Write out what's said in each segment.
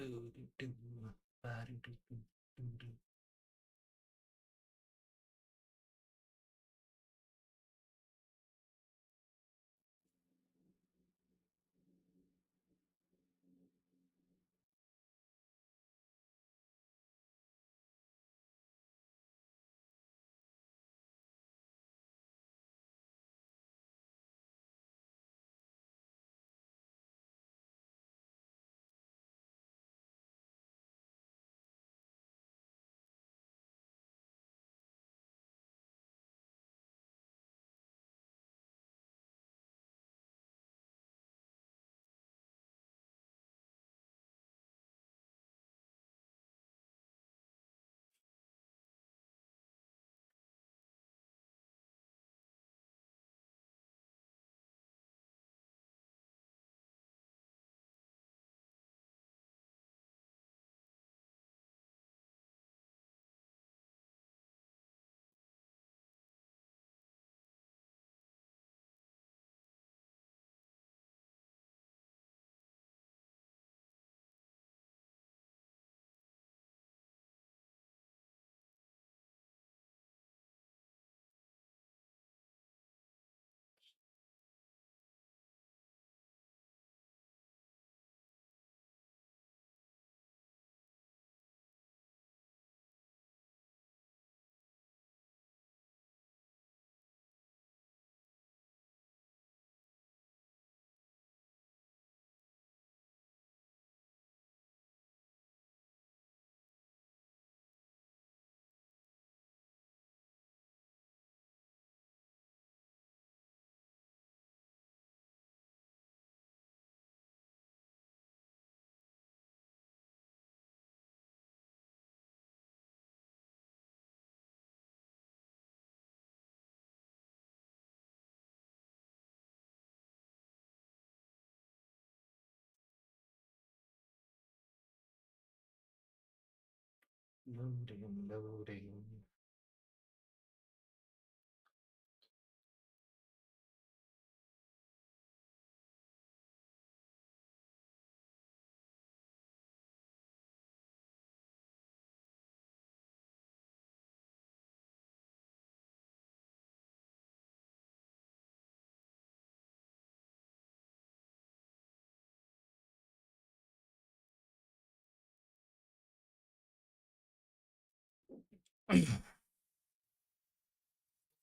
Loading.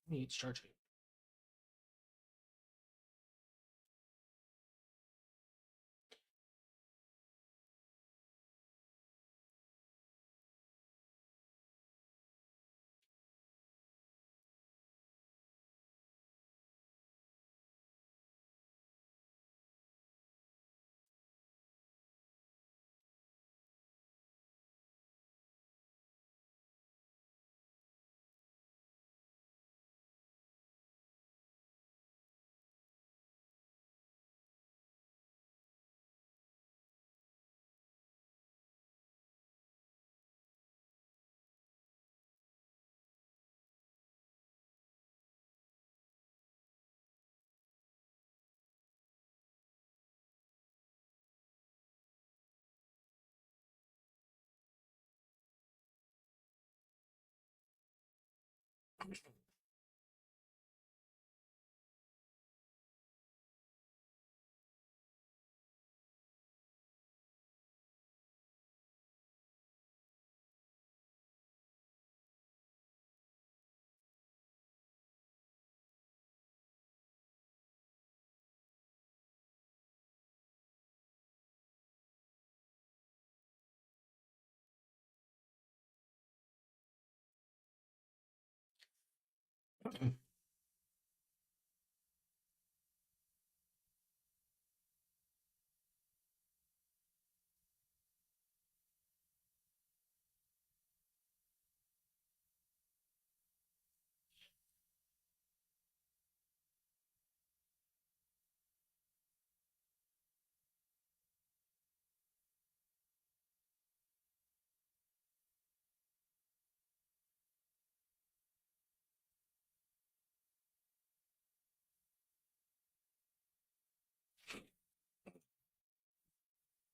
Needs charging.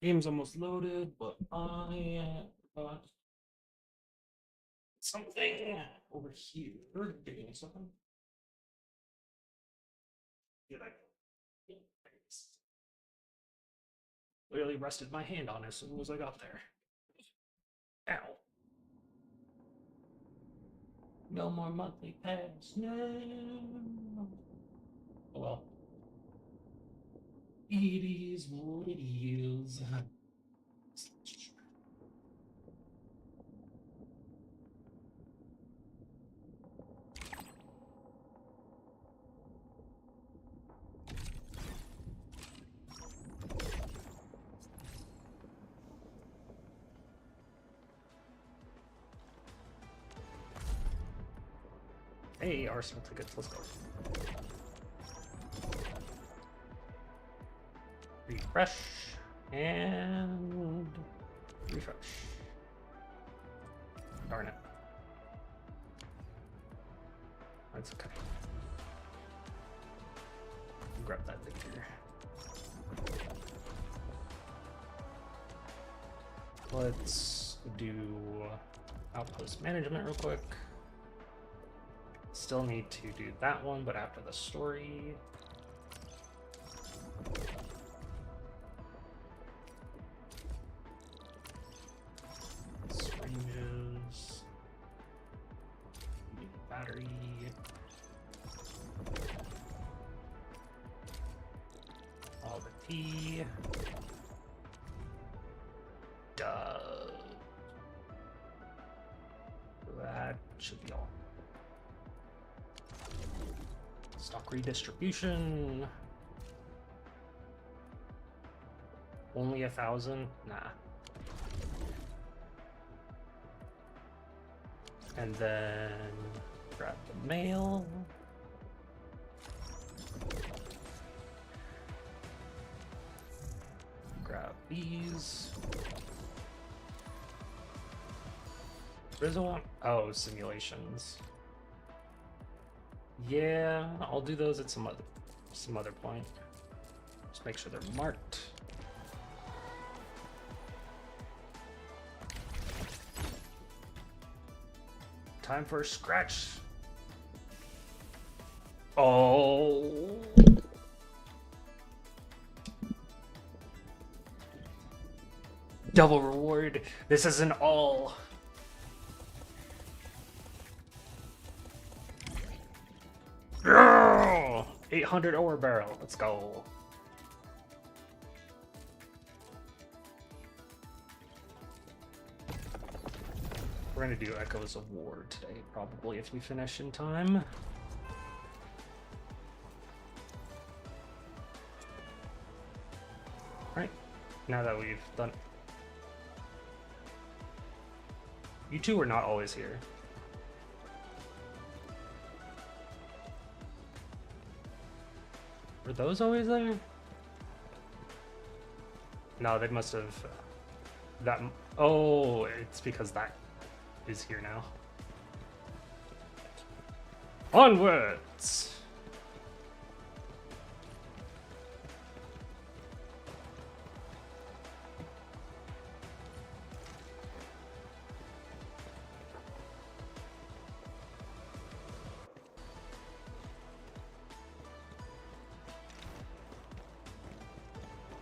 Game's almost loaded, but I got something over here. Give me something. Did I? Thanks. Literally rested my hand on it as soon as I got there. Ow. No more monthly pass. No. Oh well. It is what it is. Hey, Arsenal tickets, let's go. Refresh and refresh. Darn it. That's okay. Grab that figure. Let's do outpost management real quick. Still need to do that one, but after the story. Syringes. Battery. All the tea. Duh. That should be all. Stock redistribution. Only 1,000? Nah. And then grab the mail. Grab these. Rizzo, oh, simulations. Yeah, I'll do those at some other point. Just make sure they're marked. Time for a scratch. Oh. Double reward. This is an all. Yeah! 800 ore barrel. Let's go. We're gonna do Echoes of War today, probably, if we finish in time. Right, now that we've done... You two are not always here. Were those always there? No, they must have... that... Oh, it's because that is here now. Onwards!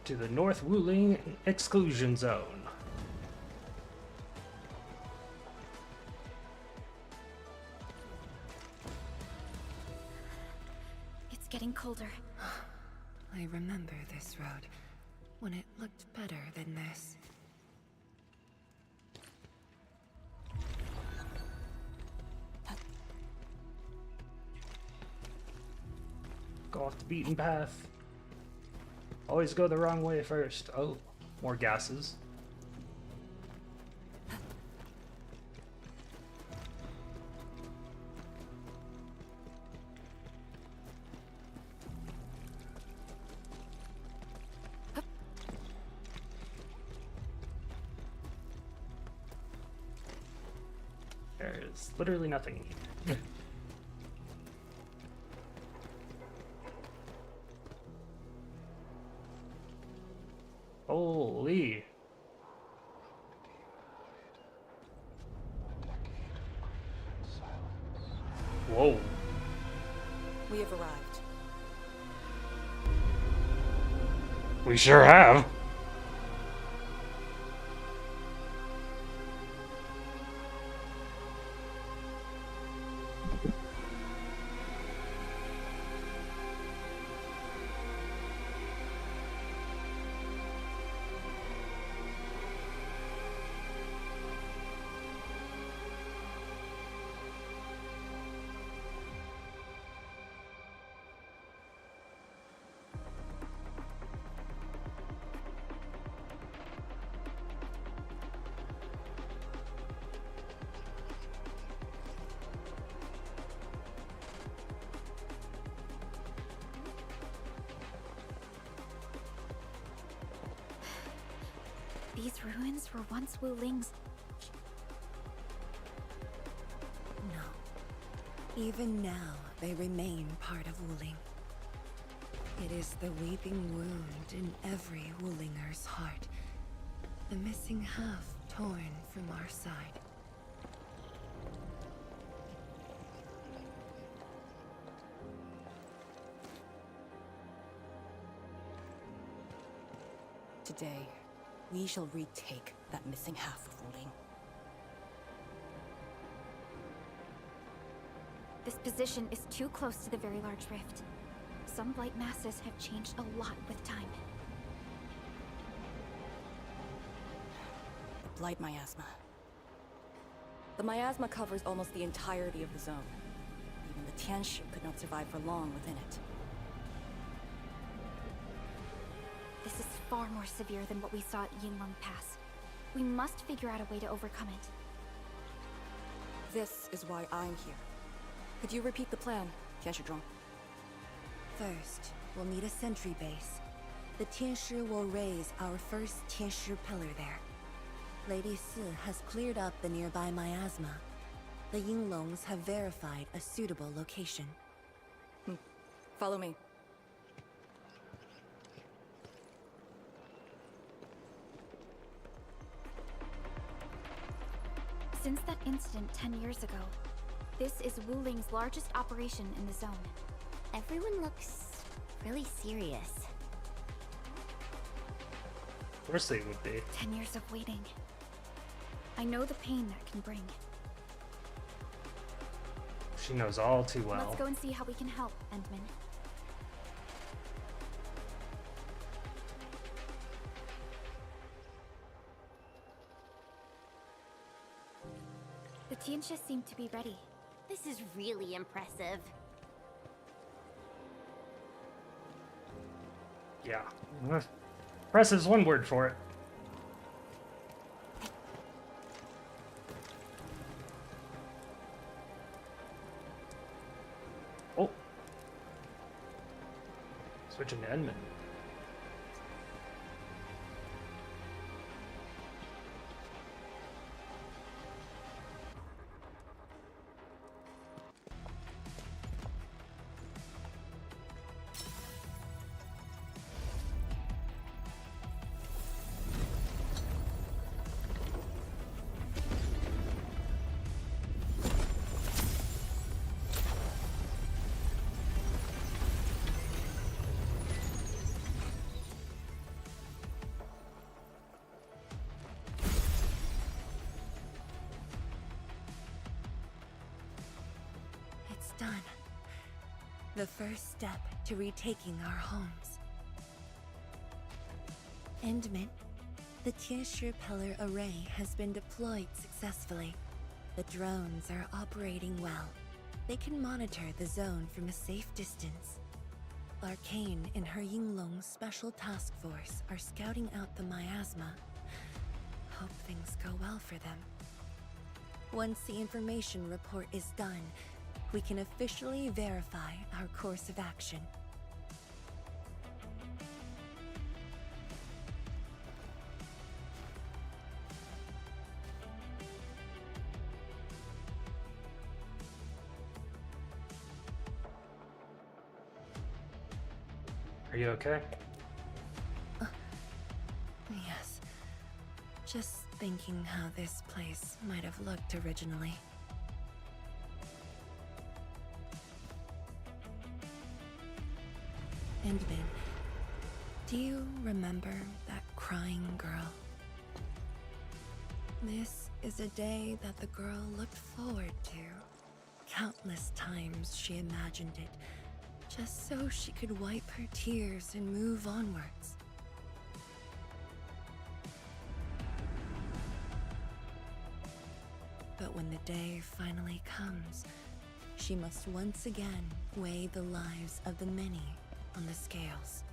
To the North Wuling exclusion zone. It's getting colder. I remember this road, when it looked better than this. Go off the beaten path. Always go the wrong way first. Oh, more gases. There is literally nothing here. Holy. Whoa. We have arrived. We sure have. These ruins were once Wu Ling's. No. Even now, they remain part of Wuling. It is the weeping wound in every Wulinger's heart. The missing half torn from our side. Today, we shall retake that missing half of Wuling. This position is too close to the very large rift. Some blight masses have changed a lot with time. The Blight Miasma. The miasma covers almost the entirety of the zone. Even the Tianshu could not survive for long within it. This is far more severe than what we saw at Yinlong Pass. We must figure out a way to overcome it. This is why I'm here. Could you repeat the plan, Tianshi? First, we'll need a sentry base. The Tianshi will raise our first Tianshi pillar there. Lady Si has cleared up the nearby miasma. The Yinglongs have verified a suitable location. Follow me. Since that incident 10 years ago, this is Wu Ling's largest operation in the zone. Everyone looks really serious. Of course they would be. 10 years of waiting. I know the pain that can bring. She knows all too well. Let's go and see how we can help, Endman. The Tianxia seem to be ready. This is really impressive. Yeah. Impressive's one word for it. Oh. Switching to Endman. It's done. The first step to retaking our homes. Endman, the Tianshi Pillar array has been deployed successfully. The drones are operating well. They can monitor the zone from a safe distance. Arcane and her Yinglong Special Task Force are scouting out the miasma. Hope things go well for them. Once the information report is done, we can officially verify our course of action. Are you okay? Just thinking how this place might have looked originally. Endman, do you remember that crying girl? This is a day that the girl looked forward to. Countless times she imagined it, just so she could wipe her tears and move onwards. But when the day finally comes, she must once again weigh the lives of the many on the scales.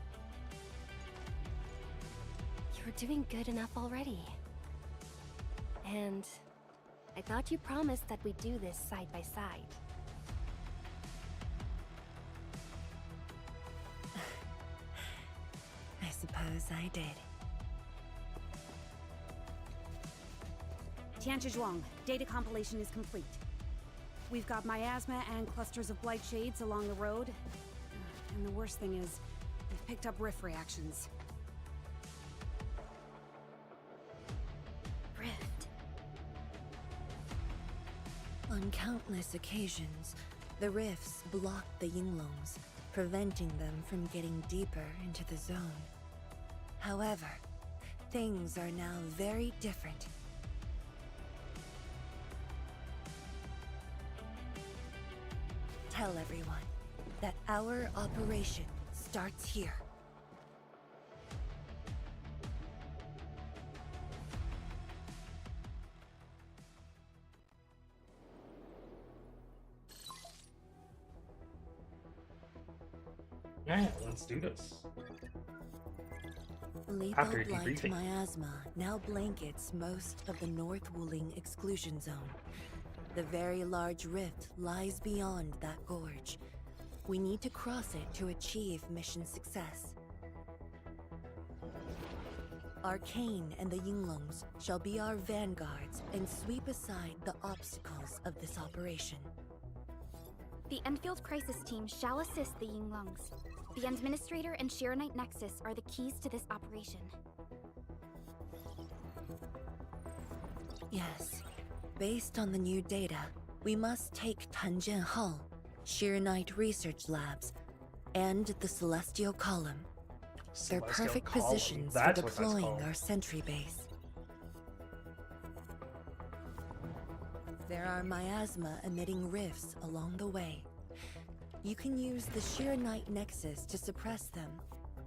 You're doing good enough already. And I thought you promised that we'd do this side by side. I suppose I did. Tianzhuang, data compilation is complete. We've got miasma and clusters of blight shades along the road. And the worst thing is, we've picked up rift reactions. Rift. On countless occasions, the rifts blocked the Yinglongs, preventing them from getting deeper into the zone. However, things are now very different. Tell everyone that our operation starts here. Yeah, let's do this. Lethal After blight debriefing. miasma now blankets most of the North Wuling exclusion zone. The very large rift lies beyond that gorge. We need to cross it to achieve mission success. Arcane and the Yinglongs shall be our vanguards and sweep aside the obstacles of this operation. The Endfield crisis team shall assist the Yinglongs. The Administrator and Shiranite Nexus are the keys to this operation. Yes. Based on the new data, we must take Tanjian Hall, Shiranite Research Labs, and the Celestial Column. They're Celestial perfect Column, positions for that's what that's deploying called. our sentry base. There are miasma emitting rifts along the way. You can use the Shiranite Nexus to suppress them,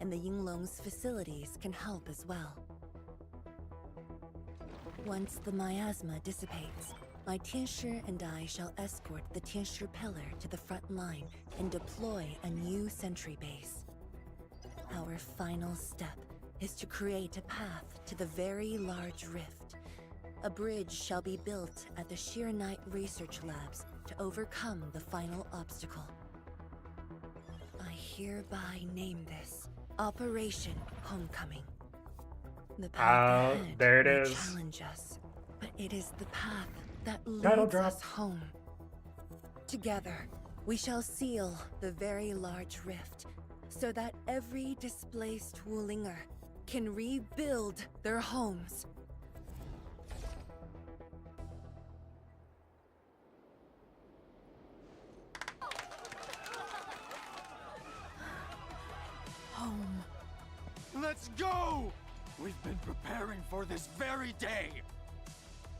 and the Yinglong's facilities can help as well. Once the miasma dissipates, my Tianshi and I shall escort the Tianshi pillar to the front line and deploy a new sentry base. Our final step is to create a path to the very large rift. A bridge shall be built at the Shiranite Research Labs to overcome the final obstacle. I hereby name this Operation Homecoming. The path ahead there it may is. challenge us, but it is the path that Title leads drop. us home. Together, we shall seal the very large rift, so that every displaced Wulinger can rebuild their homes. Home. Let's go! We've been preparing for this very day.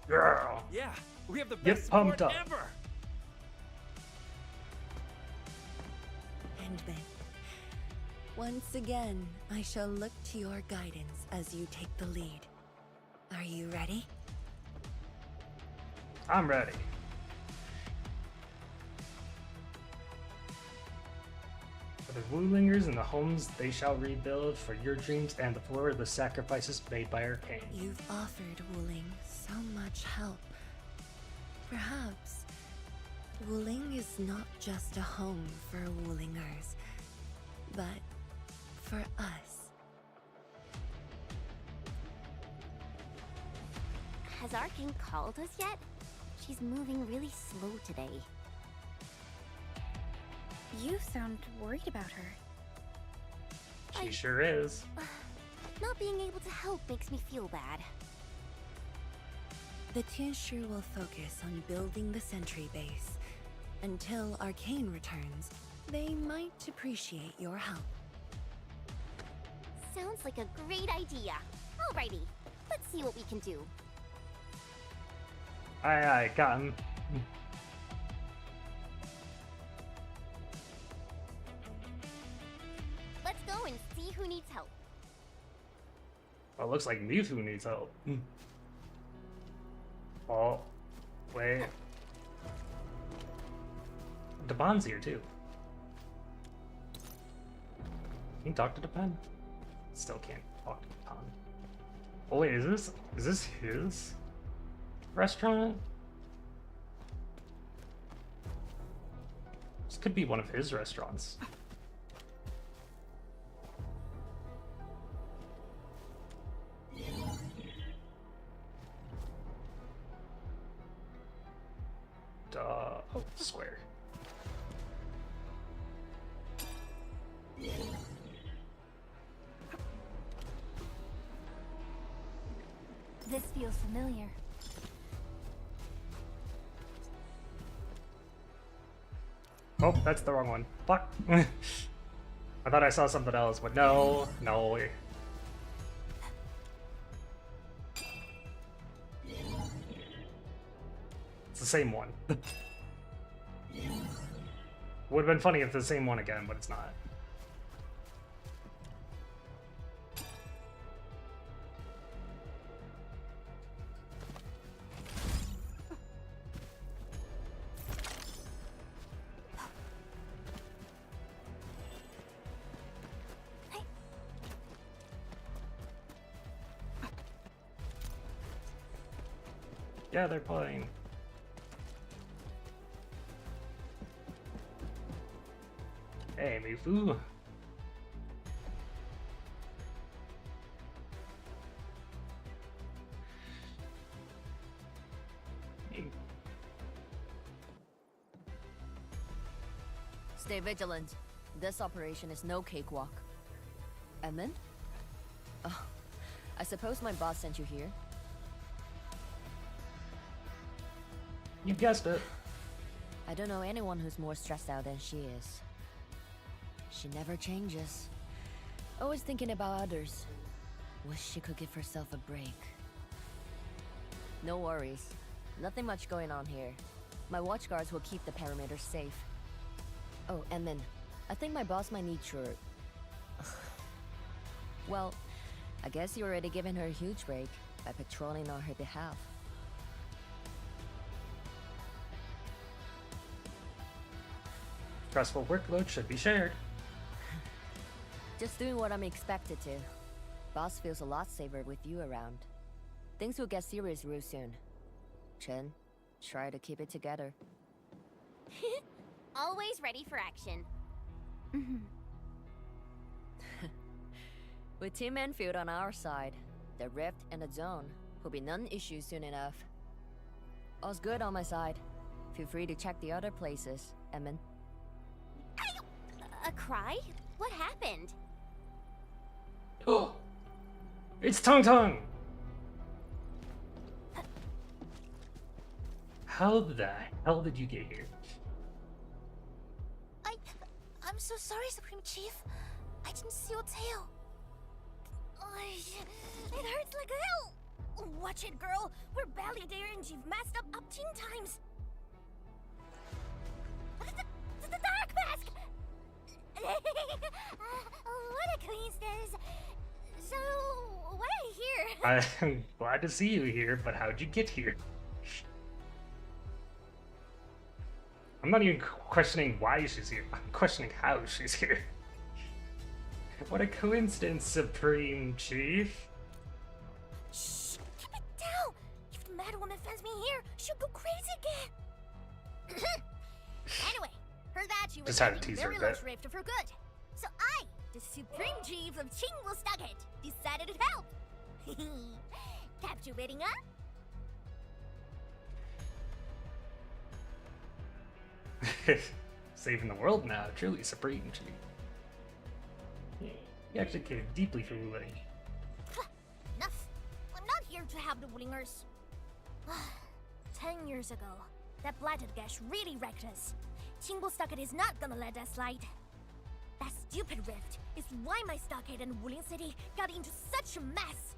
Girl. Yeah, we have the Get best pumped support up. ever. And then, once again, I shall look to your guidance as you take the lead. Are you ready? I'm ready. For the Wulingers and the homes they shall rebuild, for your dreams and for the sacrifices made by Arcane. You've offered Wuling so much help. Perhaps Wuling is not just a home for Wulingers, but for us. Has Arcane called us yet? She's moving really slow today. You sound worried about her. She sure is. Not being able to help makes me feel bad. The Tianshi will focus on building the sentry base. Until Arcane returns, they might appreciate your help. Sounds like a great idea. Alrighty, let's see what we can do. Aye, got him. Let's go and see who needs help. Well, it looks like Mewtwo needs help. Oh, wait. Debon's here too. Can you talk to Depon? Still can't talk to Depon. Oh wait, is this his restaurant? This could be one of his restaurants. Oh, square. This feels familiar. Oh, that's the wrong one. Fuck. I thought I saw something else, but no. It's the same one. Would have been funny if it's the same one again, but it's not. Yeah, they're playing. Hey, Mifu. Stay vigilant. This operation is no cakewalk. Edmund? Oh, I suppose my boss sent you here? You guessed it. I don't know anyone who's more stressed out than she is. She never changes. Always thinking about others. Wish she could give herself a break. No worries. Nothing much going on here. My watchguards will keep the perimeter safe. Oh, and then, I think my boss might need your... Well, I guess you already given her a huge break by patrolling on her behalf. Stressful workload should be shared. Just doing what I'm expected to. Boss feels a lot safer with you around. Things will get serious real soon. Chen, try to keep it together. Always ready for action. With Team Endfield on our side, the rift and the zone will be non-issue soon enough. All's good on my side. Feel free to check the other places, Emin. A cry? What happened? Oh, it's Tung Tung. How the hell did you get here? I'm so sorry, Supreme Chief. I didn't see your tail. It hurts like hell. Watch it, girl. We're barely there and you've messed up 10 times. The dark mask! What a coincidence. So, why are you here? I'm glad to see you here, but how'd you get here? I'm not even questioning why she's here. I'm questioning how she's here. What a coincidence, Supreme Chief. Shh! Keep it down! If the Mad Woman finds me here, she'll go crazy again! Anyway, heard that you were Just had to taking tease her very a bit. large rift for good. So I, the Supreme Chief of Chingwilstucket, decided to help! Captivating, huh? Saving the world now, truly Supreme Chief. You actually cared deeply for Wu Wei. Enough! I'm not here to have the wingers. 10 years ago, that Blattergash really wrecked us. Tinglestocket is not gonna let that slide. That stupid rift is why my stockade and Wulin City got into such a mess.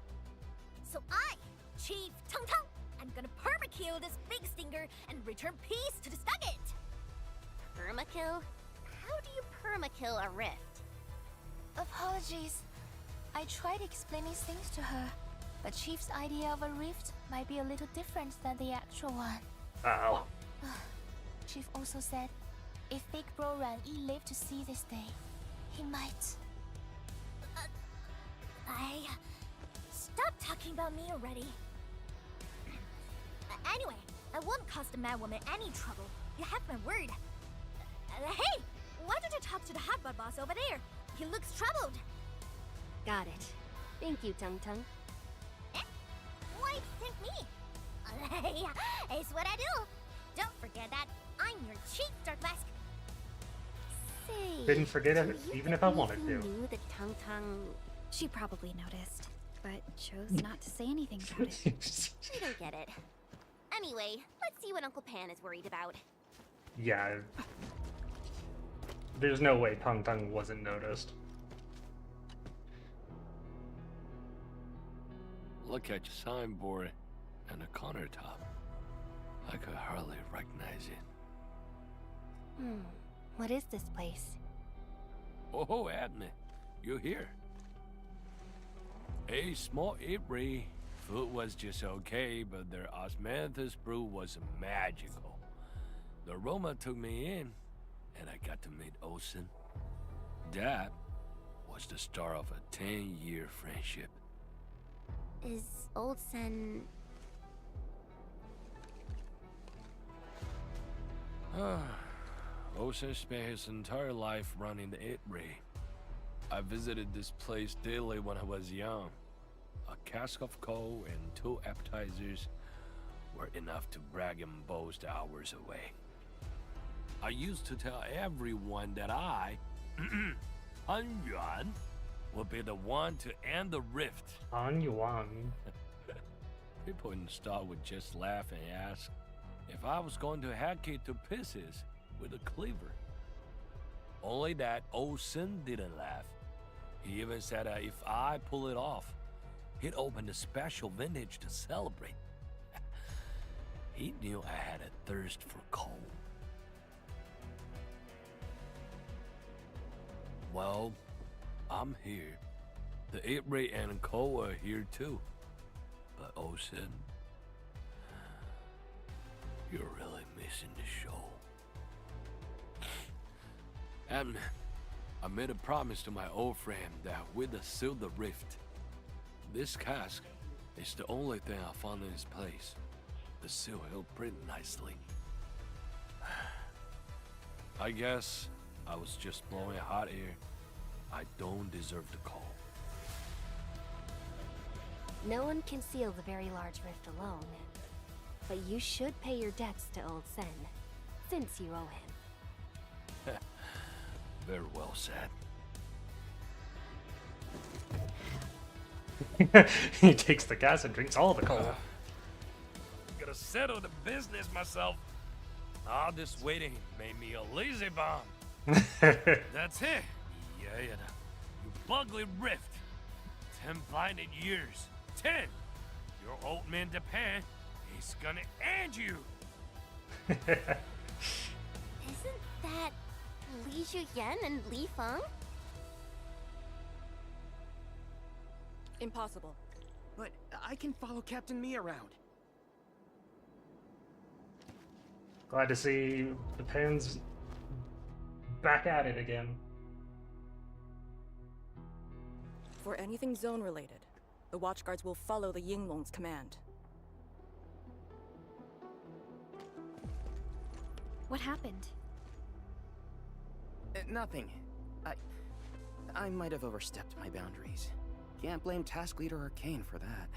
So I, Chief Tong Tong, I'm gonna permakill this big stinger and return peace to the stockade. Permakill? How do you permakill a rift? Apologies. I tried explaining things to her, but Chief's idea of a rift might be a little different than the actual one. Oh. Chief also said, if Big Bro Ran Yi lived to see this day, he might. Stop talking about me already. Anyway, I won't cause the mad woman any trouble. You have my word. Hey! Why don't you talk to the hotbot boss over there? He looks troubled. Got it. Thank you, Tung Tung. Why thank me? It's what I do. Don't forget that I'm your chief, Dark Mask. Say, Didn't forget it, do you even if think I wanted he to. knew that Tung Tung... She probably noticed, but chose not to say anything about it. She don't get it. Anyway, let's see what Uncle Pan is worried about. Yeah. There's no way Tong Tong wasn't noticed. Look at your signboard and the countertop. I could hardly recognize it. What is this place? Oh, Admin, you're here. A small Ibri. Food was just okay, but their osmanthus brew was magical. The aroma took me in, and I got to meet Olsen. That was the start of a 10-year friendship. Is Old Sen... Olsen spent his entire life running the Ibri. I visited this place daily when I was young. A cask of coal and 2 appetizers were enough to brag and boast hours away. I used to tell everyone that I, Han Yuan, would be the one to end the rift. Han Yuan. People in the store would just laugh and ask if I was going to hack it to pieces with a cleaver. Only that Olsen didn't laugh. He even said that if I pull it off, he'd open a special vintage to celebrate. He knew I had a thirst for coal. Well, I'm here. The Ibri and coal are here too. But Olsen, you're really missing the show. And I made a promise to my old friend that we'd seal the rift. This cask is the only thing I found in this place. The seal held pretty nicely. I guess I was just blowing hot air. I don't deserve the coal. No one can seal the very large rift alone. But you should pay your debts to Old Sen, since you owe him. Very well said. He takes the gas and drinks all the coal. Gotta settle the business myself. All this waiting made me a lazy bomb. That's it. Yeah, you ugly rift. 10 blinded years. 10. Your old man Japan, he's gonna end you. Isn't that Li Zhuyan and Li Feng? Impossible. But I can follow Captain Me around. Glad to see the Pens back at it again. For anything zone-related, the Watchguards will follow the Yinglong's command. What happened? Nothing. I might have overstepped my boundaries. Can't blame Task Leader Arcane for that.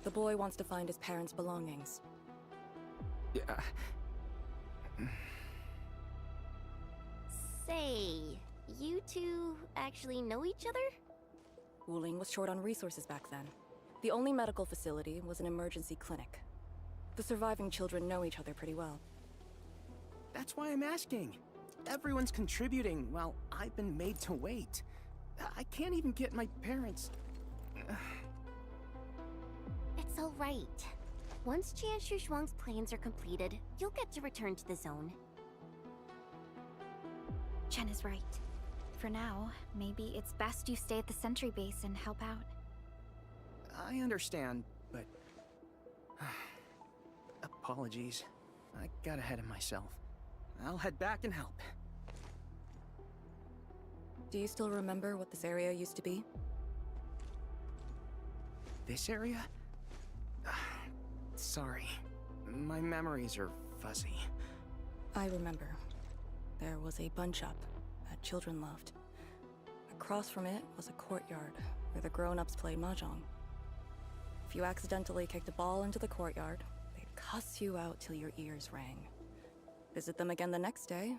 The boy wants to find his parents' belongings. Yeah. Say, you two actually know each other? Wuling was short on resources back then. The only medical facility was an emergency clinic. The surviving children know each other pretty well. That's why I'm asking. Everyone's contributing while I've been made to wait. I can't even get my parents. It's all right. Once Jianshu Zhuang's plans are completed, you'll get to return to the zone. Chen is right. For now, maybe it's best you stay at the sentry base and help out. I understand, but... apologies. I got ahead of myself. I'll head back and help. Do you still remember what this area used to be? This area? Sorry. My memories are fuzzy. I remember. There was a bun shop that children loved. Across from it was a courtyard where the grown-ups played mahjong. If you accidentally kicked a ball into the courtyard, they'd cuss you out till your ears rang. Visit them again the next day,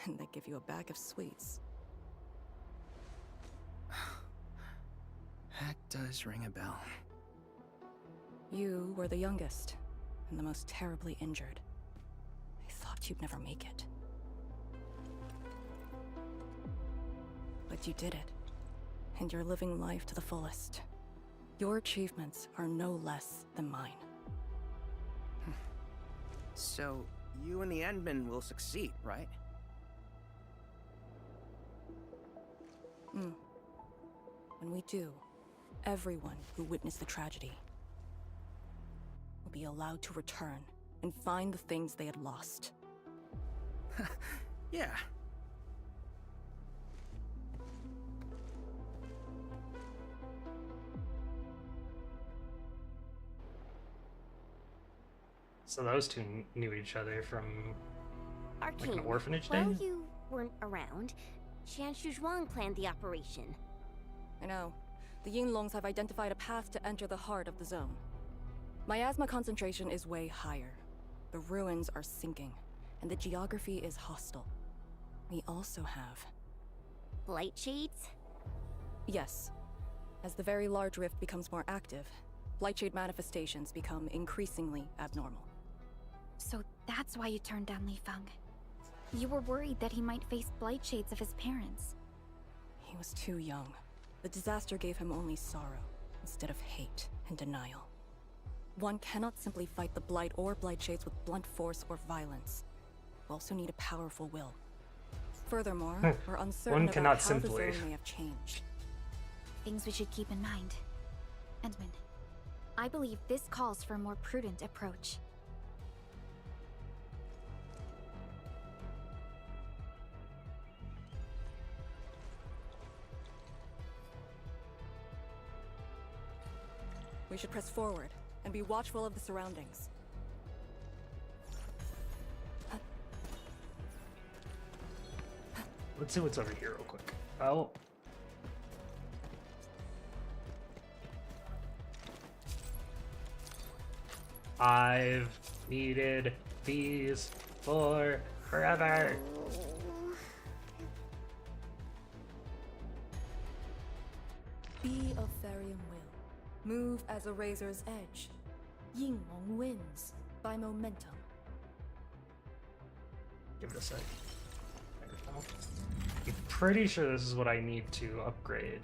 and they'd give you a bag of sweets. That does ring a bell. You were the youngest, and the most terribly injured. I thought you'd never make it. But you did it, and you're living life to the fullest. Your achievements are no less than mine. So, you and the Endmen will succeed, right? When we do, everyone who witnessed the tragedy will be allowed to return and find the things they had lost. Yeah. So those two knew each other from Arcane, like an orphanage while day? you weren't around, Jianshu Zhuang planned the operation. I know. The Yinglongs have identified a path to enter the heart of the zone. Miasma concentration is way higher. The ruins are sinking, and the geography is hostile. We also have... Blight shades? Yes. As the very large rift becomes more active, Blightshade manifestations become increasingly abnormal. So that's why you turned down Li Feng. You were worried that he might face blight shades of his parents. He was too young. The disaster gave him only sorrow, instead of hate and denial. One cannot simply fight the Blight or Blightshades with blunt force or violence. You also need a powerful will. Furthermore, we're uncertain One cannot about how the simply. zone may have changed. Things we should keep in mind. Endman, I believe this calls for a more prudent approach. We should press forward and be watchful of the surroundings. Let's see what's over here real quick. Oh. I've needed these for forever. Be of Therian will. Move as a razor's edge. Yinglong wins by momentum. Give it a sec. There we go. I'm pretty sure this is what I need to upgrade.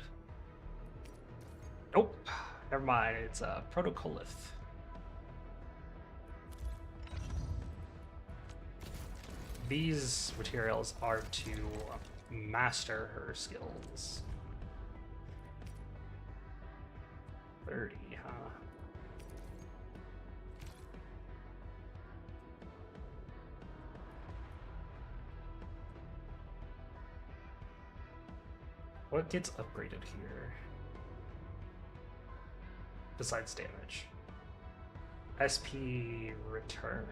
Nope. Never mind. It's a protocolith. These materials are to master her skills. 30, huh? What gets upgraded here? Besides damage. SP return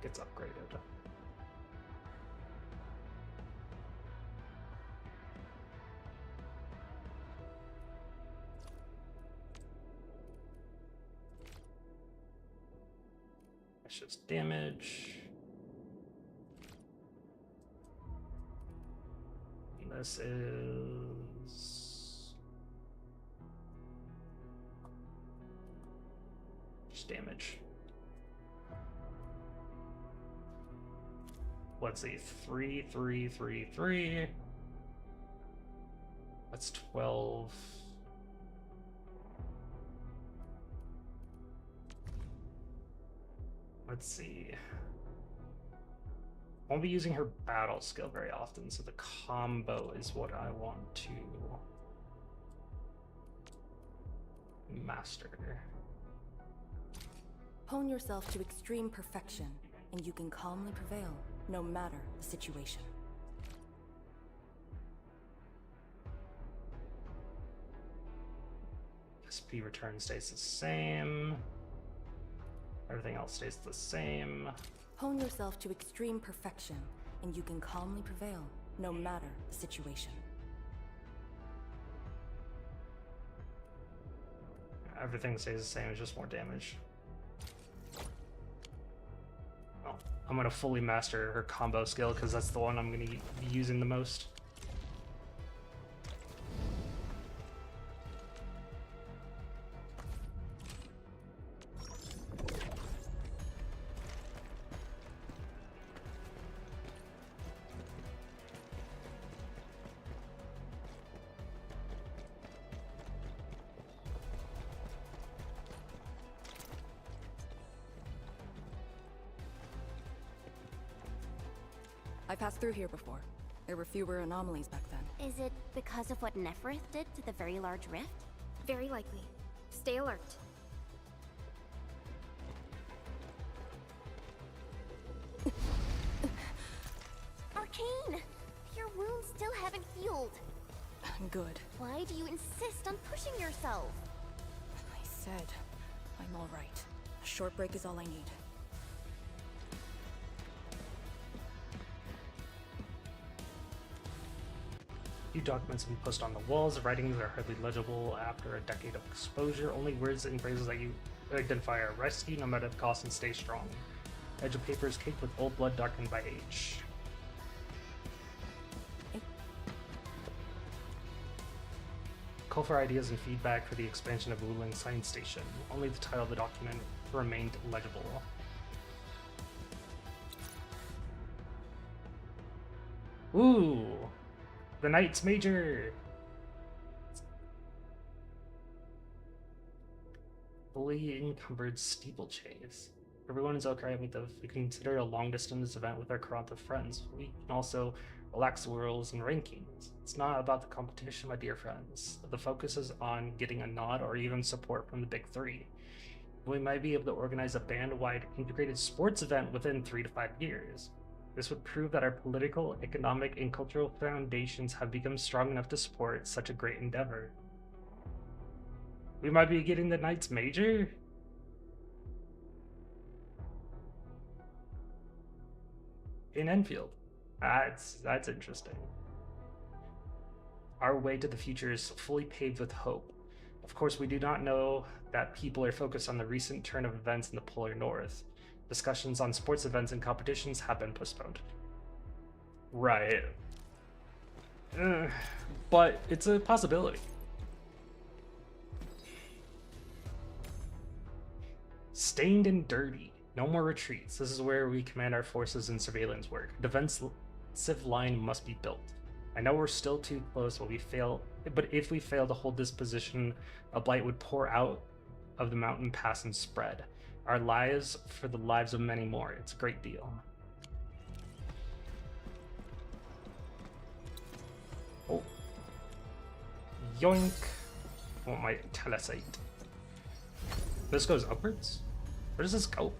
gets upgraded. That's just damage. And this is damage. Let's see, 3, 3, 3, 3. That's 12. Let's see. Won't be using her battle skill very often, so the combo is what I want to master. Hone yourself to extreme perfection, and you can calmly prevail, no matter the situation. SP return stays the same. Everything else stays the same. Hone yourself to extreme perfection, and you can calmly prevail, no matter the situation. Everything stays the same, it's just more damage. Well, I'm gonna fully master her combo skill because that's the one I'm gonna be using the most. I passed through here before. There were fewer anomalies back then. Is it because of what Neferith did to the very large rift? Very likely. Stay alert. Arcane! Your wounds still haven't healed. Good. Why do you insist on pushing yourself? I said, I'm all right. A short break is all I need. Few documents have been posted on the walls. The writings are hardly legible after a decade of exposure. Only words and phrases that you identify are rescue, no matter the cost, and stay strong. Edge of paper is caked with old blood darkened by age. Call for ideas and feedback for the expansion of Wuling Science Station. Only the title of the document remained legible. Ooh! The Knights Major! Fully encumbered steeplechase. Everyone is okay with the we consider a long distance event with our crowd of friends. We can also relax the rules and rankings. It's not about the competition, my dear friends. The focus is on getting a nod or even support from the big three. We might be able to organize a band-wide integrated sports event within 3 to 5 years. This would prove that our political, economic, and cultural foundations have become strong enough to support such a great endeavor. We might be getting the Knights Major? In Enfield. That's interesting. Our way to the future is fully paved with hope. Of course, we do not know that people are focused on the recent turn of events in the polar north. Discussions on sports events and competitions have been postponed. Right. But it's a possibility. Stained and dirty. No more retreats. This is where we command our forces and surveillance work. Defensive line must be built. I know we're still too close, but if we fail to hold this position, a blight would pour out of the mountain pass and spread. Our lives for the lives of many more. It's a great deal. Oh. Yoink. I want my telesite. This goes upwards? Where does this go?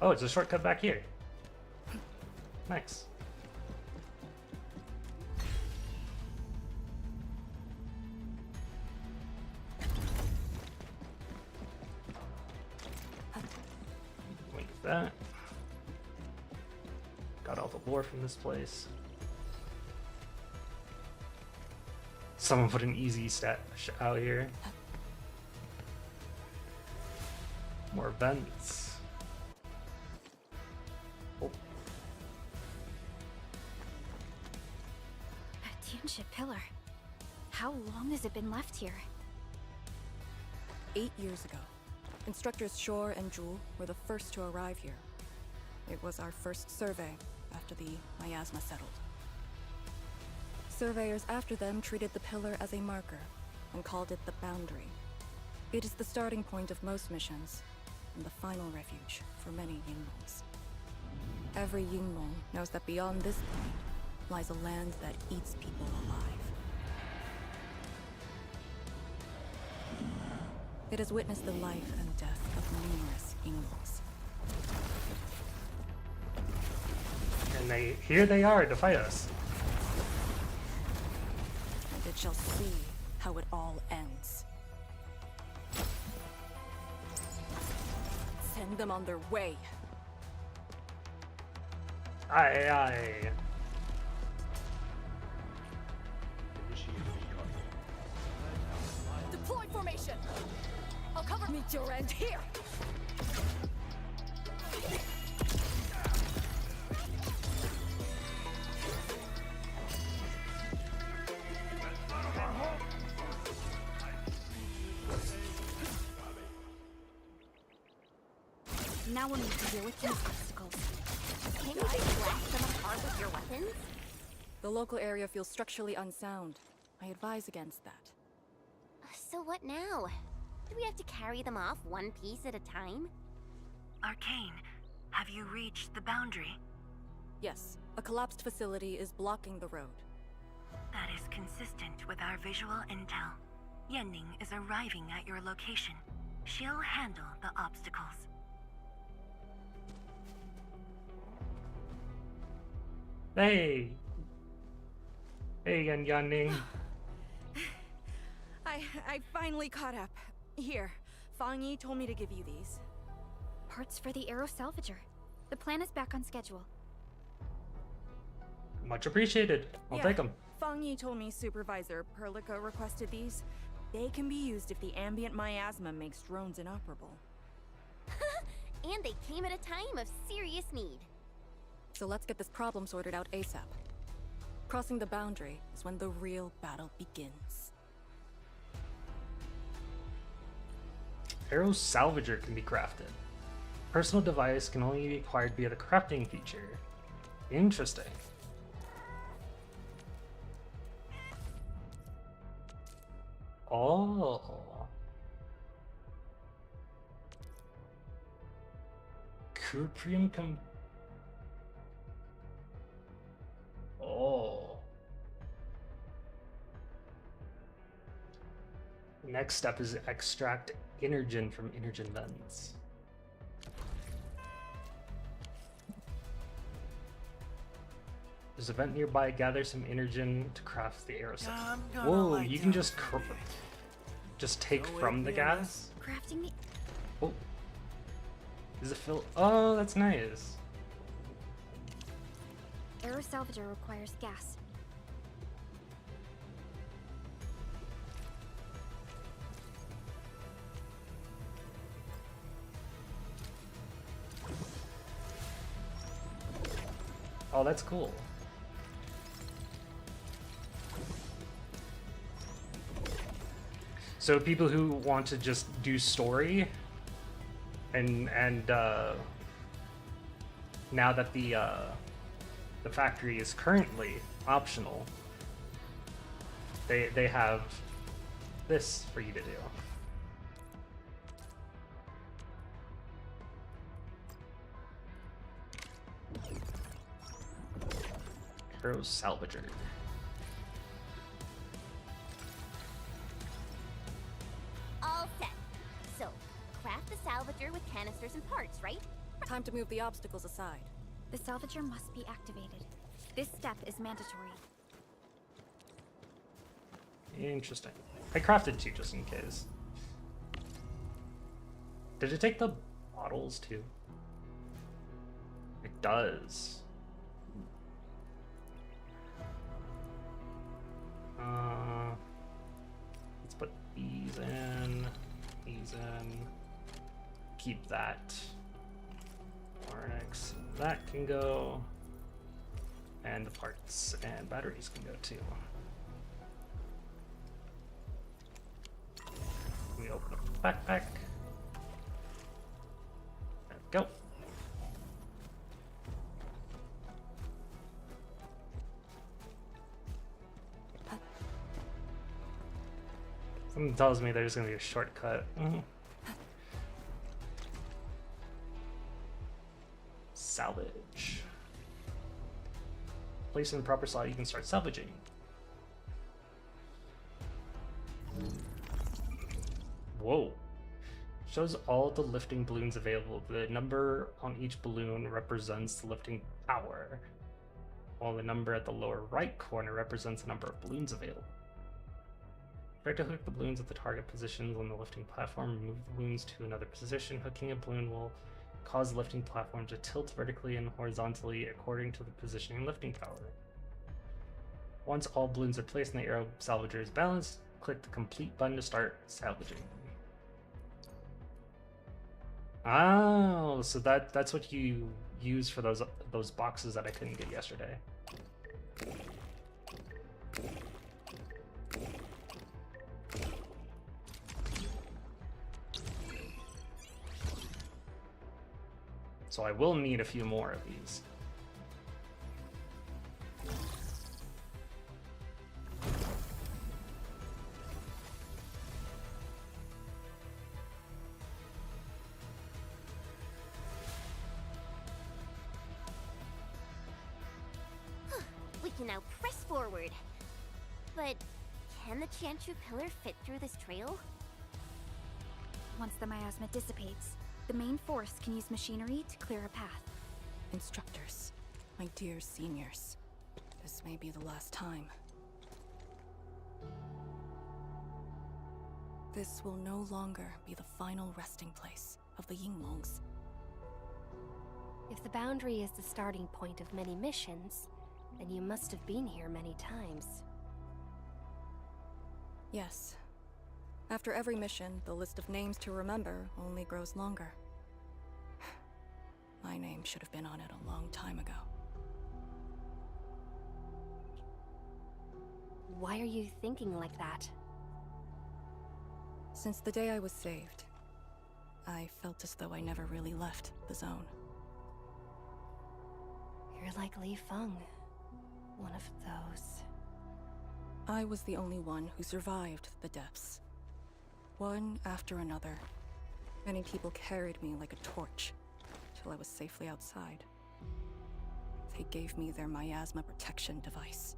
Oh, it's a shortcut back here. Nice. Wait, that. Got all the lore from this place. Someone put an easy stat out here. More vents. Oh. How long has it been left here? 8 years ago, Instructors Shore and Jewel were the first to arrive here. It was our first survey after the miasma settled. Surveyors after them treated the pillar as a marker and called it the Boundary. It is the starting point of most missions and the final refuge for many Yinglongs. Every Yinglong knows that beyond this point lies a land that eats people alive. It has witnessed the life and death of numerous Yinglongs. And here they are to fight us. And it shall see how it all ends. Send them on their way. Aye, aye. Deploy formation! I'll cover me your end here! Now we'll need to deal with these obstacles. Can you just blast them apart with your weapons? The local area feels structurally unsound. I advise against that. So what now? Do we have to carry them off one piece at a time? Arcane, have you reached the boundary? Yes, a collapsed facility is blocking the road. That is consistent with our visual intel. Yenning is arriving at your location. She'll handle the obstacles. Hey! Hey, Yanning. I finally caught up. Here, Fang Yi told me to give you these. Parts for the Aero Salvager. The plan is back on schedule. Much appreciated. I'll take them. Fang Yi told me Supervisor Perlica requested these. They can be used if the ambient miasma makes drones inoperable. And they came at a time of serious need. So let's get this problem sorted out ASAP. Crossing the boundary is when the real battle begins. Aero Salvager can be crafted. Personal device can only be acquired via the crafting feature. Interesting. Oh. Cuprium Oh. The next step is extract energen from energen vents. There's a vent nearby. Gather some energen to craft the aerosol. Whoa, you can just take from the gas? Crafting the... Oh. Does it fill? Oh, that's nice. Aero Salvager requires gas. Oh, that's cool. So people who want to just do story and now that the factory is currently optional, they have this for you to do. Aero Salvager. All set. So, craft the salvager with canisters and parts, right? Time to move the obstacles aside. The Salvager must be activated. This step is mandatory. Interesting. I crafted two just in case. Did it take the bottles too? It does. Let's put these in, keep that. Ornix, that can go, and the parts and batteries can go too. backpack. There we go. Something tells me there's gonna be a shortcut. Salvage. Place in the proper slot, you can start salvaging. Whoa. Shows all the lifting balloons available. The number on each balloon represents the lifting power, while the number at the lower right corner represents the number of balloons available. Try to hook the balloons at the target positions on the lifting platform. Move the balloons to another position. Hooking a balloon will cause the lifting platform to tilt vertically and horizontally according to the positioning and lifting power. Once all balloons are placed and the aero salvager is balanced, click the complete button to start salvaging. Oh, so that's what you use for those boxes that I couldn't get yesterday. So I will need a few more of these. We can now press forward. But can the Chantru pillar fit through this trail? Once the miasma dissipates, the main force can use machinery to clear a path. Instructors, my dear seniors, this may be the last time. This will no longer be the final resting place of the Yinglongs. If the boundary is the starting point of many missions, then you must have been here many times. Yes. After every mission, the list of names to remember only grows longer. My name should have been on it a long time ago. Why are you thinking like that? Since the day I was saved, I felt as though I never really left the zone. You're like Li Feng, one of those. I was the only one who survived the depths. One after another, many people carried me like a torch till I was safely outside. They gave me their miasma protection device.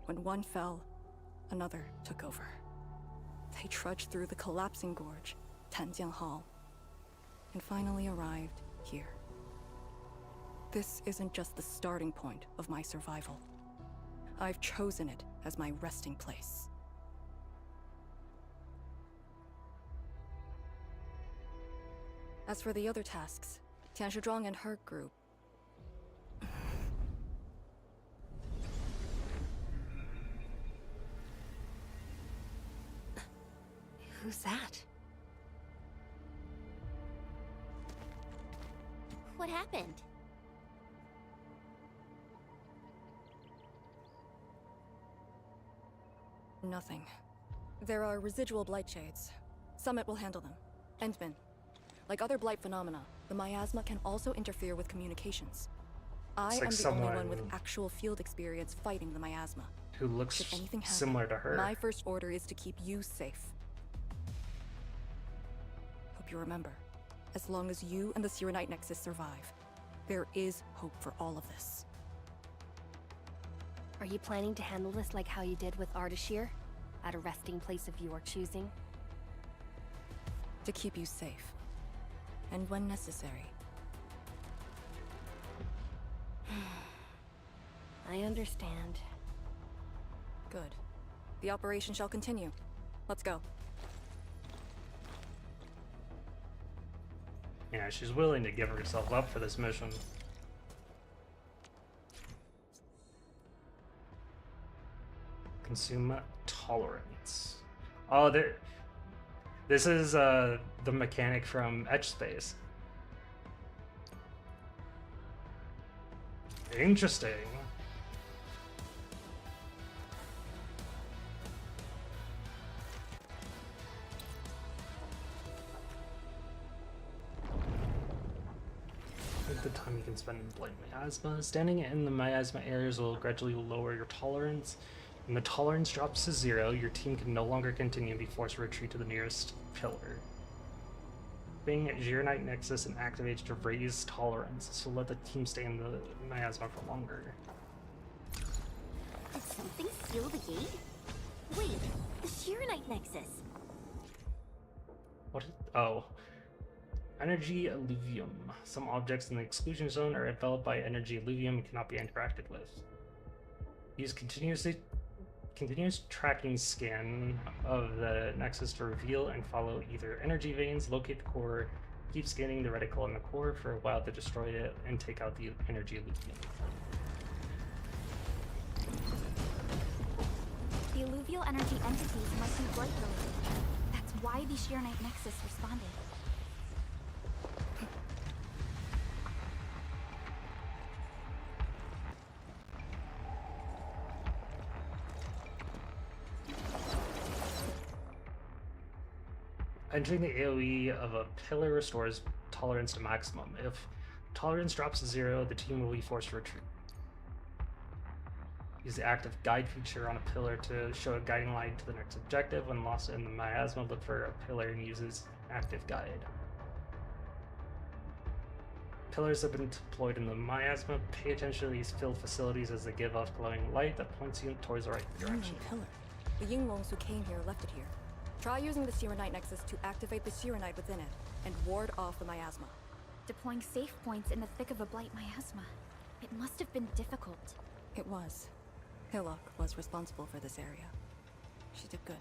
When one fell, another took over. They trudged through the collapsing gorge, Tanjiang Hall, and finally arrived here. This isn't just the starting point of my survival. I've chosen it as my resting place. As for the other tasks, Tian Shizhuang and her group... Who's that? What happened? Nothing. There are residual blight shades. Summit will handle them. Endman. Like other blight phenomena, the miasma can also interfere with communications. I am the only one with actual field experience fighting the miasma. Who looks Should anything happen, similar to her. My first order is to keep you safe. Hope you remember, as long as you and the Serenite Nexus survive, there is hope for all of this. Are you planning to handle this like how you did with Ardashir? At a resting place of your choosing? To keep you safe. And when necessary. I understand. Good. The operation shall continue. Let's go. Yeah, she's willing to give herself up for this mission. Consume tolerance. Oh, this is the mechanic from Etch Space. Interesting. the time you can spend in Blight Miasma. Standing in the Miasma areas will gradually lower your tolerance. When the tolerance drops to 0, your team can no longer continue and be forced to retreat to the nearest pillar. Being at Gironite Nexus and activates to raise tolerance, so let the team stay in the Miasma for longer. Did something seal the gate? Wait, the Gironite Nexus. What? Oh. Energy alluvium. Some objects in the exclusion zone are enveloped by energy alluvium and cannot be interacted with. Use continuous tracking scan of the nexus to reveal and follow either energy veins, locate the core, keep scanning the reticle in the core for a while to destroy it, and take out the energy alluvium. The alluvial energy entities must be blight related. That's why the Gironite Nexus responded. Entering the AoE of a pillar restores tolerance to maximum. If tolerance drops to 0, the team will be forced to retreat. Use the active guide feature on a pillar to show a guiding light to the next objective. When lost in the miasma, look for a pillar and use its active guide. Pillars have been deployed in the miasma. Pay attention to these filled facilities as they give off glowing light that points you towards the right direction. Pillar. The Yinglongs who came here left it here. Try using the Gironite Nexus to activate the Gironite within it and ward off the miasma. Deploying safe points in the thick of a blight miasma. It must have been difficult. It was. Hillock was responsible for this area. She did good.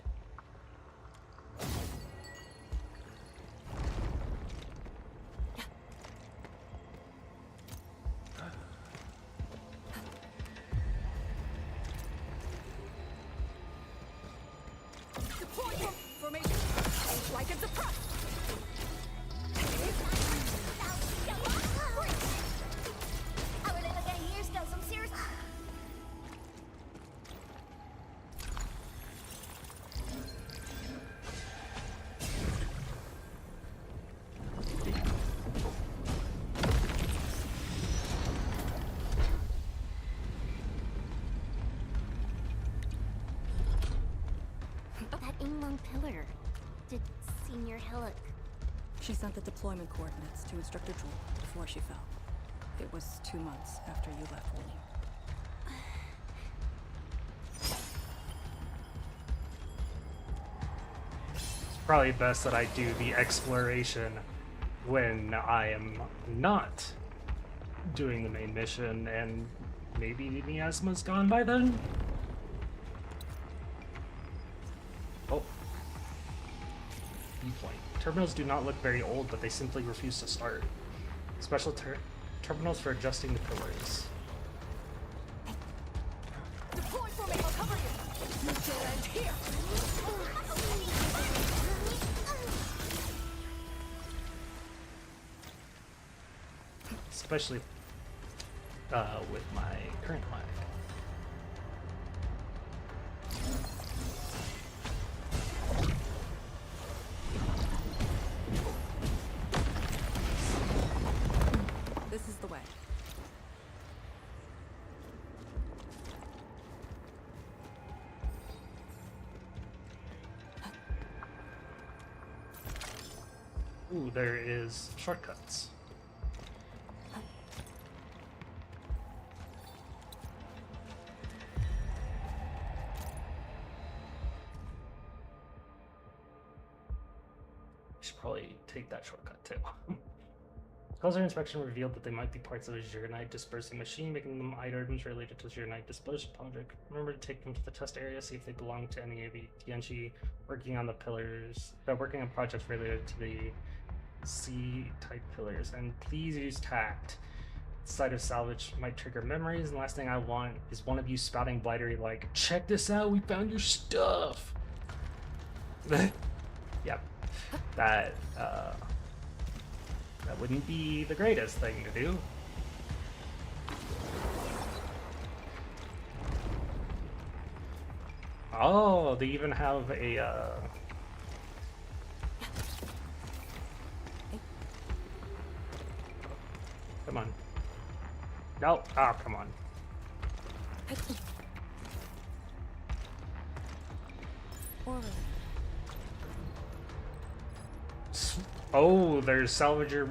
Pillar. Did Senior Hillock? She sent the deployment coordinates to Instructor Jewel before she fell. It was 2 months after you left Wooling. It's probably best that I do the exploration when I am not doing the main mission, and maybe the miasma's gone by then? Oh. Viewpoint. Terminals do not look very old, but they simply refuse to start. Special terminals for adjusting the pillars. Deploy for me, I'll cover you. You shall end here. Especially with my current line. This is the way. Ooh, there is shortcuts. Should probably take that shortcut too. Closer inspection revealed that they might be parts of a Gironite dispersing machine, making them items related to the Gironite dispersion project. Remember to take them to the test area, see if they belong to any of the TNG working on the pillars, working on projects related to the C-type pillars. And please use tact. Sight of salvage might trigger memories, and last thing I want is one of you spouting blightery like, "Check this out, we found your stuff!" Yep. That wouldn't be the greatest thing to do. Oh, they even have a Come on. No. Ah, come on. Oh, there's salvager.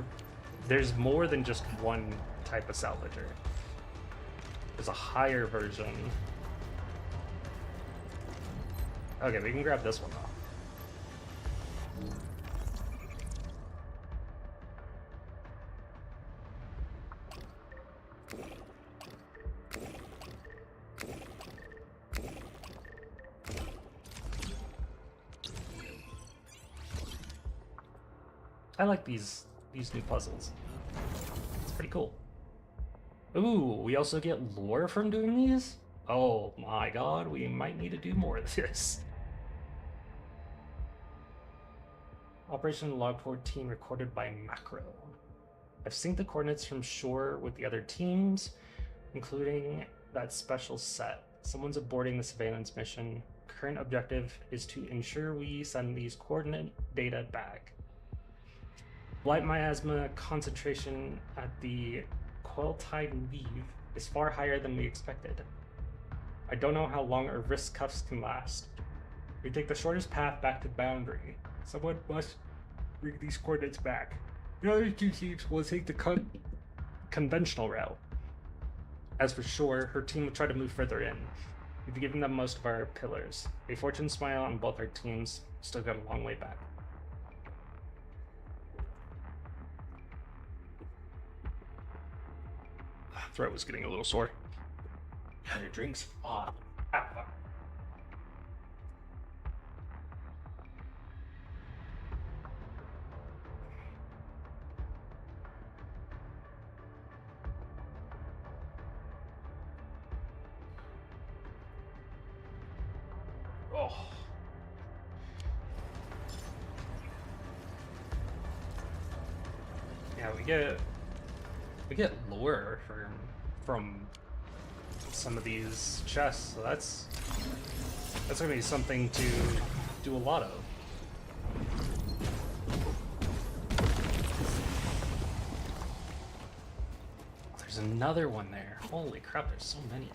There's more than just one type of salvager. There's a higher version. Okay, we can grab this one off. I like these new puzzles. It's pretty cool. Ooh, we also get lore from doing these? Oh my god, we might need to do more of this. Operation Log 14 recorded by Macro. I've synced the coordinates from shore with the other teams, including that special set. Someone's aborting the surveillance mission. Current objective is to ensure we send these coordinate data back. Blight miasma concentration at the Queltide Weave is far higher than we expected. I don't know how long our wrist cuffs can last. We take the shortest path back to Boundary. Someone must bring these coordinates back. The other two teams will take the conventional route. As for Shore, her team will try to move further in. We've given them most of our pillars. A fortune smile on both our teams. Still got a long way back. Throat was getting a little sore. Your drinks. Oh. Oh. Yeah, we get lore from some of these chests, so that's gonna be something to do a lot of. There's another one there. Holy crap, there's so many.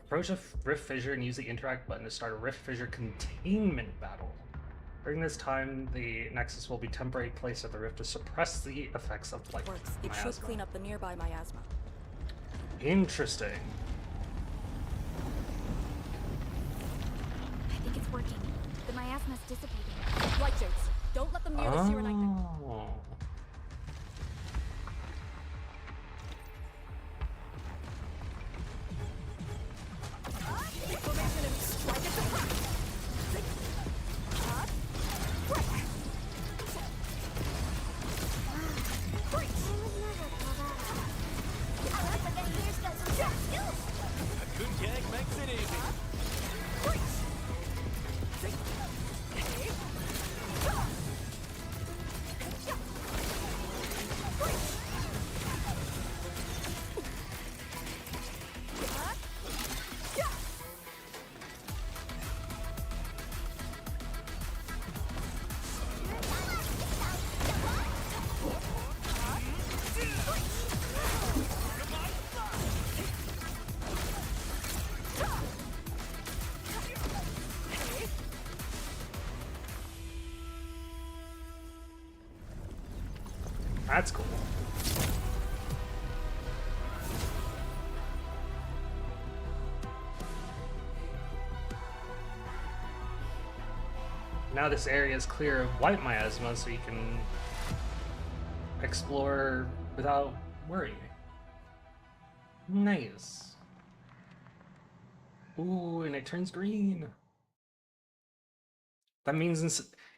Approach a rift fissure and use the interact button to start a rift fissure containment battle. During this time, the Nexus will be temporarily placed at the rift to suppress the effects of blight. Works. It should clean up the nearby miasma. Interesting. I think it's working. The miasma's dissipating. Blight shades. Don't let them near the Sirenite. Oh. That's cool. Now this area is clear of white miasma, so you can explore without worry. Nice. Ooh, and it turns green. That means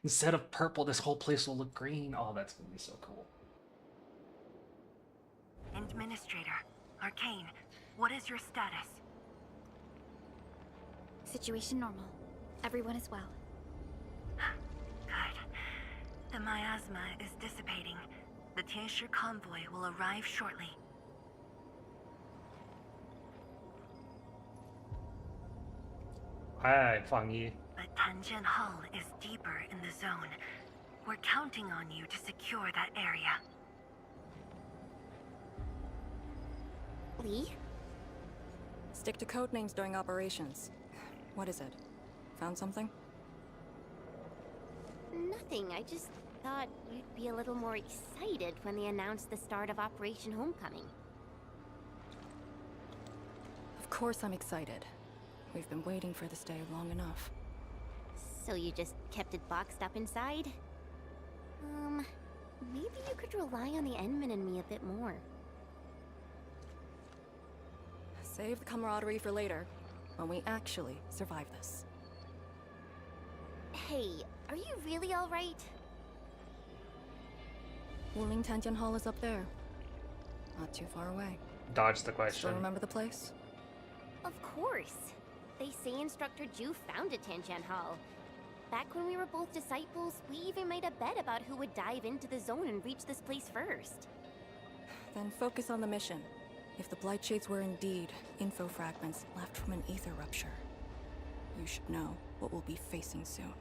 instead of purple, this whole place will look green. Oh, that's gonna be so cool. Administrator, Arcane, what is your status? Situation normal. Everyone is well. The miasma is dissipating. The Tianshi convoy will arrive shortly. Alright, Fang Yi. But Tanjian Hall is deeper in the zone. We're counting on you to secure that area. Lee? Stick to code names during operations. What is it? Found something? Nothing. I just thought you'd be a little more excited when they announced the start of Operation Homecoming. Of course I'm excited. We've been waiting for this day long enough. So you just kept it boxed up inside? Maybe you could rely on the Endman and me a bit more. Save the camaraderie for later, when we actually survive this. Hey, are you really alright? Wuling Tanjian Hall is up there. Not too far away. Dodge the question. Still remember the place? Of course. They say Instructor Ju founded Tanjian Hall. Back when we were both disciples, we even made a bet about who would dive into the zone and reach this place first. Then focus on the mission. If the Blightshades were indeed info fragments left from an ether rupture, you should know what we'll be facing soon.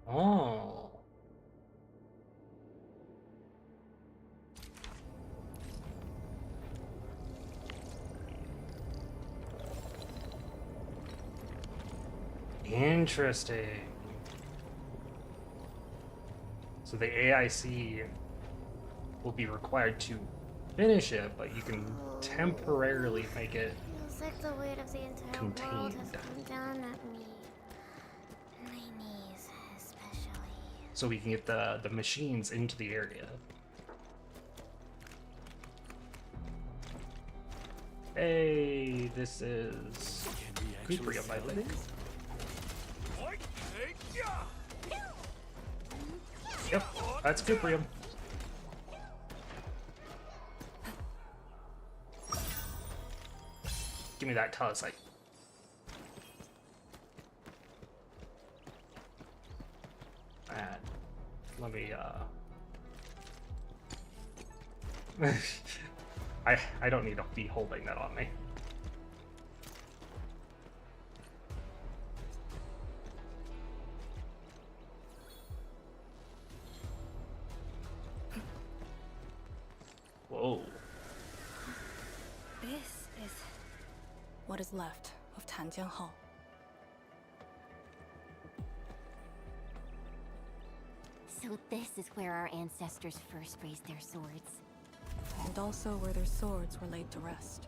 Oh. Interesting. So the AIC will be required to finish it, but you can temporarily make it Feels like the weight of the entire world has contained. come down at me. My knees, especially. So we can get the machines into the area. Hey, this is Cuprium, I think. Yep, that's Cuprium. Give me that telesite. And let me I don't need to be holding that on me. Whoa. This is what is left of Tanjian Hall. So this is where our ancestors first raised their swords. And also where their swords were laid to rest.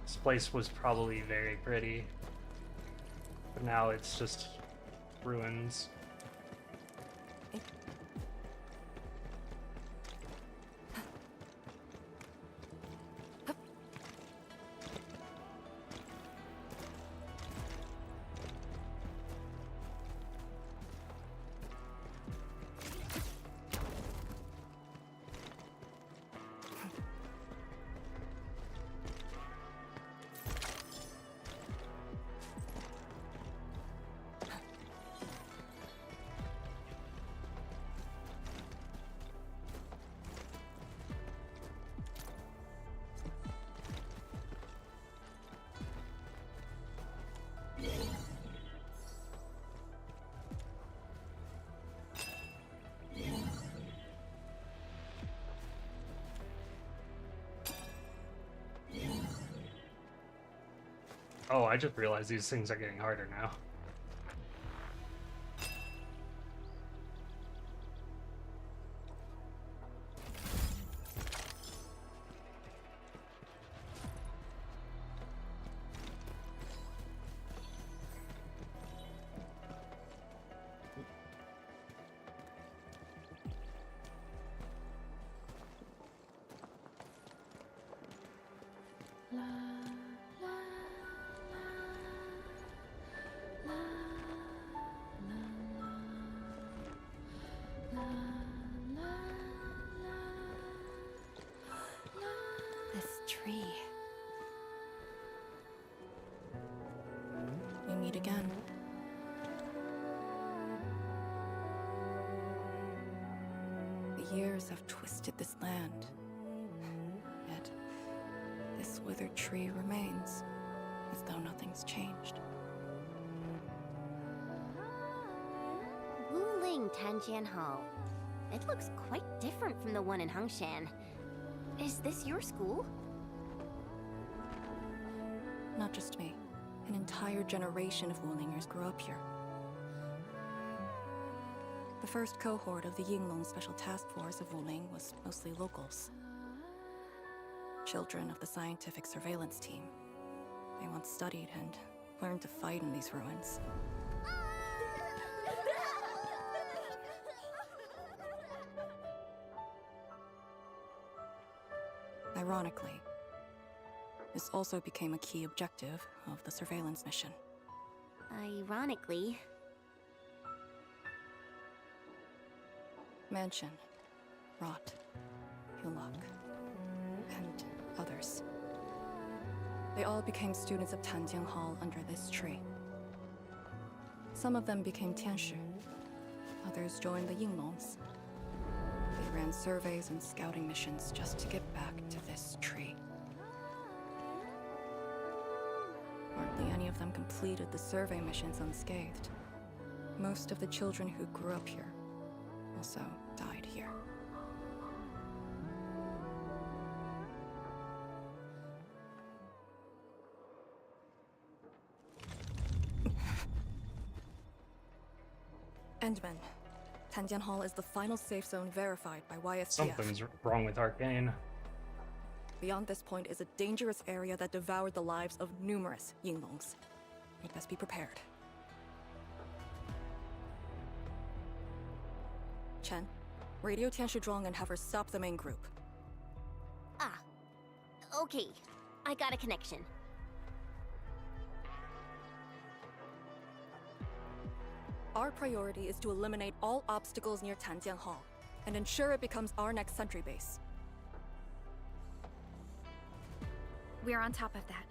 This place was probably very pretty, but now it's just ruins. Oh, I just realized these things are getting harder now. This tree. We meet again. The years have twisted this land. Yet, this withered tree remains, as though nothing's changed. Wuling Tanjian Hall. It looks quite different from the one in Hangshan. Is this your school? Not just me. An entire generation of Wulingers grew up here. The first cohort of the Yinglong Special Task Force of Wuling was mostly locals. Children of the scientific surveillance team. They once studied and learned to fight in these ruins. Ironically, this also became a key objective of the surveillance mission. Ironically. Mansion, Rot, Hillock, and others. They all became students of Tanjiang Hall under this tree. Some of them became Tianshu. Others joined the Yinglongs. They ran surveys and scouting missions just to get back to this tree. Hardly any of them completed the survey missions unscathed. Most of the children who grew up here also died here. Endman. Tanjian Hall is the final safe zone verified by YSTF. Something's wrong with Arcane. Beyond this point is a dangerous area that devoured the lives of numerous Yinglongs. We'd best be prepared. Chen, radio Tianshu Zhuang and have her stop the main group. Ah. Okay. I got a connection. Our priority is to eliminate all obstacles near Tanjiang Hall and ensure it becomes our next sentry base. We're on top of that.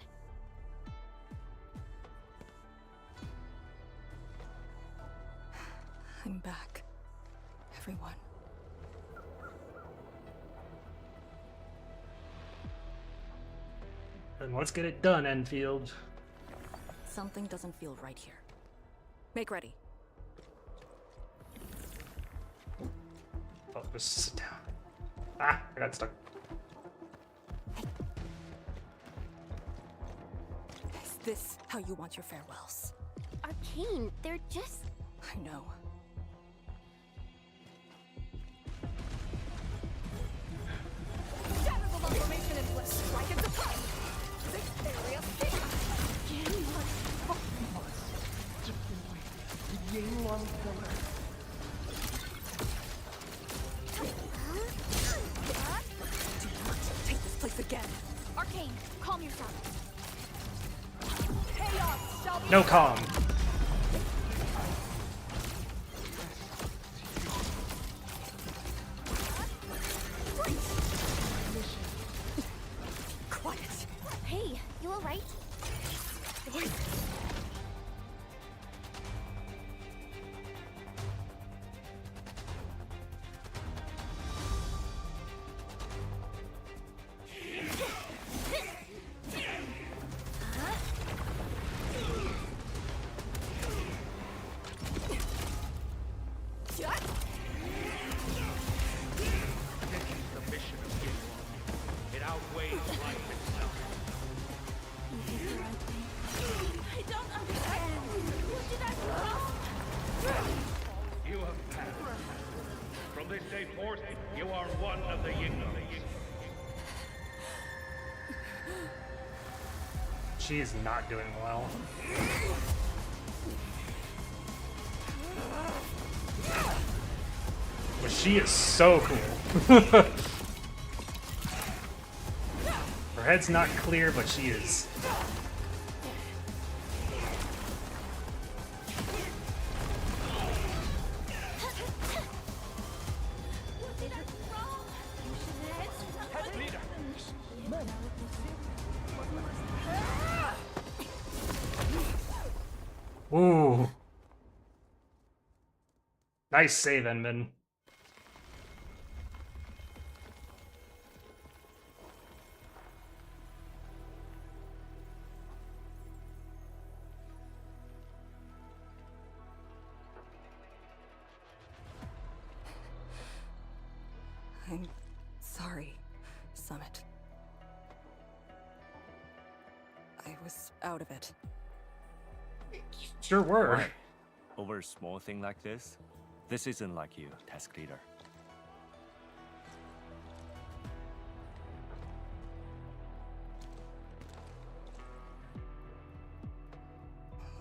I'm back. Everyone. Then let's get it done, Enfield. Something doesn't feel right here. Make ready. Oh, just sit down. Ah, I got stuck. Is this how you want your farewells? Arcane, they're just... I know. Shatter the long formation and let's strike into cut! This area Take this place again. Arcane, calm yourself. Chaos shall be... No calm. Quiet. Hey, you alright? It outweighs life itself. You think the right thing? She is not doing well. But she is so cool. Her head's not clear, but she is. Ooh. Nice save, Enman. I'm sorry, Summit. I was out of it. Sure were. Why? Over a small thing like this? This isn't like you, task leader.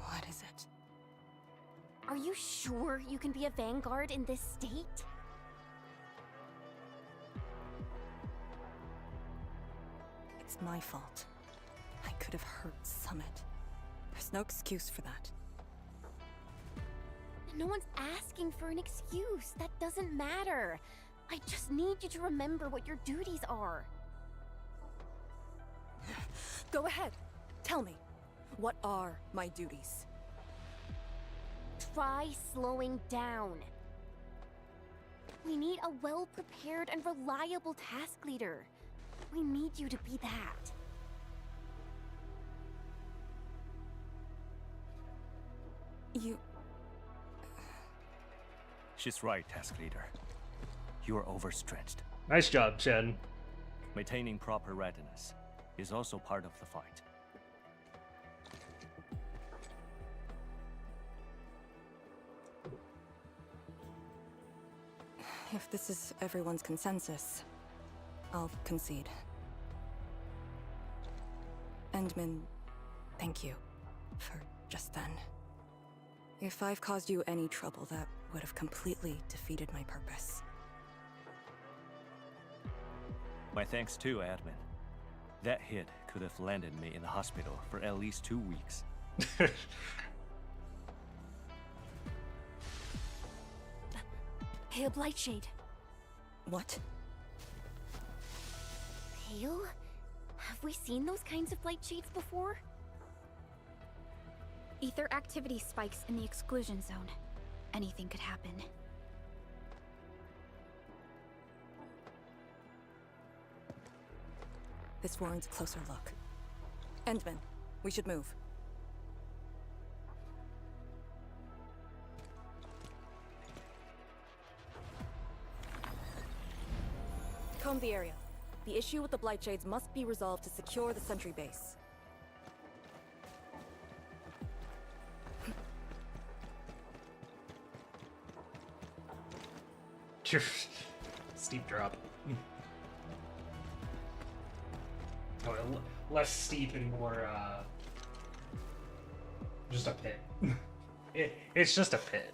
What is it? Are you sure you can be a vanguard in this state? It's my fault. I could have hurt Summit. There's no excuse for that. No one's asking for an excuse. That doesn't matter. I just need you to remember what your duties are. Go ahead. Tell me. What are my duties? Try slowing down. We need a well-prepared and reliable task leader. We need you to be that. You... She's right, task leader. You are overstretched. Nice job, Chen. Maintaining proper readiness is also part of the fight. If this is everyone's consensus, I'll concede. Endman, thank you for just then. If I've caused you any trouble, that would have completely defeated my purpose. My thanks too, admin. That hit could have landed me in the hospital for at least 2 weeks. Hail Blightshade. What? Pale? Have we seen those kinds of light shades before? Ether activity spikes in the exclusion zone. Anything could happen. This warrants a closer look. Endman, we should move. Comb the area. The issue with the Blightshades must be resolved to secure the sentry base. Steep drop. Oh, less steep and more, just a pit. It's just a pit.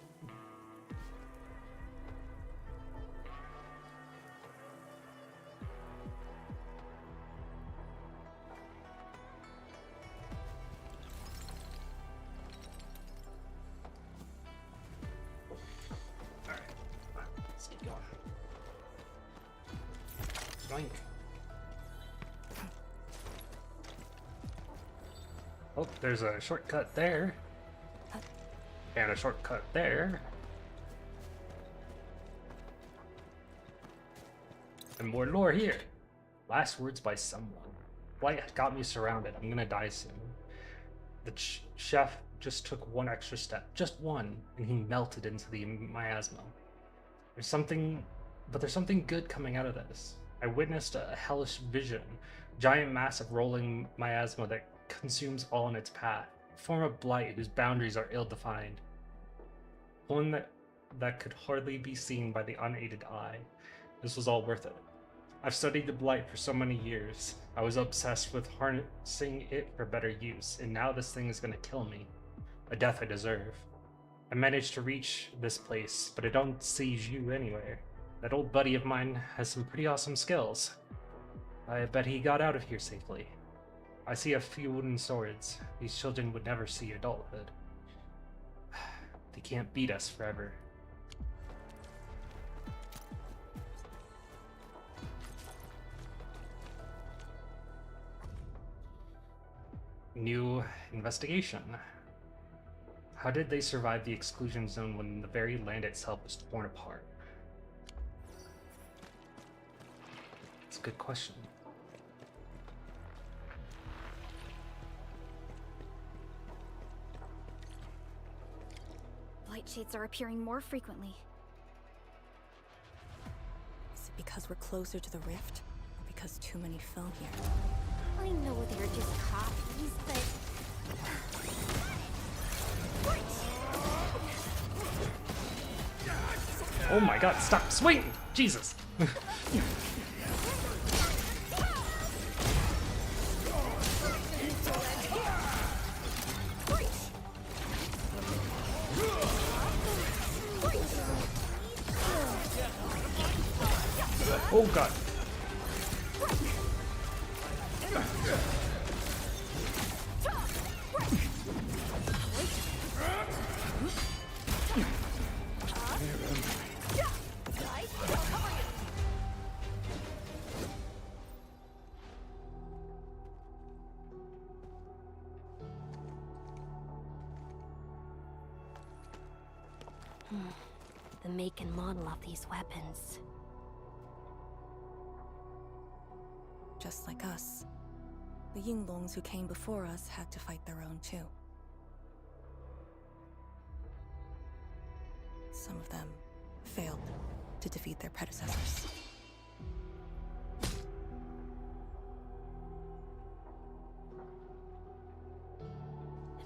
Oh, there's a shortcut there. And a shortcut there. And more lore here. Last words by someone. Blight got me surrounded. I'm gonna die soon. The chef just took one extra step. Just one. And he melted into the miasma. There's something good coming out of this. I witnessed a hellish vision. Giant mass of rolling miasma that consumes all in its path. A form of blight whose boundaries are ill-defined. One that could hardly be seen by the unaided eye. This was all worth it. I've studied the Blight for so many years. I was obsessed with harnessing it for better use, and now this thing is gonna kill me. A death I deserve. I managed to reach this place, but I don't see you anywhere. That old buddy of mine has some pretty awesome skills. I bet he got out of here safely. I see a few wooden swords. These children would never see adulthood. They can't beat us forever. New investigation. How did they survive the exclusion zone when the very land itself was torn apart? It's a good question. Blight shades are appearing more frequently. Is it because we're closer to the rift? Or because too many fell here? I know they're just copies, but... Oh my god, stop swinging! Jesus! Oh god. The make and model of these weapons. Just like us, the Yinglongs who came before us had to fight their own too. Some of them failed to defeat their predecessors.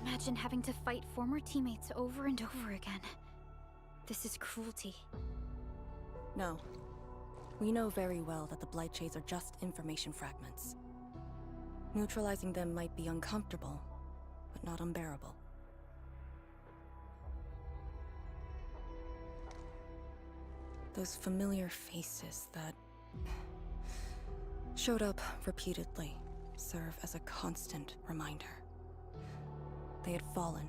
Imagine having to fight former teammates over and over again. This is cruelty. No. We know very well that the Blight Shades are just information fragments. Neutralizing them might be uncomfortable, but not unbearable. Those familiar faces that showed up repeatedly serve as a constant reminder. They had fallen,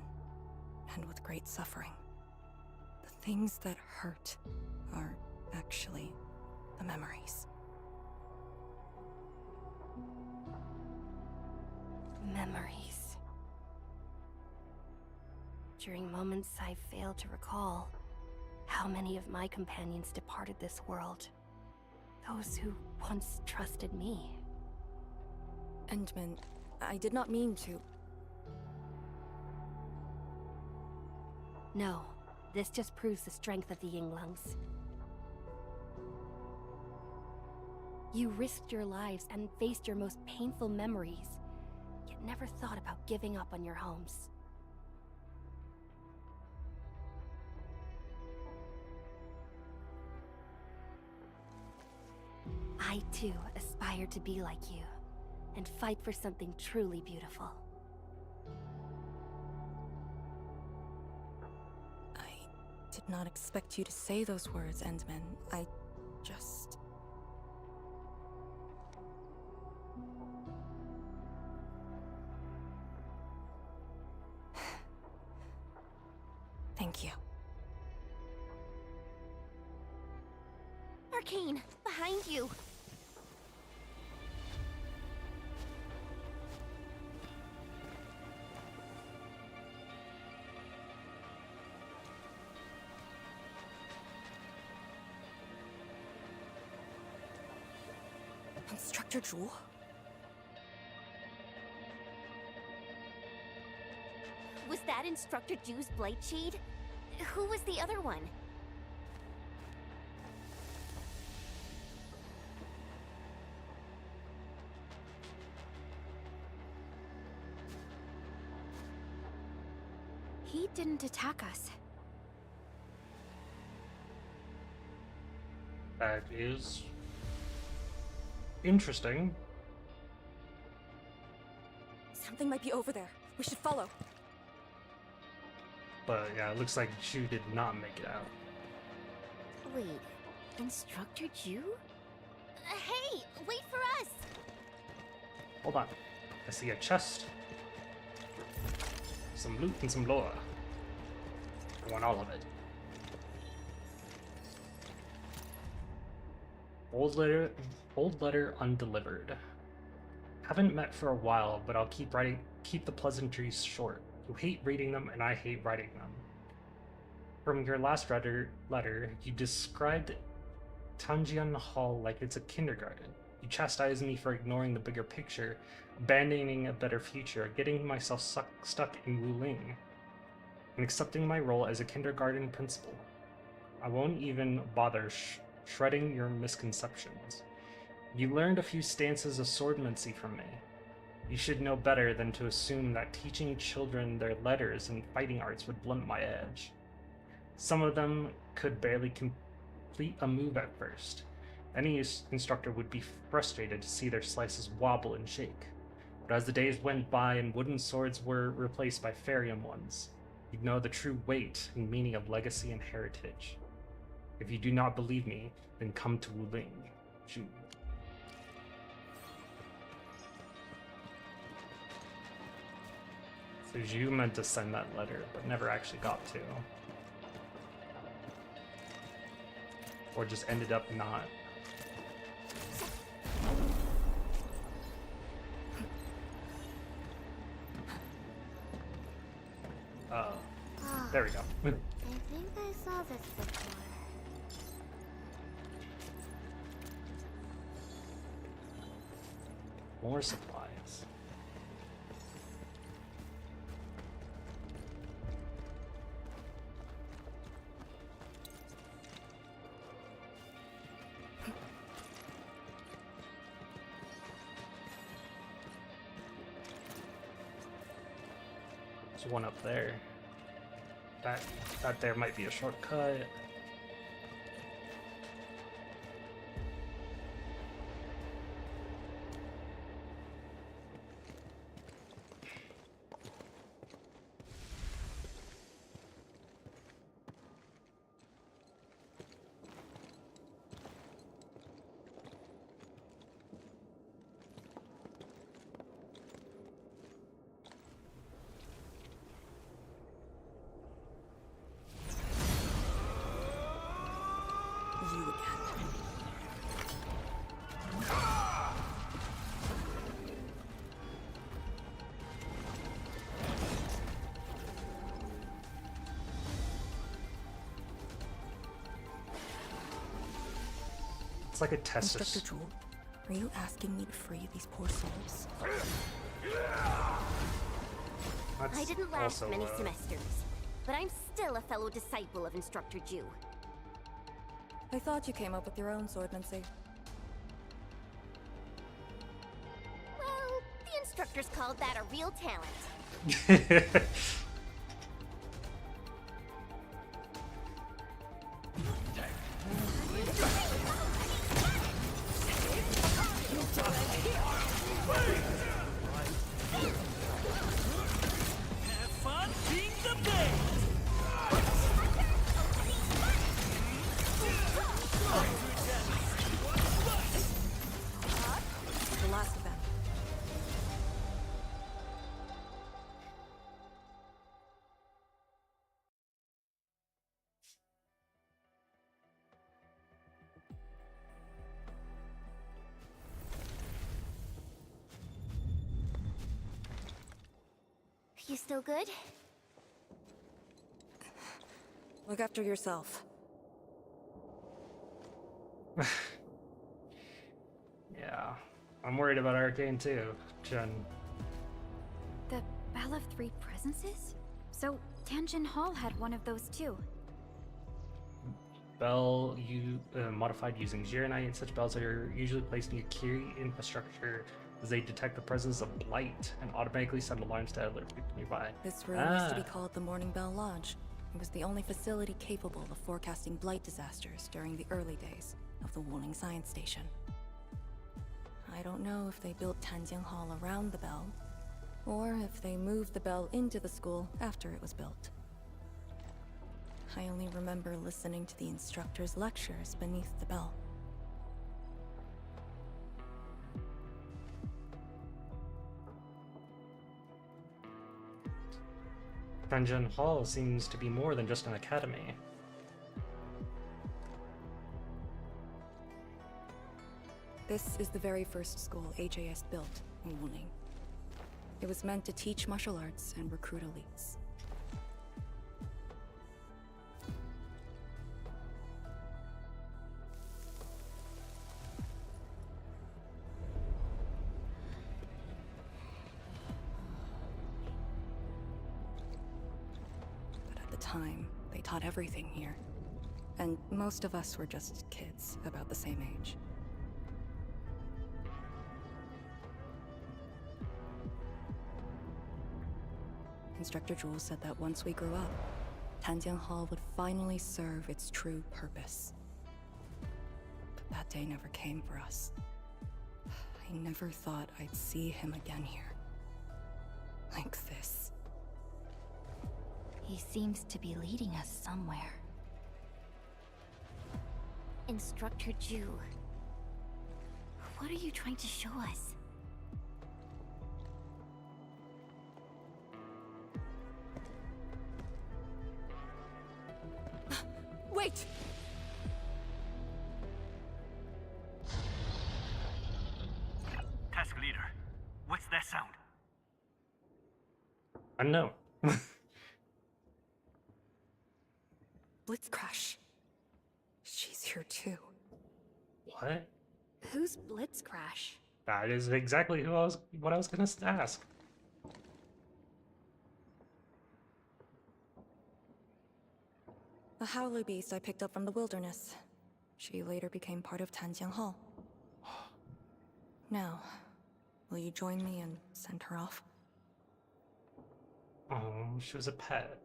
and with great suffering. The things that hurt are actually the memories. Memories. During moments I failed to recall, how many of my companions departed this world? Those who once trusted me. Endman, I did not mean to... No, this just proves the strength of the Yinglungs. You risked your lives and faced your most painful memories, yet never thought about giving up on your homes. I too aspire to be like you, and fight for something truly beautiful. I did not expect you to say those words, Endman. I just... Thank you. Arcane, behind you! Instructor Zhu? Was that Instructor Zhu's Blight Shade? Who was the other one? He didn't attack us. That is interesting. Something might be over there. We should follow. But yeah, it looks like Ju did not make it out. Wait, Instructor Ju? Hey, wait for us! Hold on. I see a chest. Some loot and some lore. I want all of it. Old letter undelivered. Haven't met for a while, but I'll keep the pleasantries short. You hate reading them, and I hate writing them. From your last letter, you described Tanjian Hall like it's a kindergarten. You chastise me for ignoring the bigger picture, abandoning a better future, getting myself stuck in Wuling, and accepting my role as a kindergarten principal. I won't even bother shredding your misconceptions. You learned a few stances of swordmancy from me. You should know better than to assume that teaching children their letters and fighting arts would blunt my edge. Some of them could barely complete a move at first. Any instructor would be frustrated to see their slices wobble and shake. But as the days went by and wooden swords were replaced by Farium ones, you'd know the true weight and meaning of legacy and heritage. If you do not believe me, then come to Wuling. Ju. So Ju meant to send that letter, but never actually got to. Or just ended up not. There we go. I think I saw this before. More supplies. There's one up there. That there might be a shortcut. It's like a test. Instructor Jewel, are you asking me to free these poor souls? I didn't last many semesters, but I'm still a fellow disciple of Instructor Ju. I thought you came up with your own swordmancy. Well, the instructors called that a real talent. The last of them. You still good? Look after yourself. Yeah, I'm worried about Arcane too, Jen. The Bell of Three Presences? So, Tanjin Hall had one of those too. Bell modified using Jiranite. Such bells are usually placed near key infrastructure as they detect the presence of blight and automatically send alarms to alert people nearby. This room used to be called the Morning Bell Lodge. It was the only facility capable of forecasting blight disasters during the early days of the Wuling Science Station. I don't know if they built Tanjian Hall around the bell, or if they moved the bell into the school after it was built. I only remember listening to the instructor's lectures beneath the bell. Tanjin Hall seems to be more than just an academy. This is the very first school HAS built in Wuling. It was meant to teach martial arts and recruit elites. But at the time, they taught everything here. And most of us were just kids, about the same age. Instructor Jewel said that once we grew up, Tanjian Hall would finally serve its true purpose. But that day never came for us. I never thought I'd see him again here. Like this. He seems to be leading us somewhere. Instructor Ju, what are you trying to show us? Wait! Task leader, what's that sound? I know. Blitz Crash. She's here too. What? Who's Blitz Crash? That is exactly what I was gonna ask. A howler beast I picked up from the wilderness. She later became part of Tanjian Hall. Now, will you join me and send her off? Oh, she was a pet.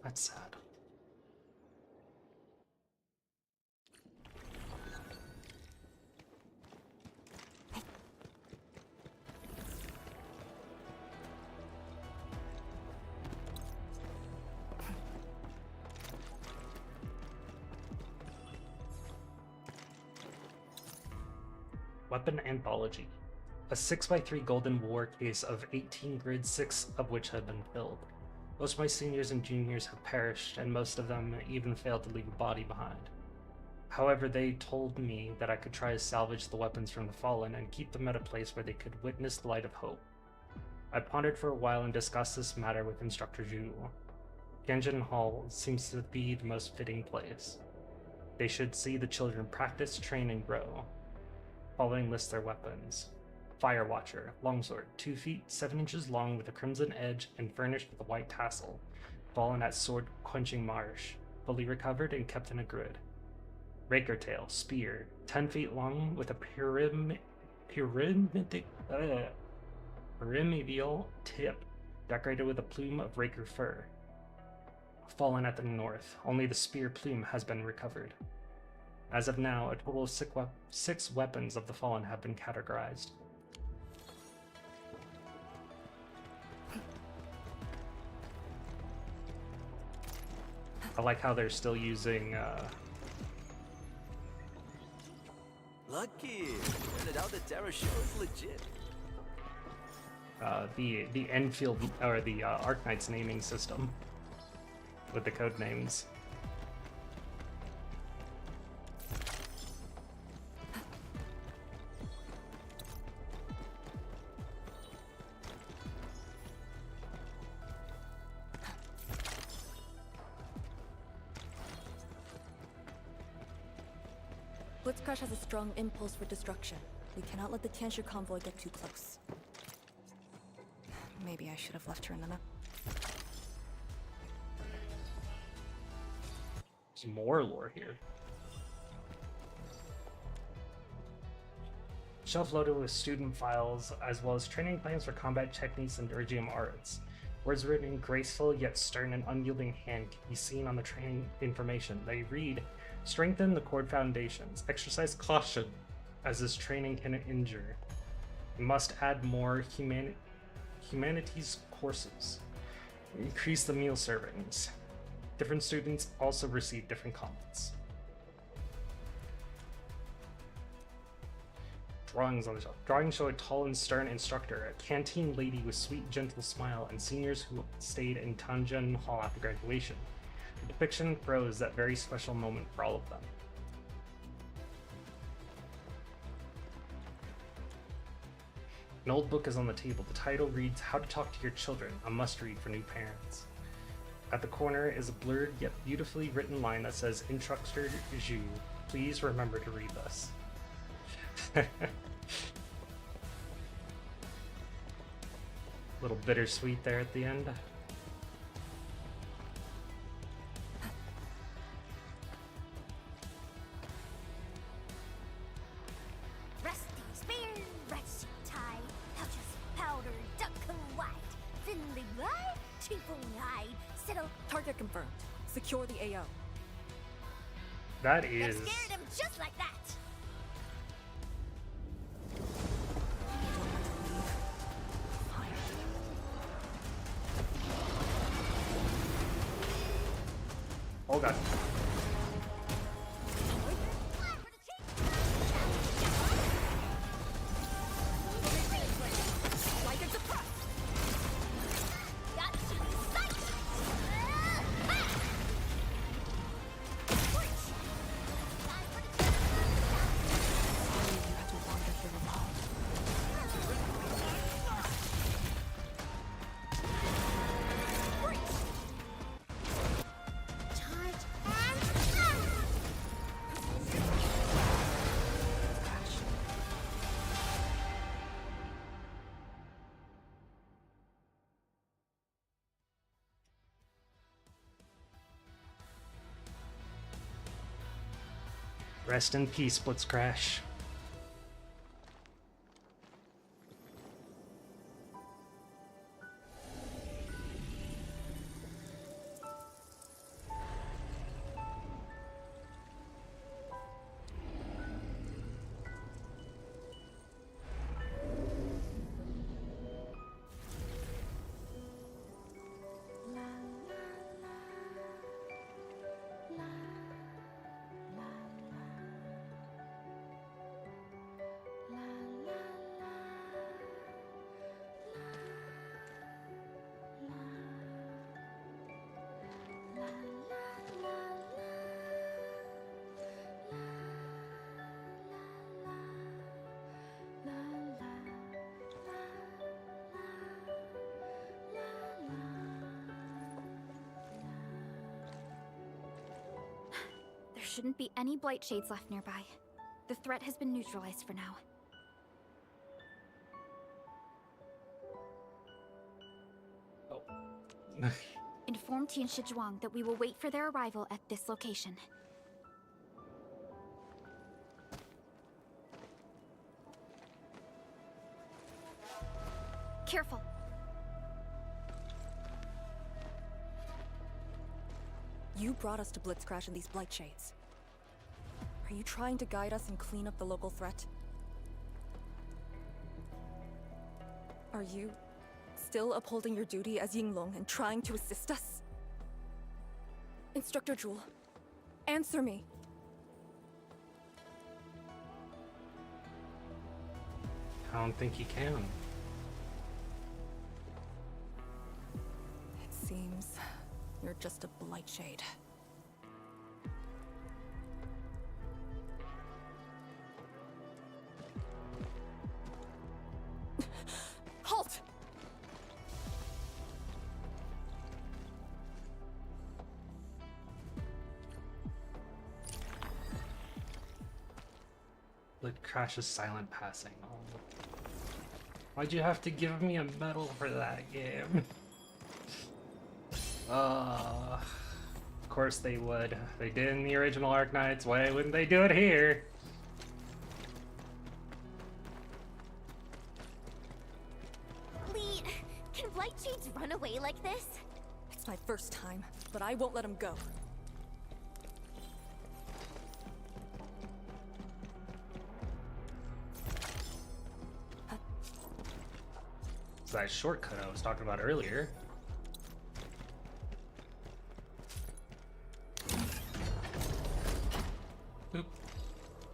That's sad. Weapon Anthology. A 6x3 golden war case of 18 grid, 6 of which have been filled. Most of my seniors and juniors have perished, and most of them even failed to leave a body behind. However, they told me that I could try to salvage the weapons from the fallen and keep them at a place where they could witness the light of hope. I pondered for a while and discussed this matter with Instructor Zhu. Tianjin Hall seems to be the most fitting place. They should see the children practice, train, and grow. Following lists their weapons. Fire Watcher, longsword, 2 feet 7 inches long with a crimson edge and furnished with a white tassel. Fallen at sword quenching marsh, fully recovered and kept in a grid. Raker Tail, spear, 10 feet long with a pyramidal tip, decorated with a plume of raker fur. Fallen at the north, only the spear plume has been recovered. As of now, a total of 6 weapons of the Fallen have been categorized. I like how they're still using, Lucky! Turned out the terror show is legit. the Endfield, or the Arknights naming system with the code names. Blitzcrash has a strong impulse for destruction. We cannot let the Tianshi convoy get too close. Maybe I should have left her in the map. There's more lore here. Shelf loaded with student files, as well as training plans for combat techniques and Urgium arts. Words written in graceful yet stern and unyielding hand can be seen on the training information. They read, "Strengthen the core foundations. Exercise caution, as this training can injure. You must add more humanities courses. Increase the meal servings." Different students also receive different comments. Drawings on the shelf. Drawings show a tall and stern instructor, a canteen lady with sweet, gentle smile, and seniors who stayed in Tanjun Hall after graduation. The depiction froze that very special moment for all of them. An old book is on the table. The title reads, "How to Talk to Your Children," a must-read for new parents. At the corner is a blurred yet beautifully written line that says, "Instructor Zhu, please remember to read this." Little bittersweet there at the end. Rusty spear, rusty tie, pouches powder, duck white, thinly bright, tiefling hide, settle. Target confirmed. Secure the AO. That I've is... scared him just like that. Oh god. Rest in peace, Blitzcrash. There shouldn't be any blight shades left nearby. The threat has been neutralized for now. Inform Tian Shizhuang that we will wait for their arrival at this location. Careful. You brought us to Blitzcrash in these blight shades. Are you trying to guide us and clean up the local threat? Are you still upholding your duty as Yinglong and trying to assist us? Instructor Jewel, answer me. I don't think he can. It seems you're just a blight shade. Halt! Crash's silent passing. Oh. Why'd you have to give me a medal for that game? Of course they would. They did in the original Arknights. Why wouldn't they do it here? Lee, can blight Blight Shades run away like this? It's my first time, but I won't let him go. It's that shortcut I was talking about earlier. Oop.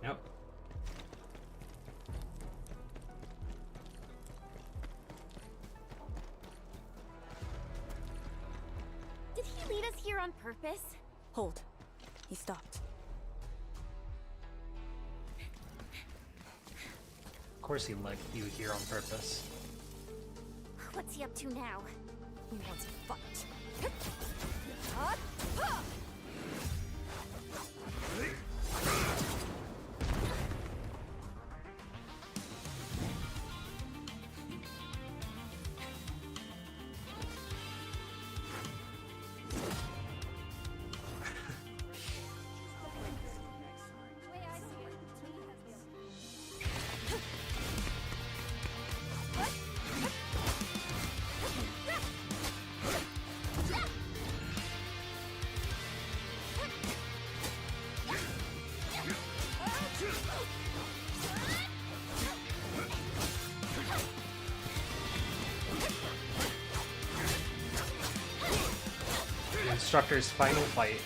Yep. Did he lead us here on purpose? Hold. He stopped. Of course he led you here on purpose. What's he up to now? He wants to fight. The instructor's final fight.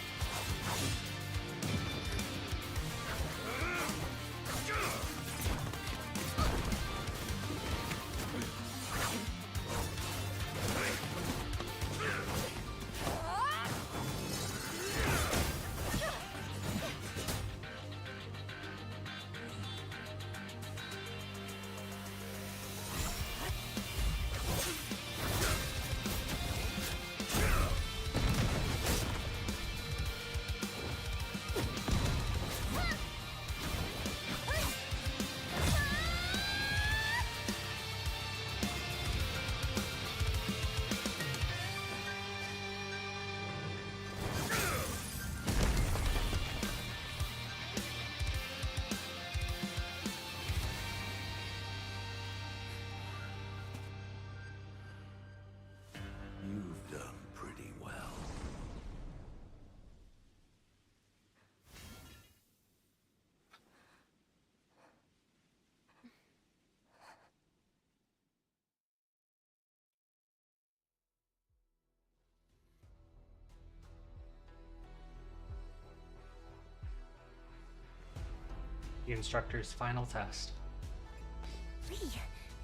You've done pretty well. The instructor's final test. Lee,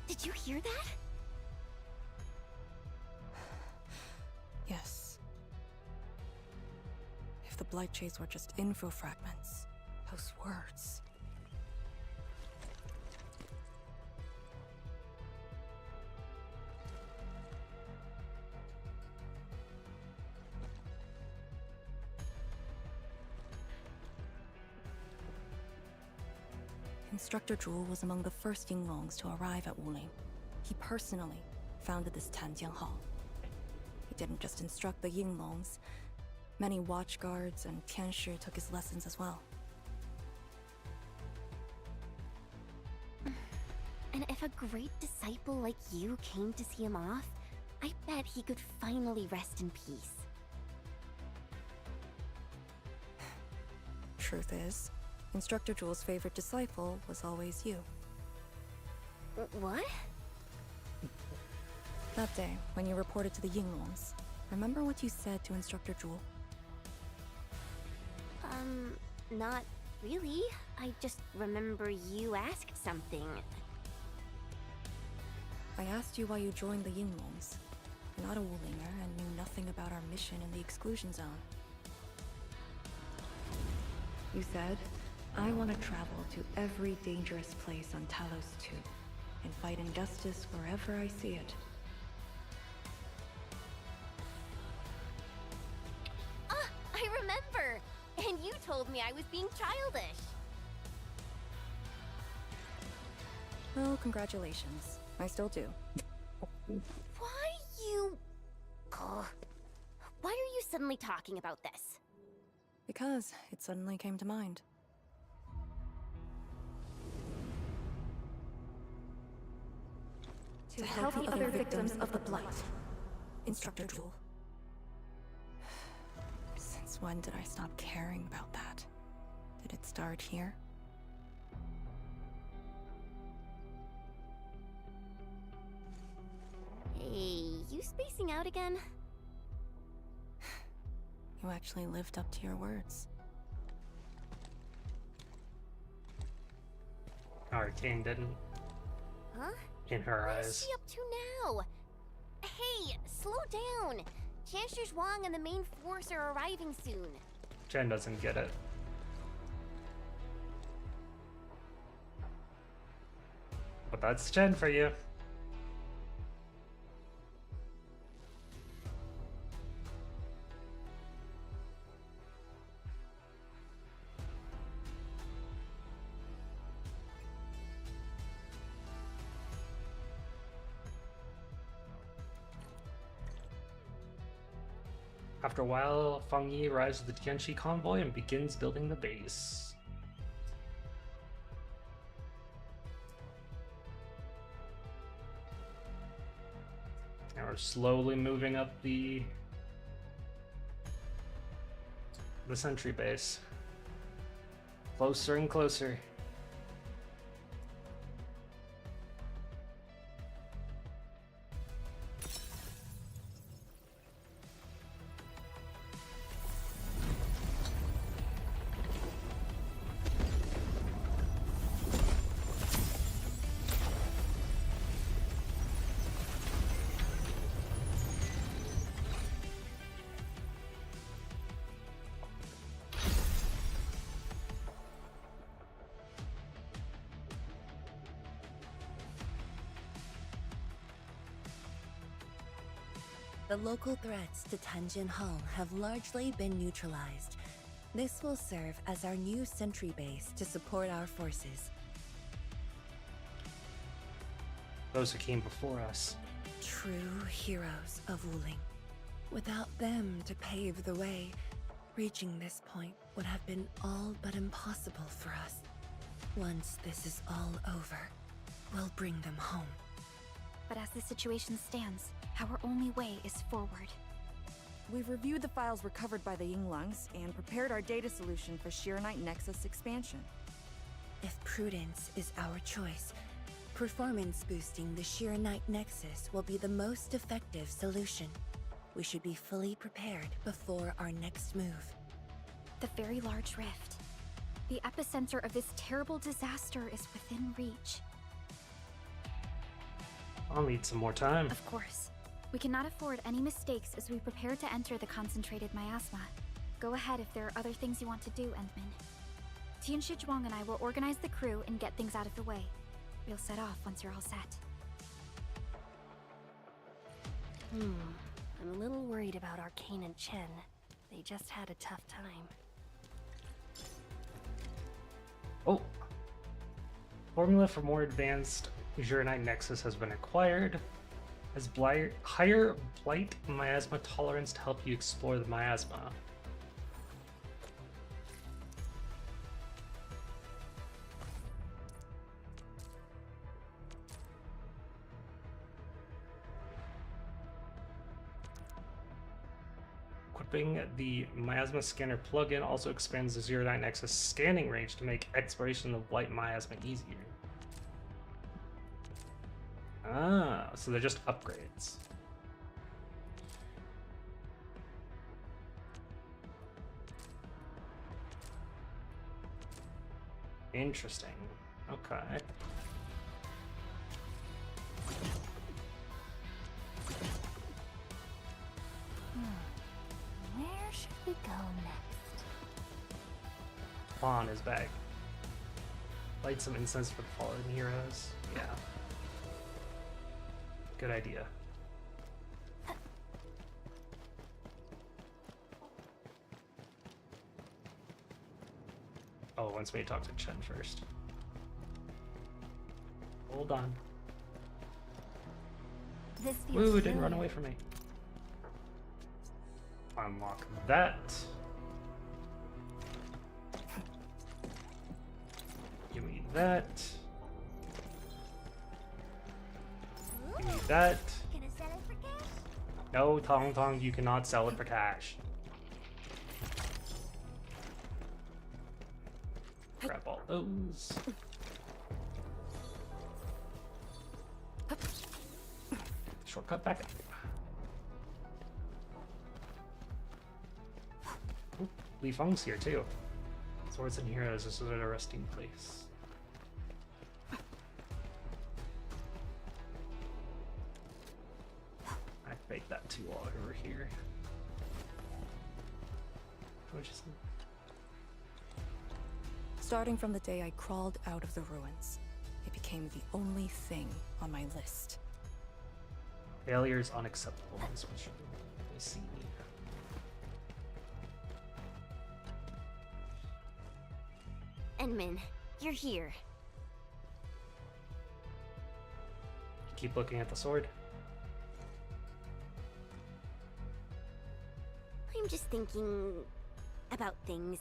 did you hear that? Yes. If the Blight Shades were just info fragments, those words. Instructor Jewel was among the first Yinglongs to arrive at Wuling. He personally founded this Tanjiang Hall. He didn't just instruct the Yinglongs. Many watchguards and Tianshi took his lessons as well. And if a great disciple like you came to see him off, I bet he could finally rest in peace. Truth is, Instructor Jewel's favorite disciple was always you. What? That day, when you reported to the Yinglongs, remember what you said to Instructor Jewel? Not really. I just remember you asked something. I asked you why you joined the Yinglongs. You're not a Wulinger and knew nothing about our mission in the exclusion zone. You said, I want to travel to every dangerous place on Talos 2 and fight injustice wherever I see it. Ah, I remember! And you told me I was being childish. Well, congratulations. I still do. Why you... Ugh. Why are you suddenly talking about this? Because it suddenly came to mind. To help the other victims of the Blight, Instructor Jewel. Since when did I stop caring about that? Did it start here? Hey, you spacing out again? You actually lived up to your words. Arcane didn't. Huh? In her What is eyes. she up to now? Hey, slow down. Chancellor Zhuang and the main force are arriving soon. Jen doesn't get it. But that's Jen for you. After a while, Fang Yi arrives with the Tianqi convoy and begins building the base. Now we're slowly moving up the sentry base. Closer and closer. The local threats to Tianjin Hall have largely been neutralized. This will serve as our new sentry base to support our forces. Those who came before us. True heroes of Wuling. Without them to pave the way, reaching this point would have been all but impossible for us. Once this is all over, we'll bring them home. But as the situation stands, our only way is forward. We've reviewed the files recovered by the Yinglungs and prepared our data solution for Shiranite Nexus expansion. If prudence is our choice, performance boosting the Shiranite Nexus will be the most effective solution. We should be fully prepared before our next move. The very large rift. The epicenter of this terrible disaster is within reach. I'll need some more time. Of course. We cannot afford any mistakes as we prepare to enter the concentrated miasma. Go ahead if there are other things you want to do, Endman. Tianshi Zhuang and I will organize the crew and get things out of the way. We'll set off once you're all set. I'm a little worried about Arcane and Chen. They just had a tough time. Oh! Formula for more advanced Shiranite Nexus has been acquired. Has higher blight miasma tolerance to help you explore the miasma. Equipping the miasma scanner plugin also expands the Shiranite Nexus scanning range to make exploration of blight miasma easier. Ah, so they're just upgrades. Interesting. Okay. Where should we go next? Juan is back. Light some incense for the fallen heroes. Yeah. Good idea. Oh, wants me to talk to Chen first. Hold on. This feels Woo, it didn't run familiar. away from me. Unlock that. Give me that. Give me that. Can I sell it for cash? No, Tong Tong, you cannot sell it for cash. Grab all those. Shortcut back up. Ooh, Li Feng's here too. Swords and Heroes, this is a resting place. Activate that too while over here. Which is Starting from the day I crawled out of the ruins, it became the only thing on my list. failure is unacceptable. This one should be. Let me see. Endman, you're here. Keep looking at the sword. I'm just thinking about things.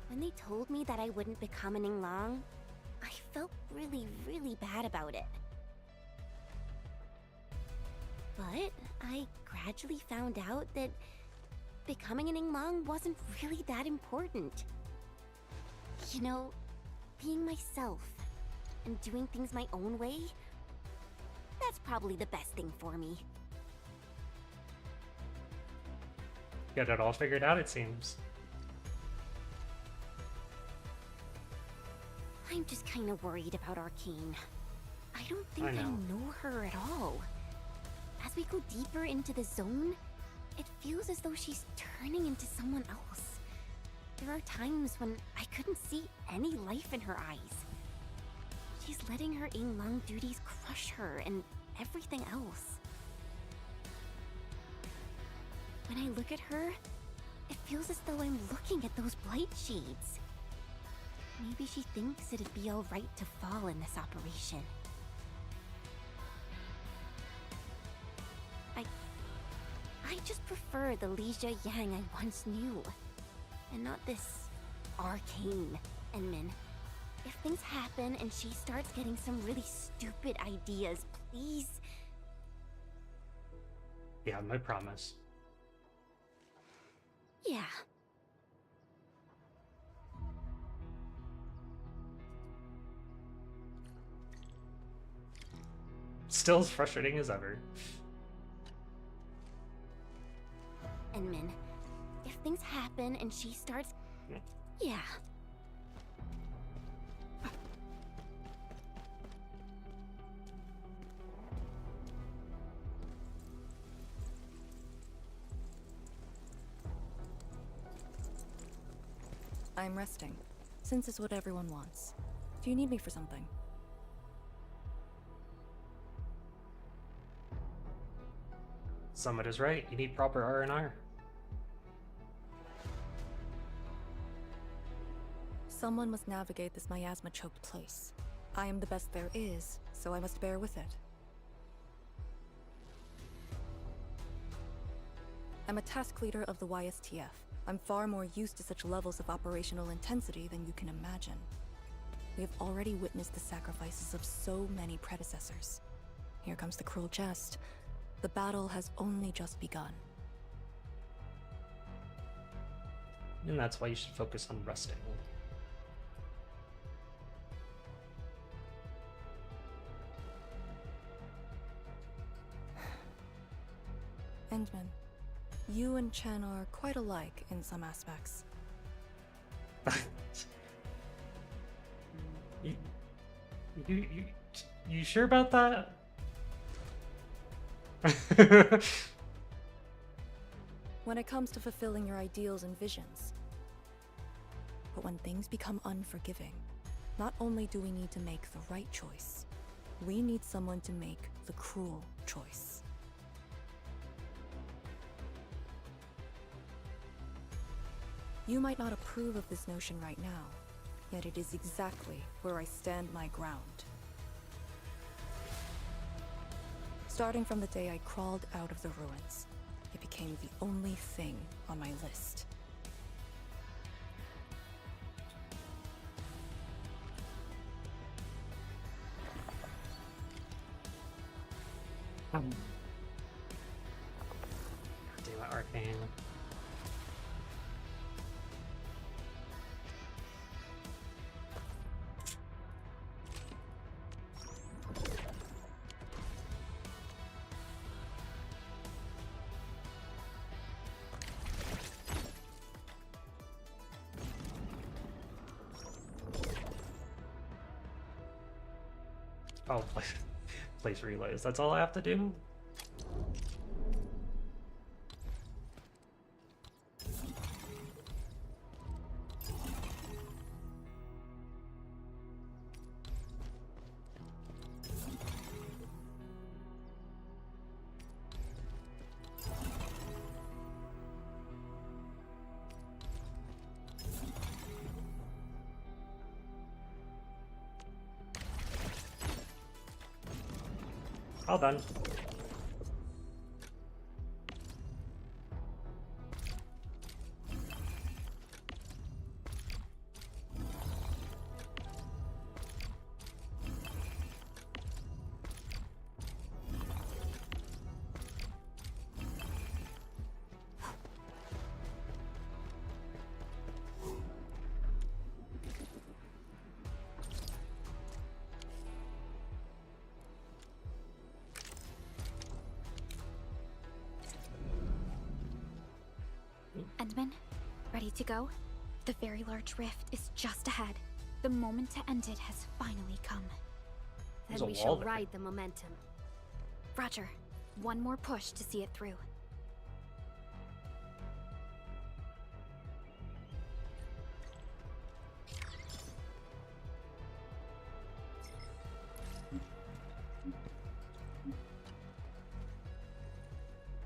When they told me that I wouldn't be coming long, I felt really, really bad about it. But I gradually found out that becoming an Inglong wasn't really that important. You know, being myself and doing things my own way, that's probably the best thing for me. Got it all figured out, it seems. I'm just kind of worried about Arcane. I don't think I know her at all. As we go deeper into the zone, it feels as though she's turning into someone else. There are times when I couldn't see any life in her eyes. She's letting her Inglong duties crush her and everything else. When I look at her, it feels as though I'm looking at those blight shades. Maybe she thinks it'd be alright to fall in this operation. I just prefer the Lija Yang I once knew. And not this Arcane Endman. If things happen and she starts getting some really stupid ideas, please. Yeah, my promise. Yeah. Still as frustrating as ever. Endman, if things happen and she starts... Yeah. I'm resting, since it's what everyone wants. Do you need me for something? Summit is right. You need proper R&R. Someone must navigate this miasma-choked place. I am the best there is, so I must bear with it. I'm a task leader of the YSTF. I'm far more used to such levels of operational intensity than you can imagine. We have already witnessed the sacrifices of so many predecessors. Here comes the cruel jest. The battle has only just begun. And that's why you should focus on resting. Endman, you and Chen are quite alike in some aspects. You sure about that? When it comes to fulfilling your ideals and visions. But when things become unforgiving, not only do we need to make the right choice, we need someone to make the cruel choice. You might not approve of this notion right now, yet it is exactly where I stand my ground. Starting from the day I crawled out of the ruins, it became the only thing on my list. Arcane. Oh, place relays. That's all I have to do? All done. Endman, ready to go? The very large rift is just ahead. The moment to end it has finally come. Then we shall ride the momentum. Roger. One more push to see it through.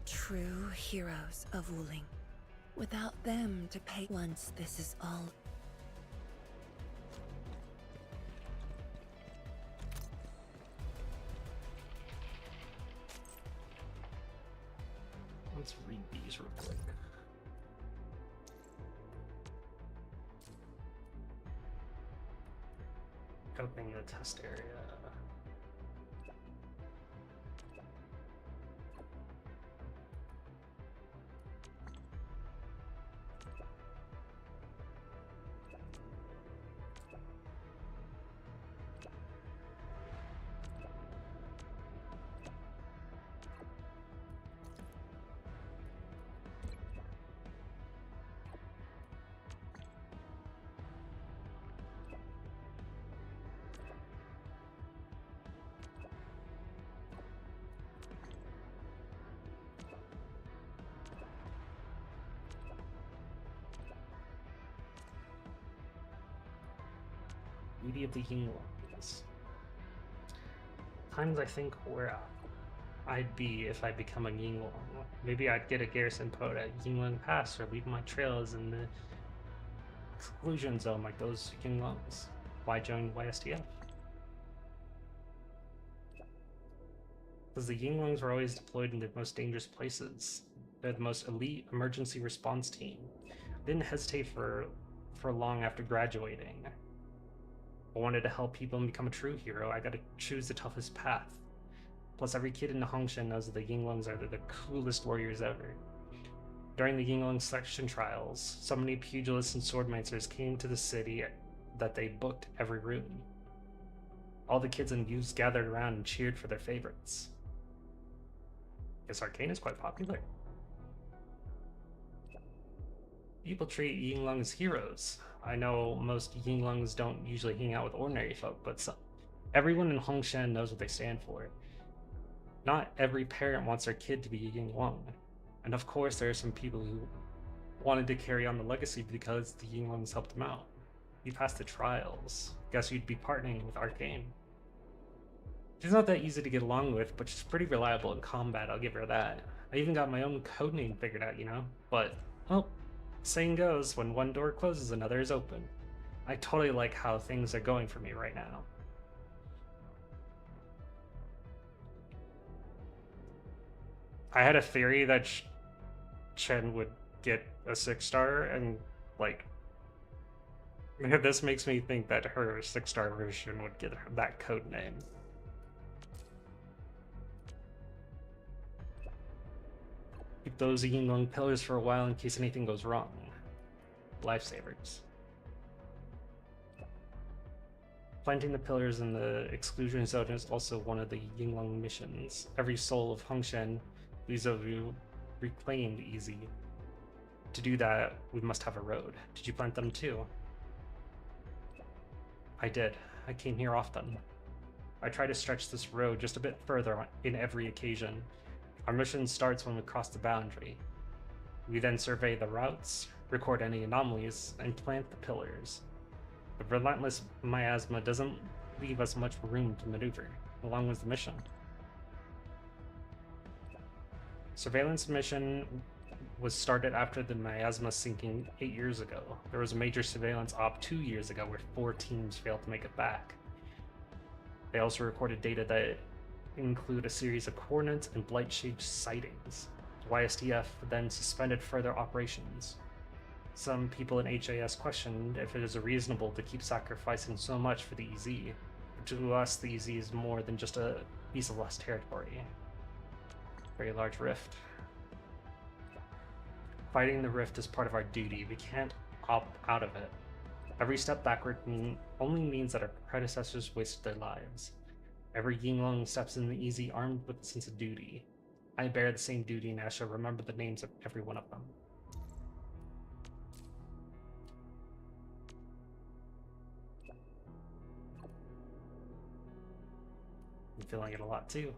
True heroes of Wuling. Without them to pay once, this is all. Let's read these real quick. Opening the test area. Beauty of the Yinglings. Times I think where I'd be if I become a Yingling. Maybe I'd get a garrison post at Yingling Pass or leave my trails in the exclusion zone like those Yinglings. Why join YSTF? Because the Yinglings were always deployed in the most dangerous places. They're the most elite emergency response team. Didn't hesitate for long after graduating. I wanted to help people and become a true hero. I gotta choose the toughest path. Plus, every kid in the Hongshan knows that the Yinglings are the coolest warriors ever. During the Yingling selection trials, so many pugilists and swordmasters came to the city that they booked every room. All the kids and youths gathered around and cheered for their favorites. Guess Arcane is quite popular. People treat Yingling as heroes. I know most Yinglings don't usually hang out with ordinary folk, but everyone in Hongshan knows what they stand for. Not every parent wants their kid to be a Yingling. And of course, there are some people who wanted to carry on the legacy because the Yinglings helped them out. You passed the trials. Guess you'd be partnering with Arcane. She's not that easy to get along with, but she's pretty reliable in combat, I'll give her that. I even got my own codename figured out, you know? But, well, saying goes, when one door closes, another is open. I totally like how things are going for me right now. I had a theory that Chen would get a 6-star, and, like, this makes me think that her 6-star version would get her that code name. those Yinglong pillars for a while in case anything goes wrong. Lifesavers. Planting the pillars in the exclusion zone is also one of the Yinglong missions. Every soul of Hongshan Lizovu reclaimed easy. To do that, we must have a road. Did you plant them too? I did. I came here often. I try to stretch this road just a bit further in every occasion. Our mission starts when we cross the boundary. We then survey the routes, record any anomalies, and plant the pillars. The relentless miasma doesn't leave us much room to maneuver. How long was the mission? Surveillance mission was started after the miasma sinking 8 years ago. There was a major surveillance op 2 years ago where 4 teams failed to make it back. They also recorded data that include a series of coordinates and Blightshade sightings. The YSTF then suspended further operations. Some people in HAS questioned if it is reasonable to keep sacrificing so much for the EZ. But to us, the EZ is more than just a piece of lost territory. Very large rift. Fighting the rift is part of our duty. We can't opt out of it. Every step backward only means that our predecessors wasted their lives. Every Yinglong steps in the EZ armed with a sense of duty. I bear the same duty and I shall remember the names of every one of them. I'm feeling it a lot too.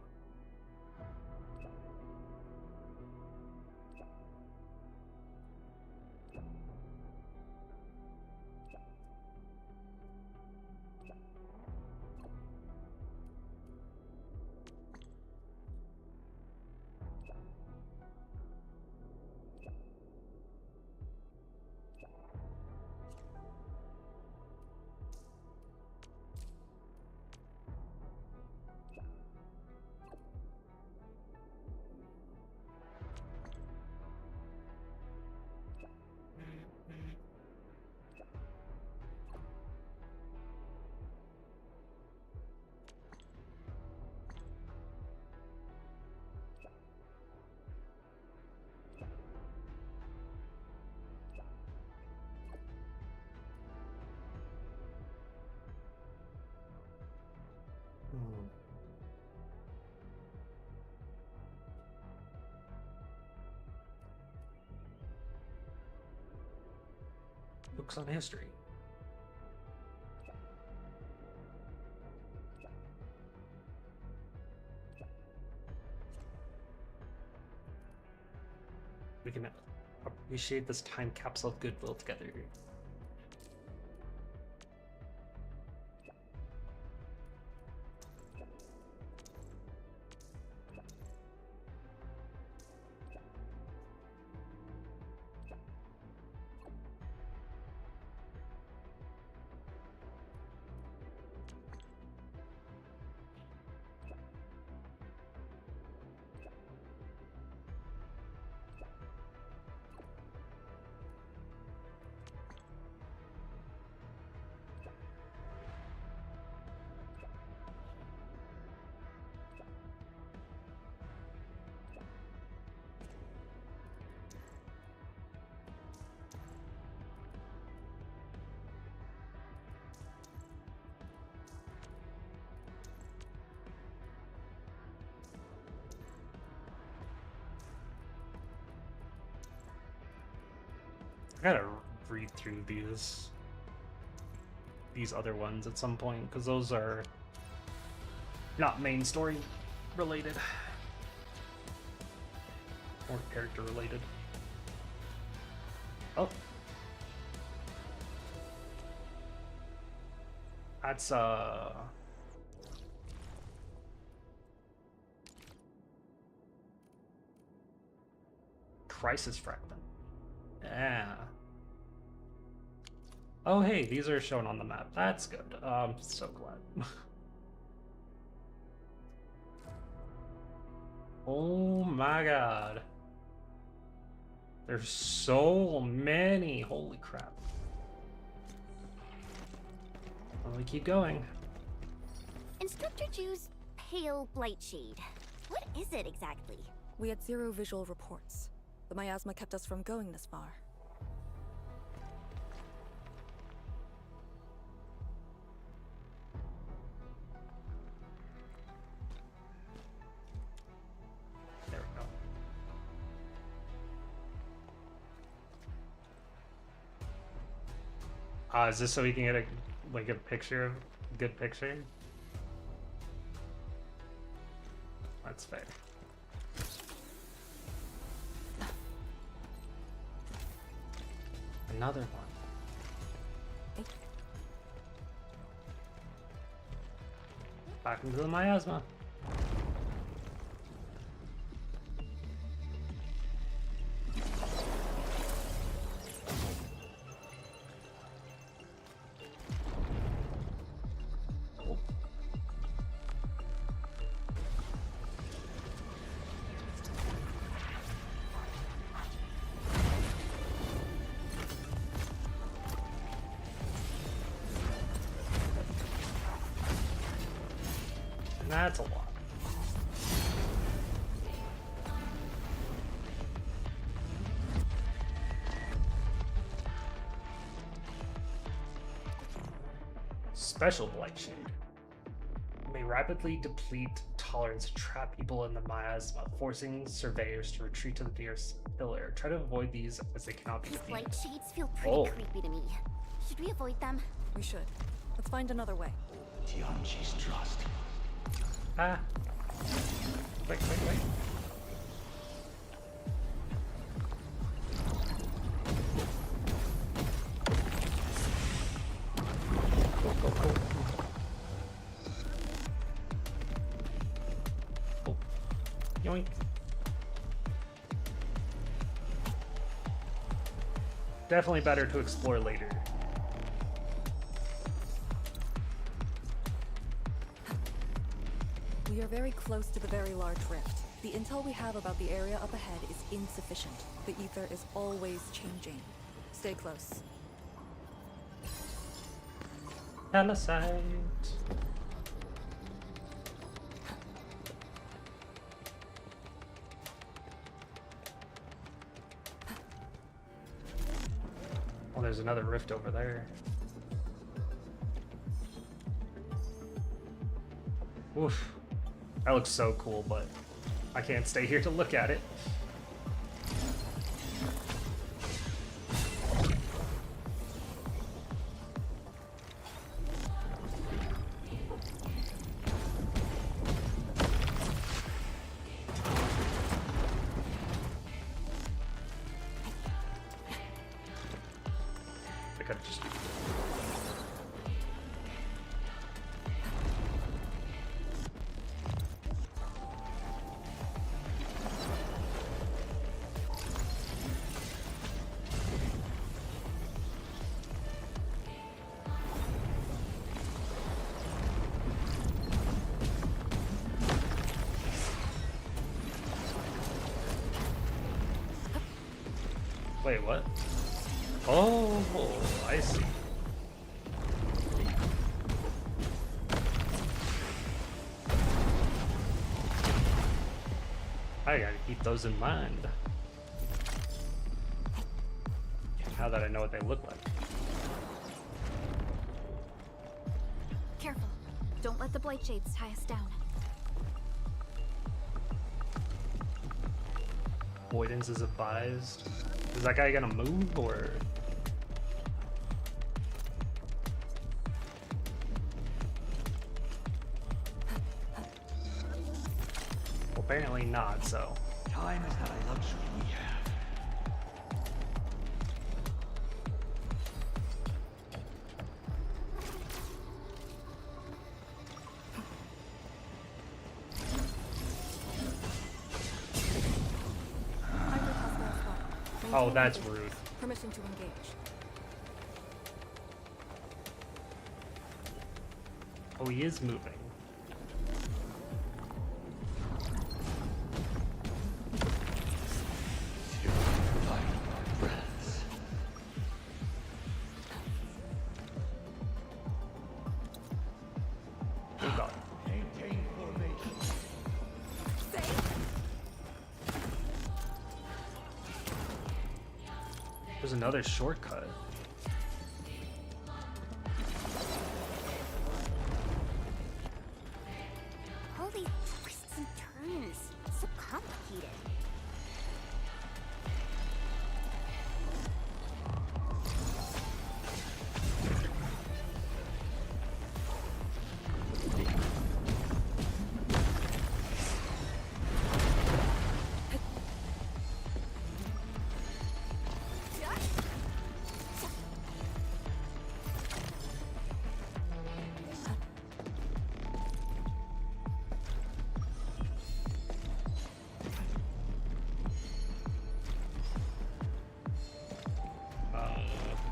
Books on history. We can appreciate this time capsule of goodwill together. I gotta read through these other ones at some point, because those are not main story related or character related. Oh, that's crisis fragment. Yeah. Oh, hey, these are shown on the map. That's good. I'm so glad. Oh my god. There's so many. Holy crap. Well, we keep going. Instructor Ju's pale Blightshade. What is it exactly? We had 0 visual reports. The miasma kept us from going this far. There we go. Is this so we can get a picture of good picture? That's fair. Another one. Back into the miasma. That's a lot. Special Blight Shade. May rapidly deplete tolerance to trap people in the miasma, forcing surveyors to retreat to the nearest pillar. Try to avoid these as they cannot be These defeated. light shades feel pretty creepy to me. Should we avoid them? We should. Let's find another way. Tianqi's trust. Ah. Wait. Go. Oh. Yoink. Definitely better to explore later. We are very close to the very large rift. The intel we have about the area up ahead is insufficient. The ether is always changing. Stay close. Palasite. Oh, there's another rift over there. Oof. That looks so cool, but I can't stay here to look at it. I could just... Wait, what? Oh, I see. I gotta keep those in mind. Now that I know what they look like. Careful. Don't let the Blight Shades tie us down. Avoidance is advised. Is that guy gonna move or? Well, apparently not, so. Time is not a luxury we have. Oh, that's rude. Permission to engage. Oh, he is moving. Oh God. there's another shortcut. All these twists and turns. So complicated.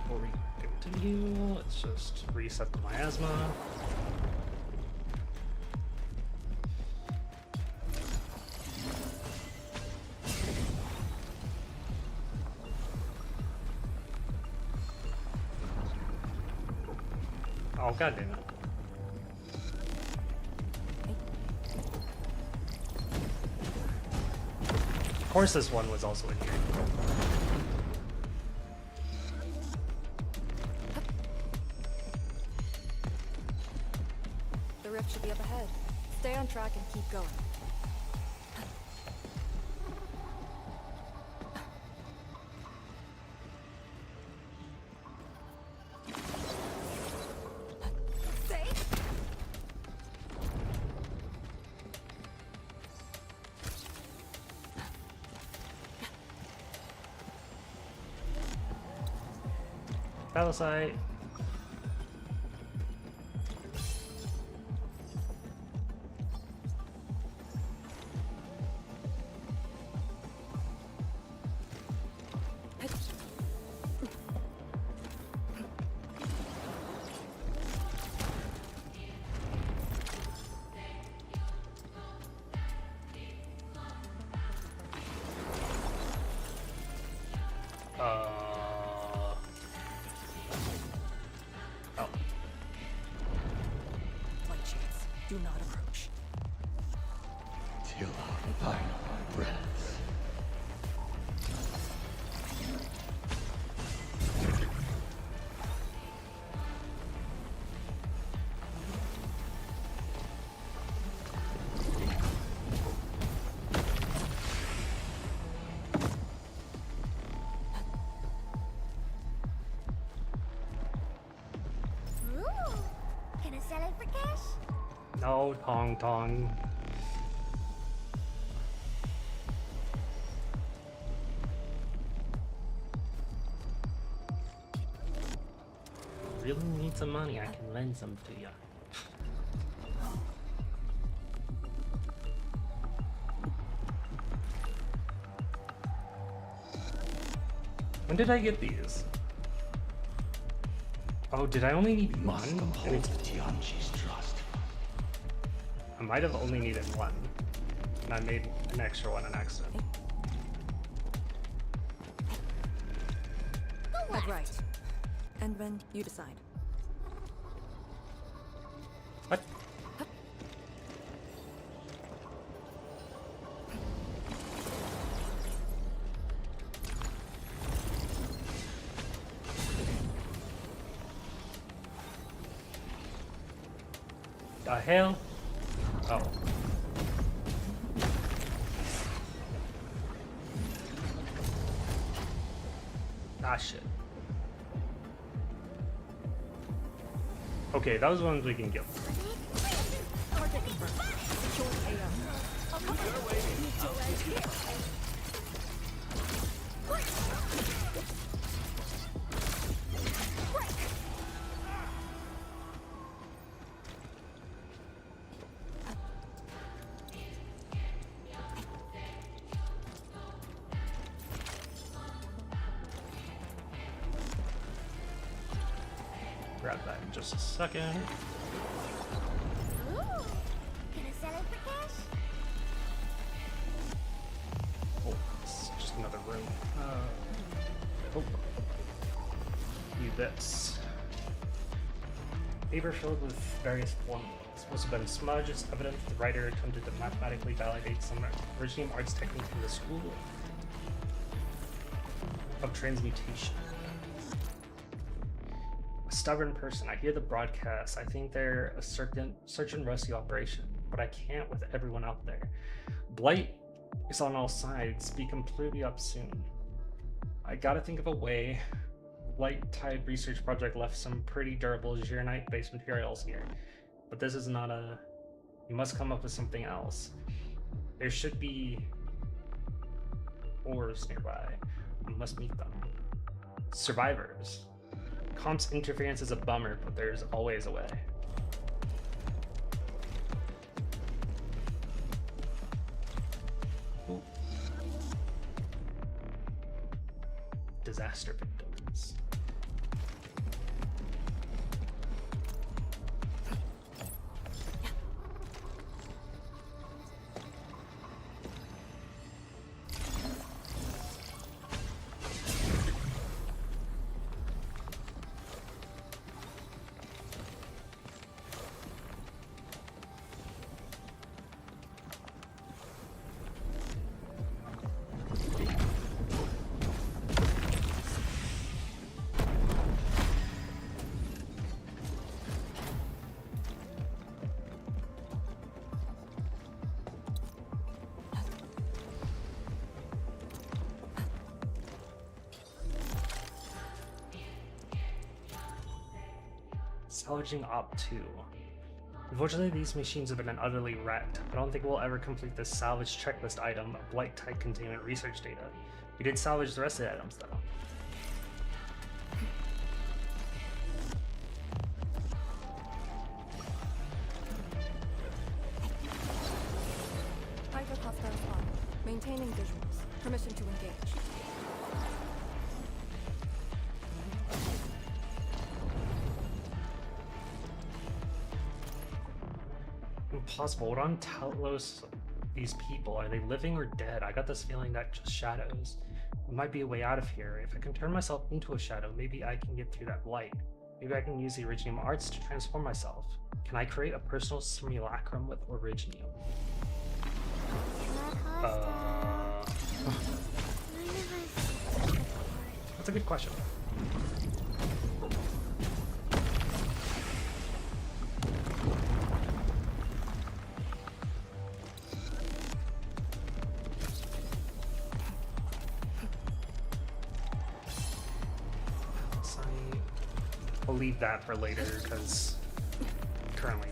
Before we continue, let's just reset the miasma. Oh, god damn it. Of course this one was also in here. The rift should be up ahead. Stay on track and keep going. Battle site. Do not approach. Till our final breaths. Ooh, can I sell it for cash? No, Tong Tong. Really need some money, I can lend some to ya. When did I get these? Oh, did I only need one? Uphold Tianqi's trust. I might have only needed one. And I made an extra one on accident. Head right. Endman, you decide. What? The hell? Oh. Ah, shit. Okay, those ones we can get. Grab that in just a second. Ooh, can I sell it for cash? Oh, it's just another room. Oh. Need this. Paper filled with various formulas. Must have been smudged. It's evident that the writer attempted to mathematically validate some regime arts technique from the school of transmutation. stubborn person. I hear the broadcast. I think they're a certain search and rescue operation, but I can't with everyone out there. Blight is on all sides. Be completely up soon. I gotta think of a way. Blight-Tide research project left some pretty durable Zhurnite-based materials here, but this is not a... You must come up with something else. There should be ores nearby. We must meet them. Survivors. Comp's interference is a bummer, but there's always a way. Ooh. Disaster victims. Salvaging Op 2. Unfortunately, these machines have been utterly wrecked. I don't think we'll ever complete this salvage checklist item of Blight-Tide containment research data. We did salvage the rest of the items, though. Maintaining visuals. Permission to engage. Impossible. What on Talos these people? Are they living or dead? I got this feeling that just shadows. There might be a way out of here. If I can turn myself into a shadow, maybe I can get through that blight. Maybe I can use the Originium arts to transform myself. Can I create a personal simulacrum with Originium? That's a good question. I'll leave that for later because currently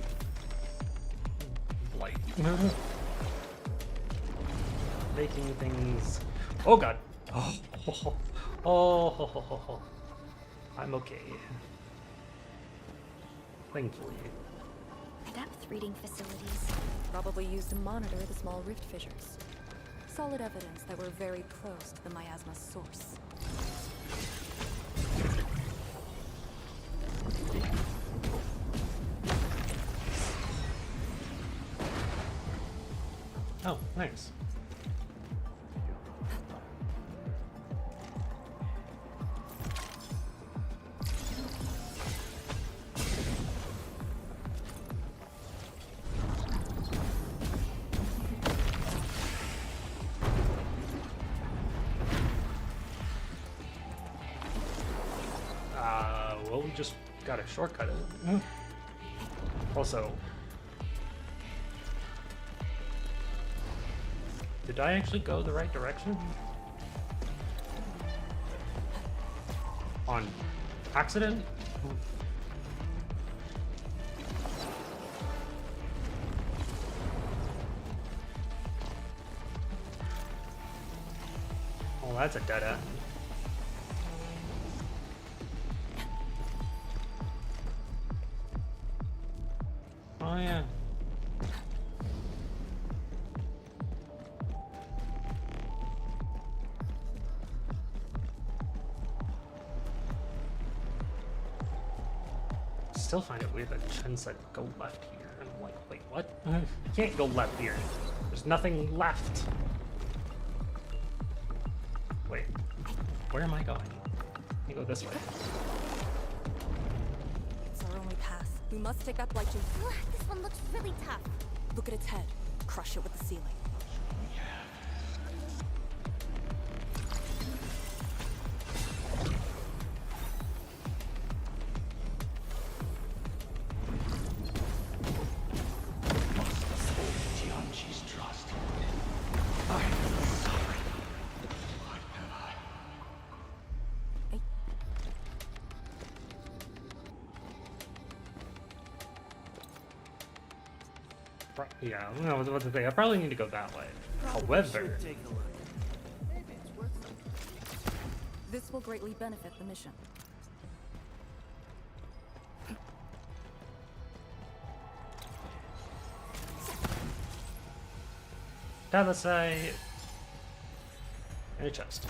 blight. Making things. Oh god. Oh. I'm okay. Thankfully. Depth reading facilities. Probably used to monitor the small rift fissures. Solid evidence that we're very close to the miasma's source. Oh, nice. Well, we just got a shortcut. Also, did I actually go the right direction? On accident? Oh, that's a dead end. Oh yeah. Still find it weird that Chen said go left here. And I'm like, wait, what? You can't go left here. There's nothing left. Wait, where am I going? Let me go this way. It's our only path. We must take that blight shade. This one looks really tough. Look at its head. Crush it with the ceiling. Yeah, no, what's the thing? I probably need to go that way. However, This will greatly benefit the mission. down side. And a chest.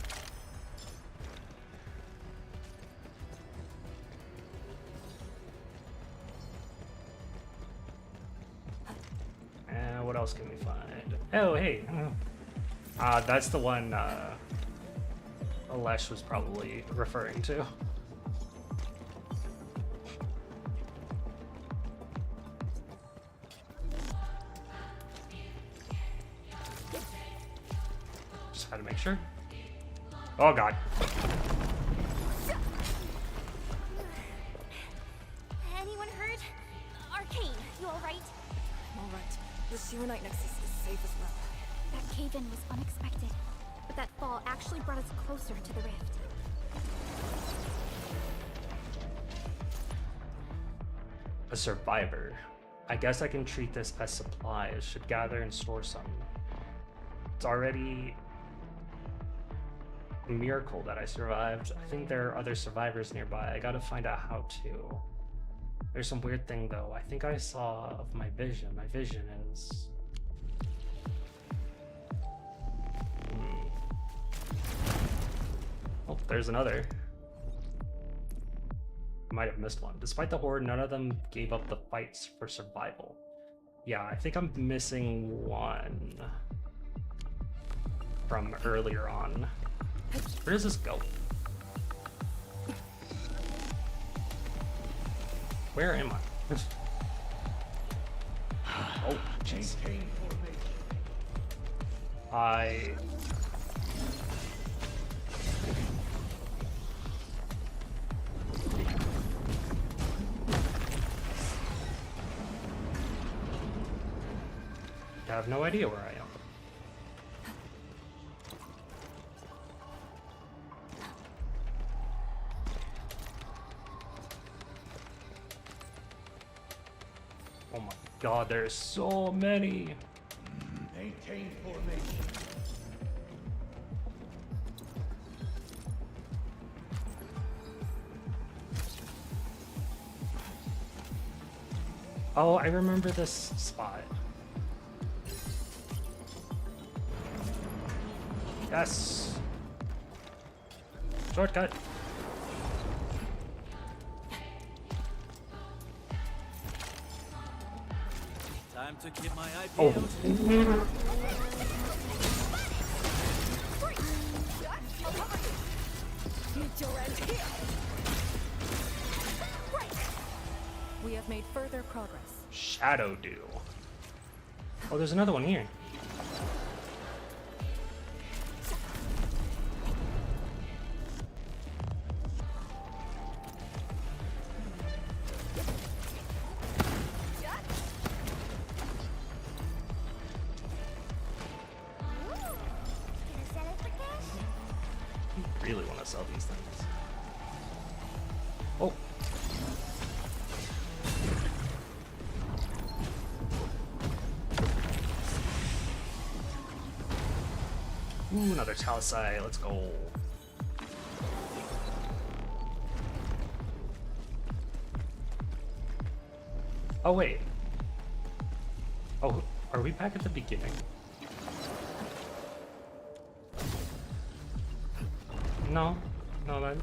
And what else can we find? Oh, hey. That's the one Alesh was probably referring to. Just had to make sure. Oh god. Anyone hurt? Arcane, you alright? I'm alright. The Sheer-Knight Nexus is safe as well. That cave-in was unexpected, but that fall actually brought us closer to the rift. A survivor. I guess I can treat this as supplies. Should gather and store some. It's already a miracle that I survived. I think there are other survivors nearby. I gotta find out how to. There's some weird thing though. I think I saw of my vision. My vision is... Oh, there's another. I might have missed one. Despite the horde, none of them gave up the fights for survival. Yeah, I think I'm missing one from earlier on. Where does this go? Where am I? Oh, jeez. I have no idea where I am. Oh my god, there's so many. Maintain formation. Oh, I remember this spot. Yes. Shortcut. Time to keep my IP Oh. out. We have made further progress. Shadow Dew. Oh, there's another one here. Really want to sell these things. Oh. Ooh, another Talisai. Let's go. Oh, wait. Oh, are we back at the beginning? No. No, that...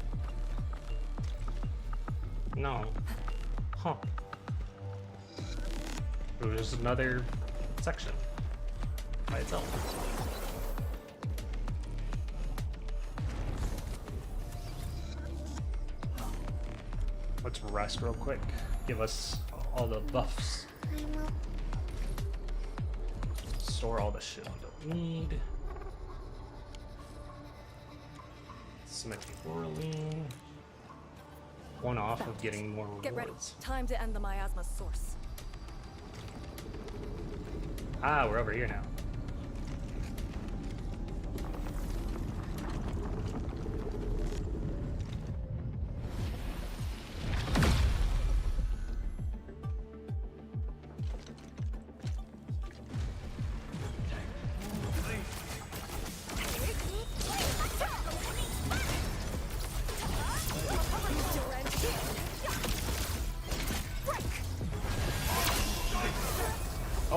No. Huh. It was just another section by itself. Let's rest real quick. Give us all the buffs. Store all the shit we don't need. Symmetrichlorine. One off of getting more rewards. Get ready. Time to end the miasma source. Ah, we're over here now.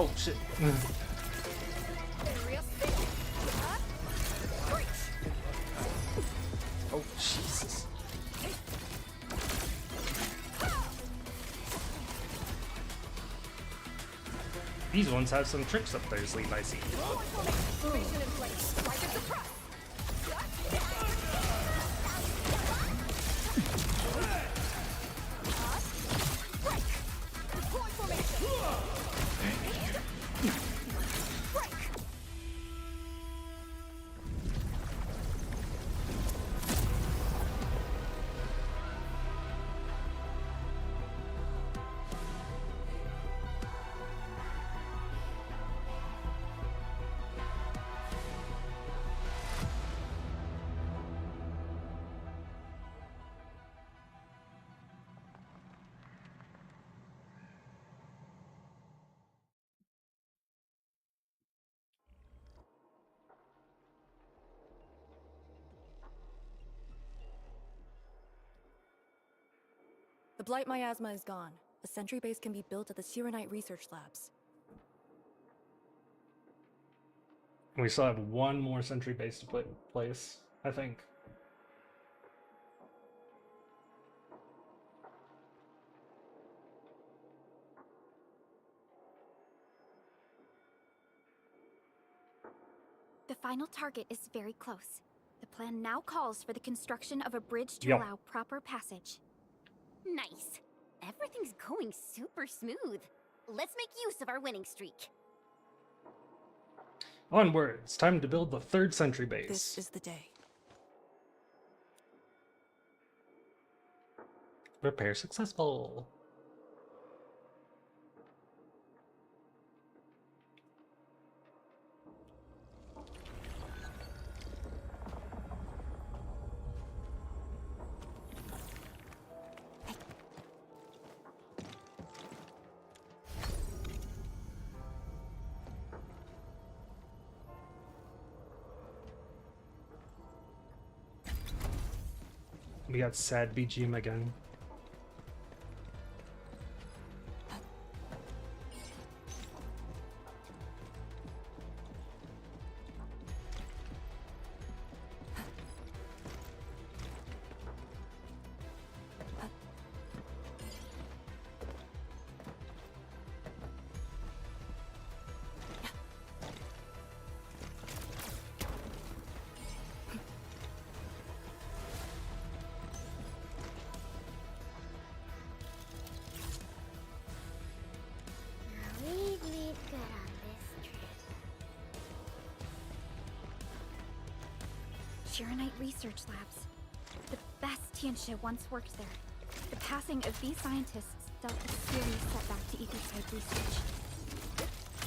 Oh shit. Oh Jesus. These ones have some tricks up their sleeve, I see. The Blight miasma is gone. A sentry base can be built at the Sirenite research labs. We still have one more sentry base to put in place, I think. The final target is very close. The plan now calls for the construction of a bridge to Yep. allow proper passage. Nice. Everything's going super smooth. Let's make use of our winning streak. Onward! It's time to build the third sentry base. This is the day. Repair successful. We got sad BGM again. We'd made good on this trip. Shirenite Research Labs. The best Tianxia once worked there. The passing of these scientists dealt a serious setback to ecoside research.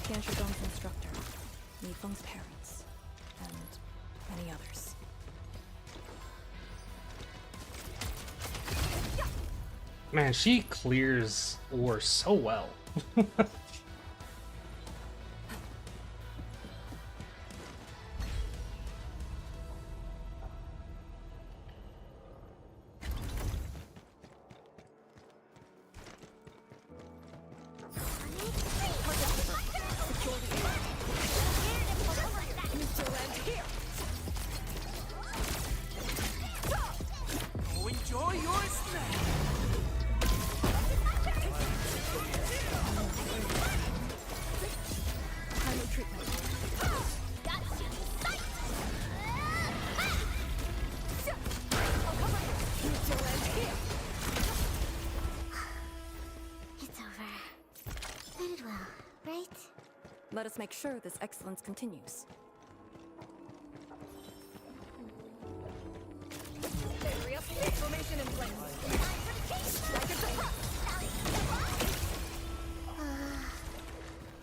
Tianxia Dong's instructor, Li Feng's parents, and many others. Man, she clears ore so well. Oh, enjoy your snack. Final treatment. It's over. Ended well, right? Let us make sure this excellence continues. Formation in place.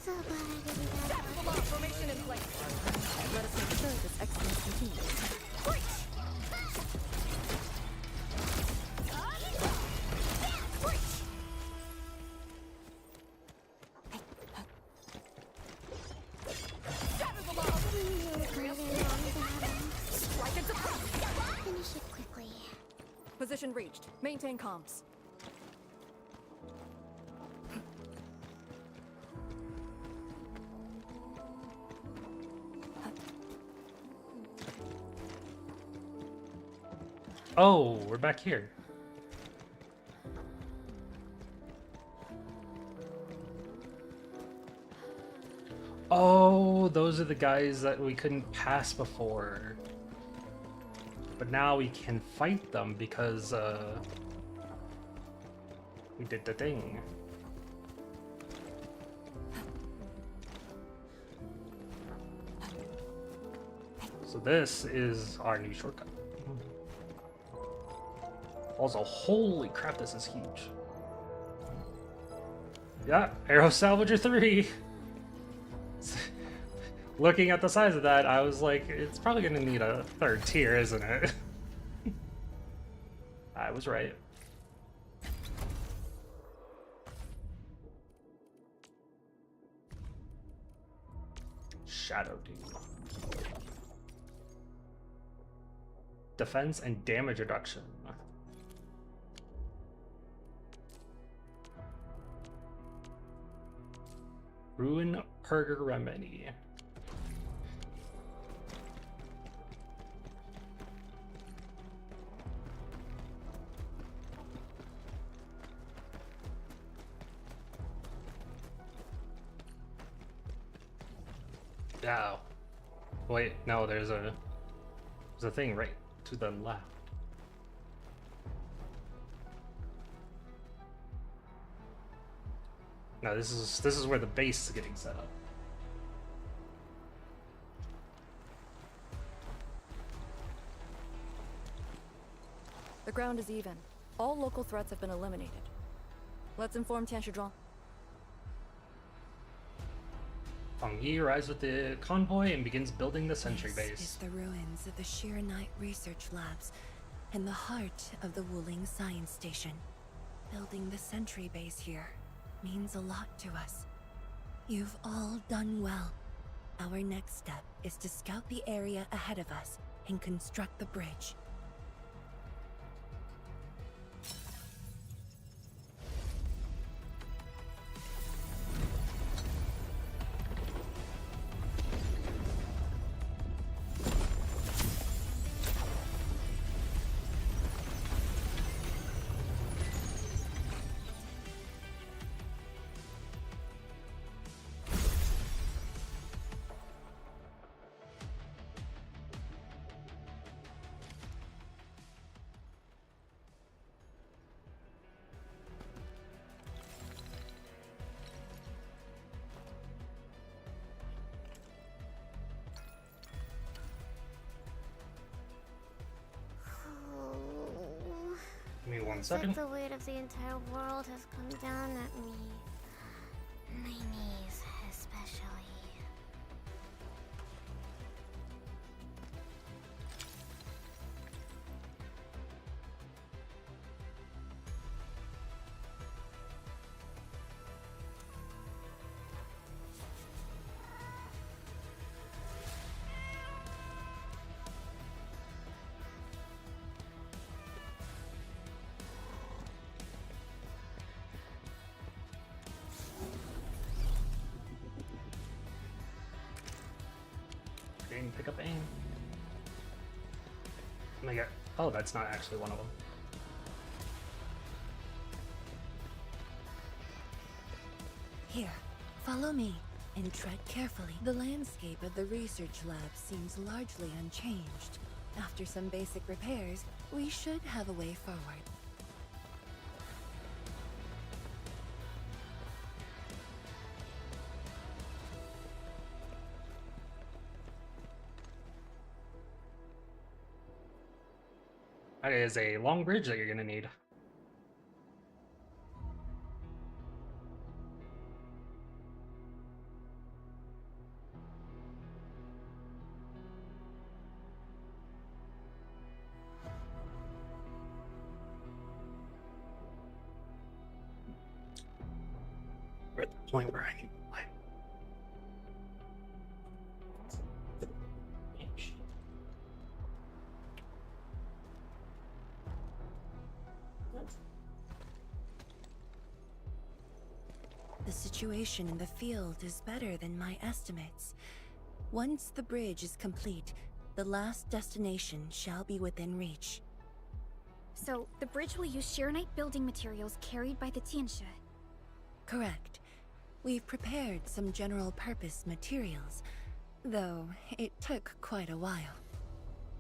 So glad I didn't have Formation in place. Let us make sure this excellence continues. Finish it quickly. Position reached. Maintain comms. Oh, we're back here. Oh, those are the guys that we couldn't pass before. But now we can fight them because we did the thing. So this is our new shortcut. Also, holy crap, this is huge. Yeah, Arrow Salvager 3. Looking at the size of that, I was like, it's probably gonna need a third tier, isn't it? I was right. Shadow Dude. Defense and damage reduction. Ruin Purger Remedy. Oh. Wait, no, there's a thing right to the left. No, this is where the base is getting set up. The ground is even. All local threats have been eliminated. Let's inform Tianshizhuang. Feng Yi arrives with the convoy and begins building the sentry base. This is the ruins of the Shiranite research labs and the heart of the Wuling science station. Building the sentry base here means a lot to us. You've all done well. Our next step is to scout the area ahead of us and construct the bridge. Give me 1 second. It's like the weight of the entire world has come down at me. My knees, especially. Didn't pick up aim. Oh my god. Oh, that's not actually one of them. Here, follow me and tread carefully. The landscape of the research lab seems largely unchanged. After some basic repairs, we should have a way forward. That is a long bridge that you're gonna need. We're at the point where I can play. The situation in the field is better than my estimates. Once the bridge is complete, the last destination shall be within reach. So, the bridge will use Shirenite building materials carried by the Tianshi. Correct. We've prepared some general-purpose materials, though it took quite a while.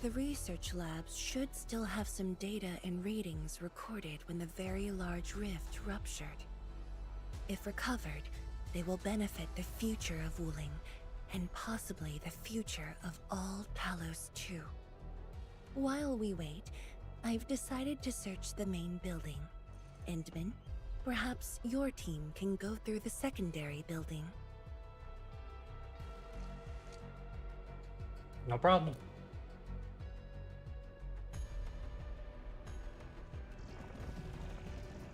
The research labs should still have some data and readings recorded when the very large rift ruptured. If recovered, they will benefit the future of Wuling, and possibly the future of all Talos too. While we wait, I've decided to search the main building. Endman, perhaps your team can go through the secondary building. No problem.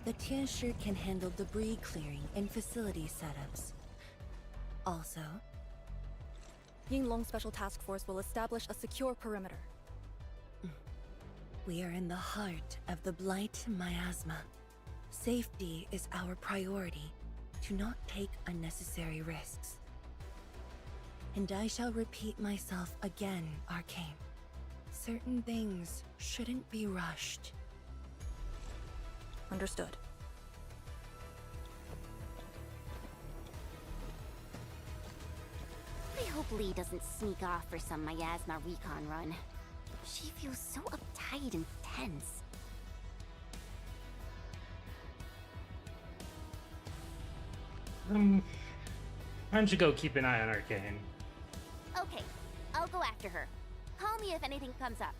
The Tianshi can handle debris clearing and facility setups. Also, Yinglong Special Task Force will establish a secure perimeter. We are in the heart of the Blight miasma. Safety is our priority. Do not take unnecessary risks. And I shall repeat myself again, Arcane. Certain things shouldn't be rushed. Understood. I hope Lee doesn't sneak off for some miasma recon run. She feels so uptight and tense. Why don't you go keep an eye on Arcane? Okay, I'll go after her. Call me if anything comes up.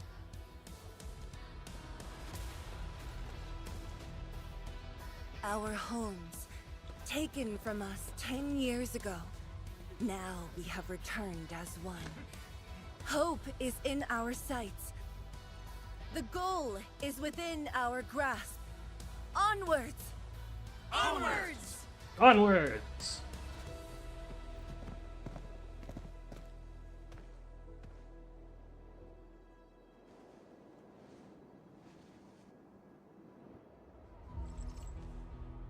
Our homes, taken from us 10 years ago. Now we have returned as one. Hope is in our sights. The goal is within our grasp. Onwards! Onwards! Onwards!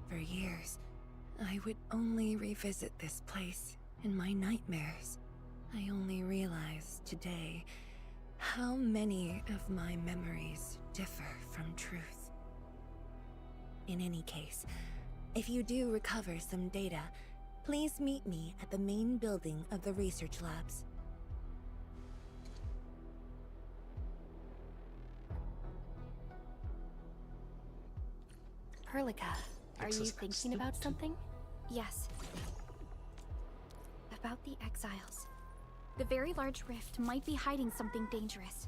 For years, I would only revisit this place in my nightmares. I only realized today how many of my memories differ from truth. In any case, if you do recover some data, please meet me at the main building of the research labs. Perlica, are you thinking about something? Yes. About the exiles. The very large rift might be hiding something dangerous.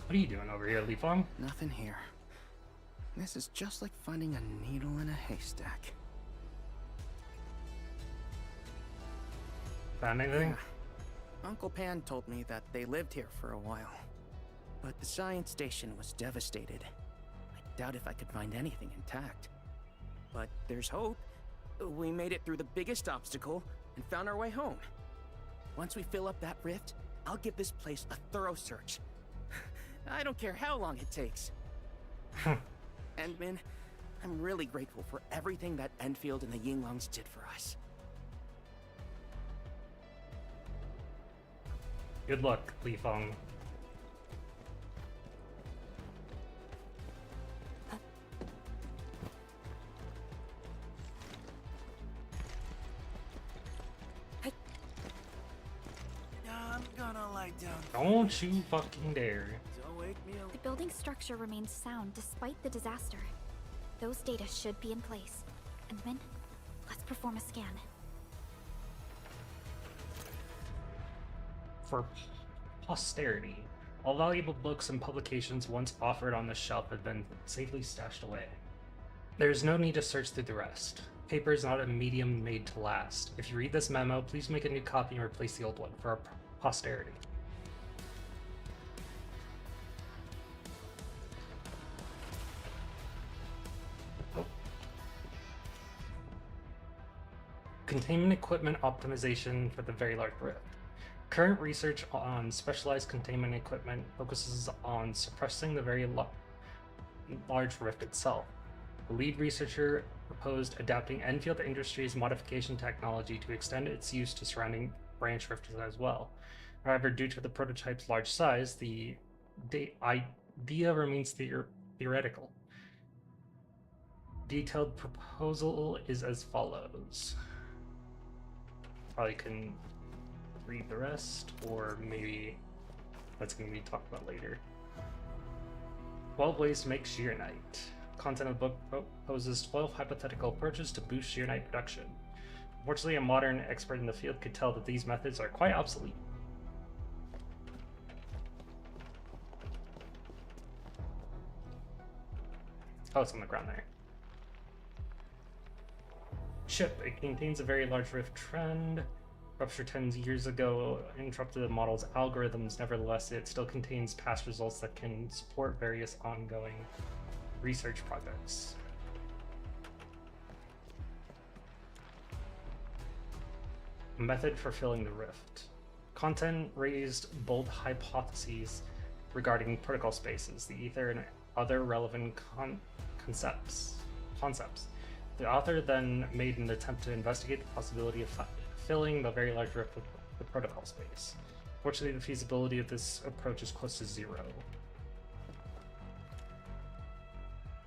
What are you doing over here, Lifong? Nothing here. This is just like finding a needle in a haystack. Found anything? Uncle Pan told me that they lived here for a while. But the science station was devastated. I doubt if I could find anything intact. But there's hope. We made it through the biggest obstacle and found our way home. Once we fill up that rift, I'll give this place a thorough search. I don't care how long it takes. Endman, I'm really grateful for everything that Endfield and the Yinglongs did for us. Good luck, Lifong. I'm gonna lie down. Don't you fucking dare. Don't wake me up. The building structure remains sound despite the disaster. Those data should be in place. Endman, let's perform a scan. For posterity, all valuable books and publications once offered on the shelf have been safely stashed away. There is no need to search through the rest. Paper is not a medium made to last. If you read this memo, please make a new copy and replace the old one for our posterity. Containment equipment optimization for the very large rift. Current research on specialized containment equipment focuses on suppressing the very large rift itself. The lead researcher proposed adapting Enfield Industries' modification technology to extend its use to surrounding branch rifts as well. However, due to the prototype's large size, the idea remains theoretical. Detailed proposal is as follows. Probably couldn't read the rest, or maybe that's going to be talked about later. 12 ways to make sheer knight. Content of the book proposes 12 hypothetical approaches to boost sheer knight production. Unfortunately, a modern expert in the field could tell that these methods are quite obsolete. Oh, it's on the ground there. Chip. It contains a very large rift trend. Rupture 10 years ago interrupted the model's algorithms. Nevertheless, it still contains past results that can support various ongoing research projects. A method for filling the rift. Content raised bold hypotheses regarding protocol spaces, the ether, and other relevant concepts. The author then made an attempt to investigate the possibility of filling the very large rift with the protocol space. Fortunately, the feasibility of this approach is close to zero.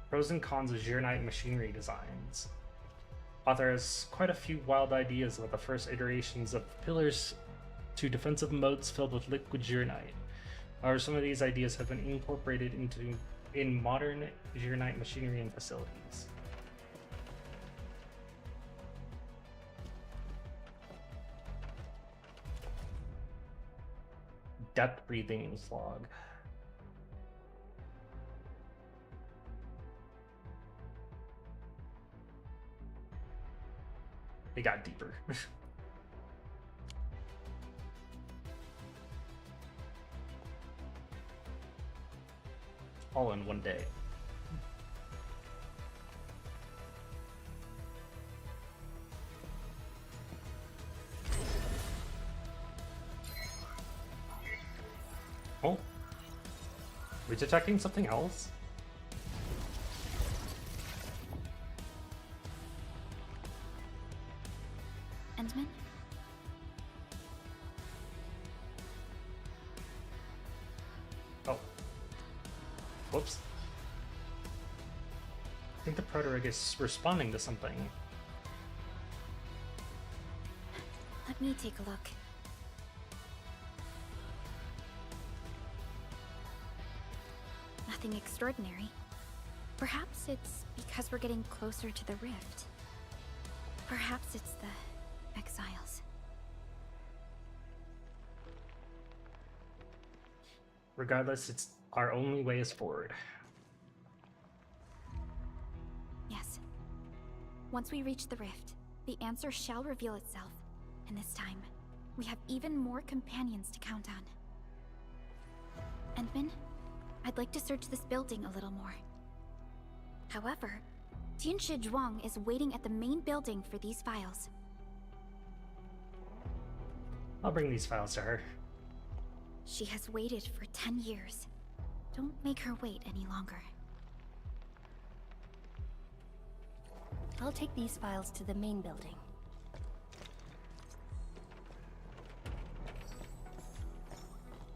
Pros and cons of Zhirnite machinery designs. Author has quite a few wild ideas about the first iterations of pillars to defensive moats filled with liquid Zhirnite. However, some of these ideas have been incorporated in modern Zhirnite machinery and facilities. Depth breathing log. They got deeper. All in one day. Oh. We're detecting something else? Endman? Oh. Whoops. I think the proto-rig is responding to something. Let me take a look. Nothing extraordinary. Perhaps it's because we're getting closer to the rift. Perhaps it's the exiles. Regardless, it's our only way is forward. Yes. Once we reach the rift, the answer shall reveal itself. And this time, we have even more companions to count on. Endman, I'd like to search this building a little more. However, Tianshi Zhuang is waiting at the main building for these files. I'll bring these files to her. She has waited for 10 years. Don't make her wait any longer. I'll take these files to the main building.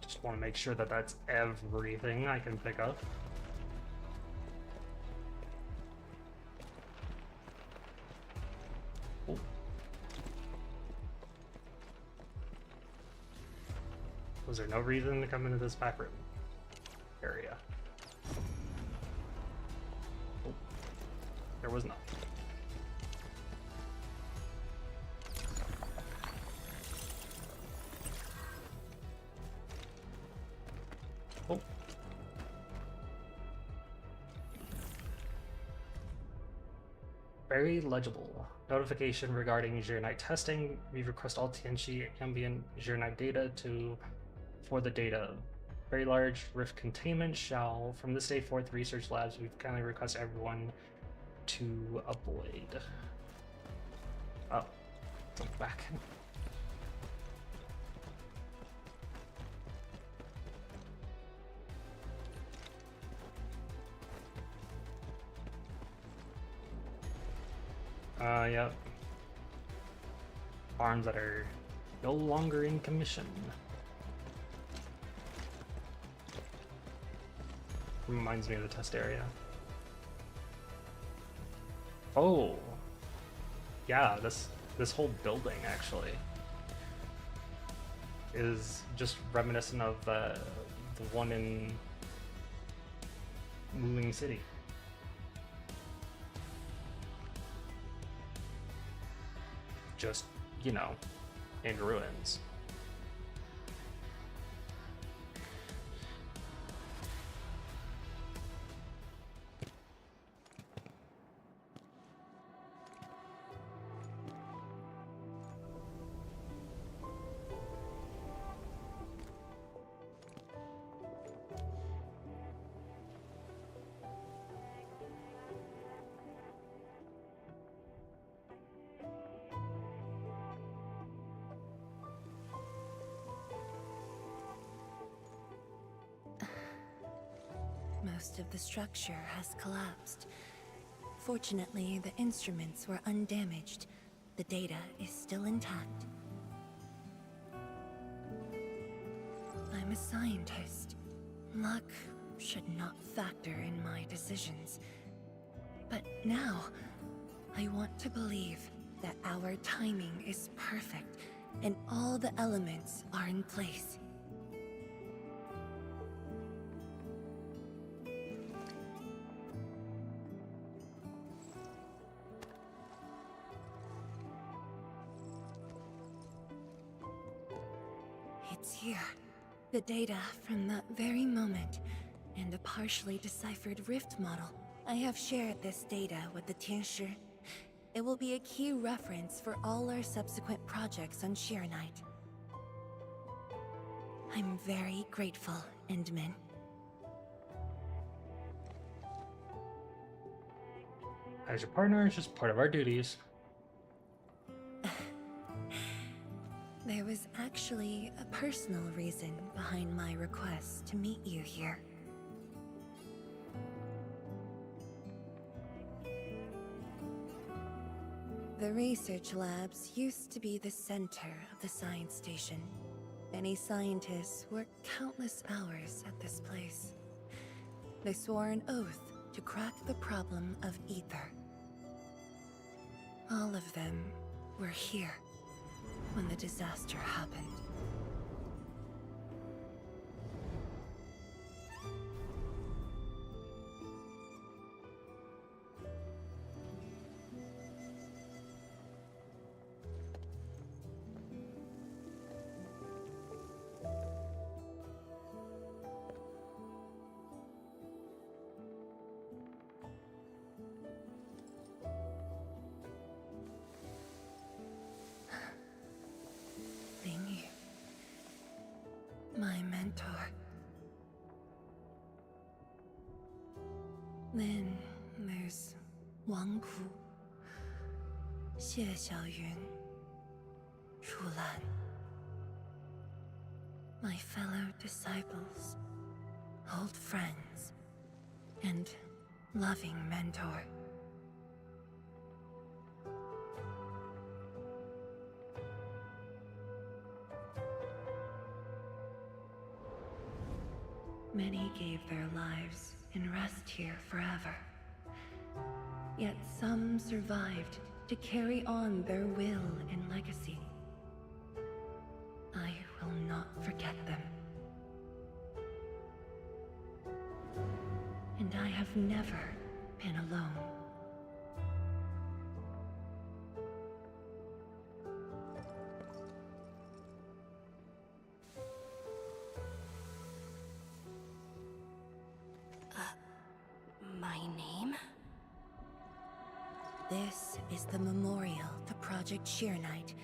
Just want to make sure that that's everything I can pick up. Oh. Was there no reason to come into this back room area? Oh. There was not. Oh. Very legible. Notification regarding Zhirnite testing. We request all Tianshi ambient Zhirnite data for the data. Very large rift containment shall, from this day forth, research labs, we kindly request everyone to avoid. Oh, jump back. Yep. Farms that are no longer in commission. Reminds me of the test area. Oh, yeah, this whole building actually is just reminiscent of the one in Muling City. Just, you know, in ruins. Most of the structure has collapsed. Fortunately, the instruments were undamaged. The data is still intact. I'm a scientist. Luck should not factor in my decisions. But now, I want to believe that our timing is perfect and all the elements are in place. It's here. The data from that very moment, and a partially deciphered rift model. I have shared this data with the Tianshi. It will be a key reference for all our subsequent projects on Shirenite. I'm very grateful, Endman. As your partner, it's just part of our duties. There was actually a personal reason behind my request to meet you here. The research labs used to be the center of the science station. Many scientists worked countless hours at this place. They swore an oath to crack the problem of ether. All of them were here when the disaster happened. My mentor. Then there's Wang Ku, Xie Xiaoyun, Shu Lan. My fellow disciples, old friends, and loving mentor. Many gave their lives and rest here forever. Yet some survived to carry on their will and legacy. I will not forget them. And I have never been alone. My name? This is the memorial to Project Shirenite,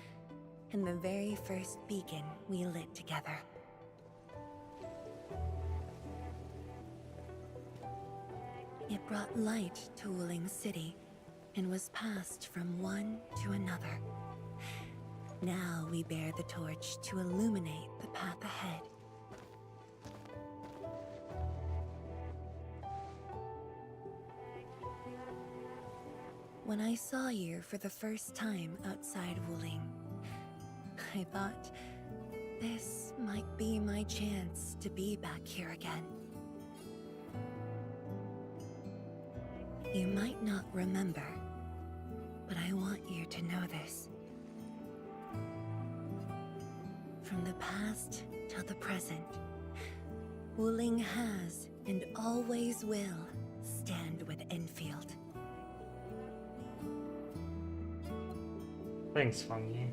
and the very first beacon we lit together. It brought light to Wuling City, and was passed from one to another. Now we bear the torch to illuminate the path ahead. When I saw you for the first time outside Wuling, I thought this might be my chance to be back here again. You might not remember, but I want you to know this. From the past till the present, Wuling has and always will stand with Endfield. Thanks, Fengyi.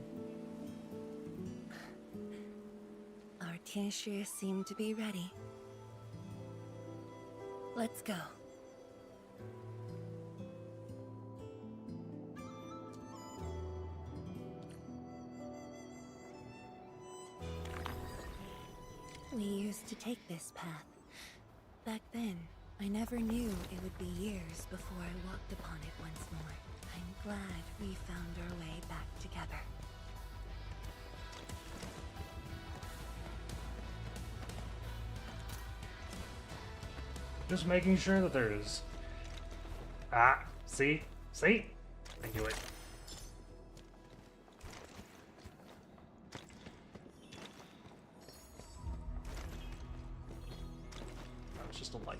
Our Tianshi seem to be ready. Let's go. We used to take this path. Back then, I never knew it would be years before I walked upon it once more. I'm glad we found our way back together. Just making sure that there's... see? See? I knew it. That was just a light.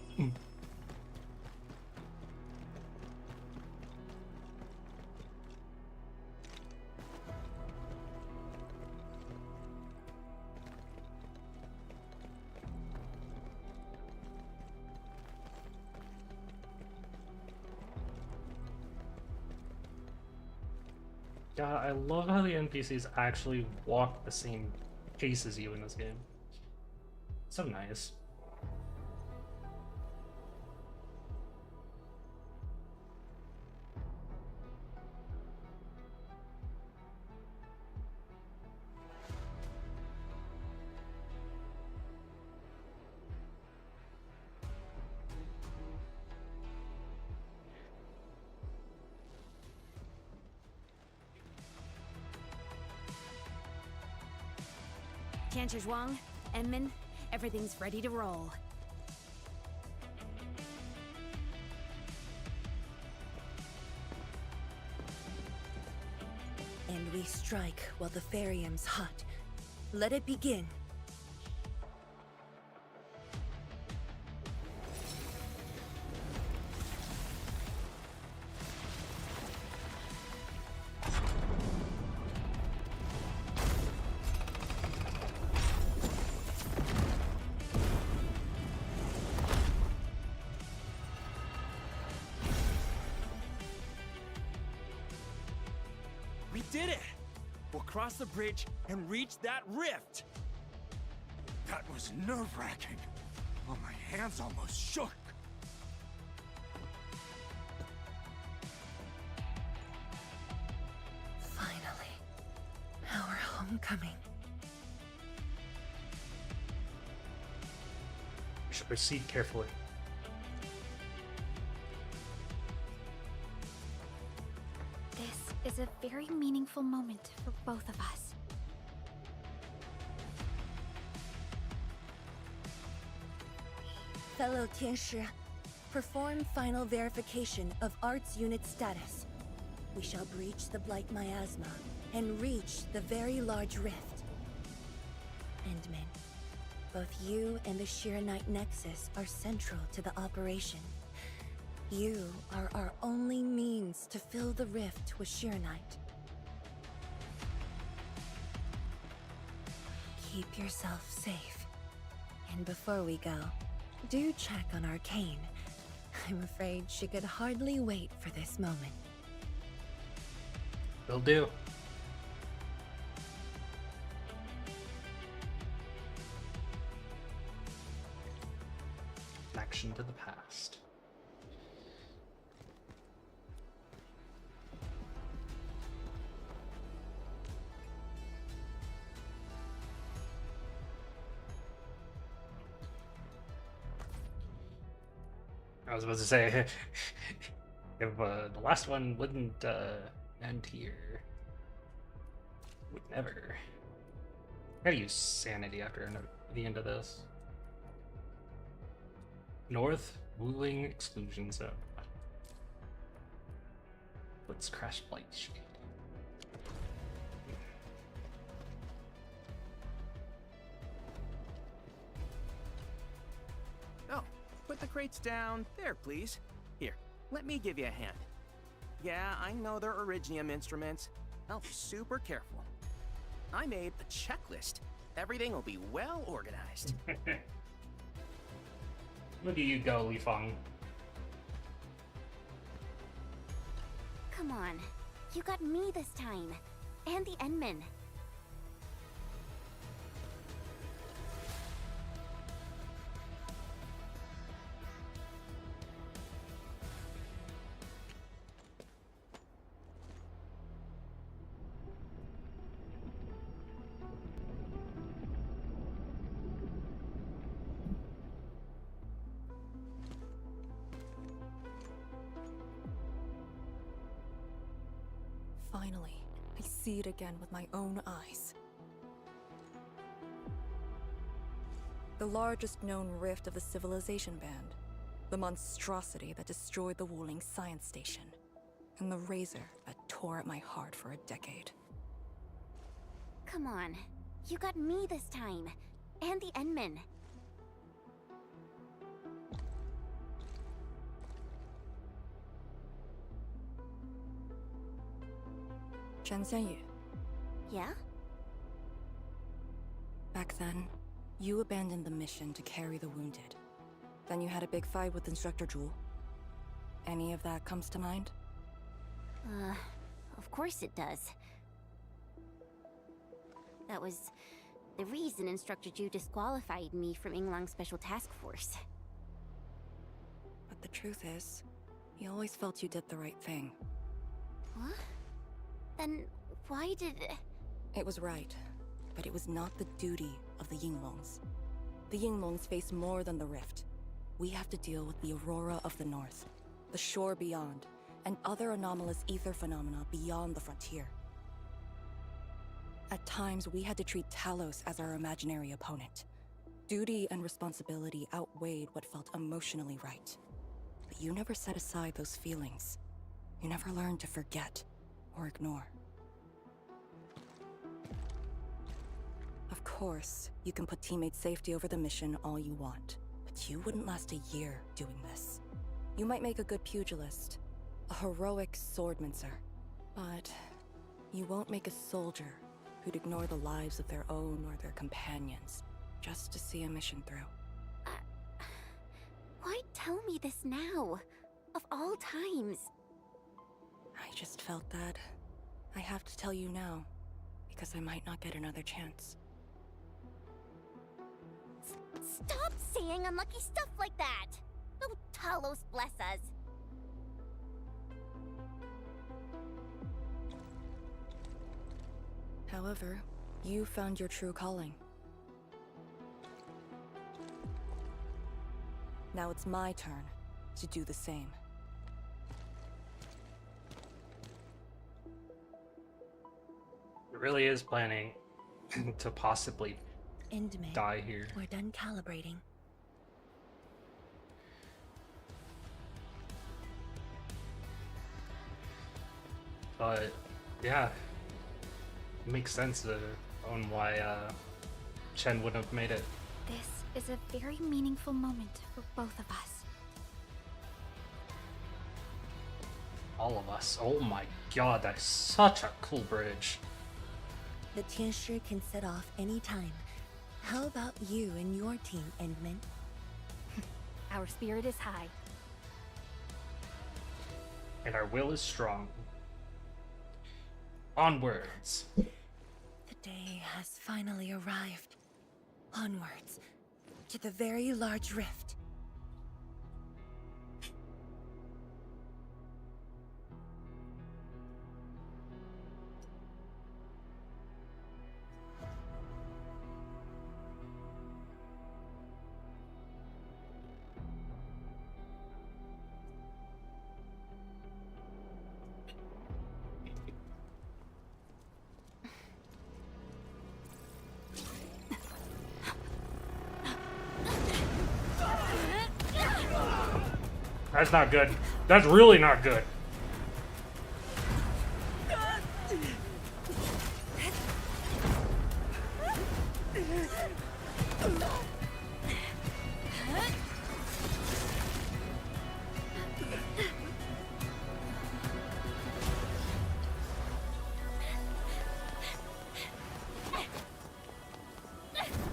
God, I love how the NPCs actually walk the same pace as you in this game. So nice. Tianshi Zhuang, Enmin, everything's ready to roll. And we strike while the Ferium's hot. Let it begin. We did it! We'll cross the bridge and reach that rift! That was nerve-wracking. Oh, my hands almost shook. Finally, our homecoming. We should proceed carefully. This is a very meaningful moment for both of us. Fellow Tianshi, perform final verification of Arts Unit status. We shall breach the Blight Miasma and reach the very large rift. Endman, both you and the Shiranite Nexus are central to the operation. You are our only means to fill the rift with Shiranite. Keep yourself safe. And before we go, do check on Arcane. I'm afraid she could hardly wait for this moment. Will do. Action to the past. I was about to say, if the last one wouldn't end here, would never. Gotta use sanity after the end of this. North Wuling Exclusion Zone. Let's crash Blight Shade. Oh, put the crates down there, please. Here, let me give you a hand. Yeah, I know they're Originium instruments. I'll be super careful. I made a checklist. Everything will be well organized. Look at you go, Li Feng. Come on. You got me this time. And the Endman. Finally, I see it again with my own eyes. The largest known rift of the Civilization Band. The monstrosity that destroyed the Wuling Science Station. And the razor that tore at my heart for a decade. Come on. You got me this time. And the Endman. Chen Xianyu. Yeah? Back then, you abandoned the mission to carry the wounded. Then you had a big fight with Instructor Zhu. Any of that comes to mind? Of course it does. That was the reason Instructor Zhu disqualified me from Yinglang's Special Task Force. But the truth is, he always felt you did the right thing. What? Then why did... It was right, but it was not the duty of the Yinglongs. The Yinglongs face more than the rift. We have to deal with the Aurora of the North, the shore beyond, and other anomalous ether phenomena beyond the frontier. At times, we had to treat Talos as our imaginary opponent. Duty and responsibility outweighed what felt emotionally right. But you never set aside those feelings. You never learned to forget or ignore. Of course, you can put teammate safety over the mission all you want, but you wouldn't last a year doing this. You might make a good pugilist, a heroic swordmancer, but you won't make a soldier who'd ignore the lives of their own or their companions just to see a mission through. Why tell me this now? Of all times. I just felt that I have to tell you now, because I might not get another chance. Stop saying unlucky stuff like that! Oh, Talos bless us. However, you found your true calling. Now it's my turn to do the same. It really is planning to possibly Endman, die here. we're done calibrating. But yeah, it makes sense on why Chen wouldn't have made it. This is a very meaningful moment for both of us. All of us. Oh my god, that's such a cool bridge. The Tianshi can set off any time. How about you and your team, Endman? Our spirit is high. And our will is strong. Onwards. The day has finally arrived. Onwards, to the very large rift. That's not good. That's really not good.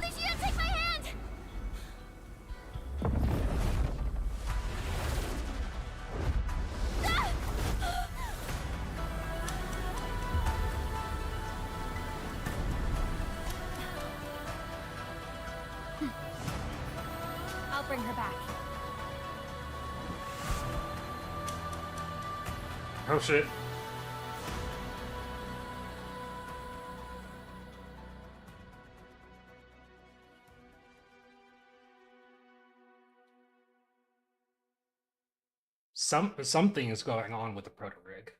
Ligia, take my hand! I'll bring her back. Oh shit. Something is going on with the proto rig.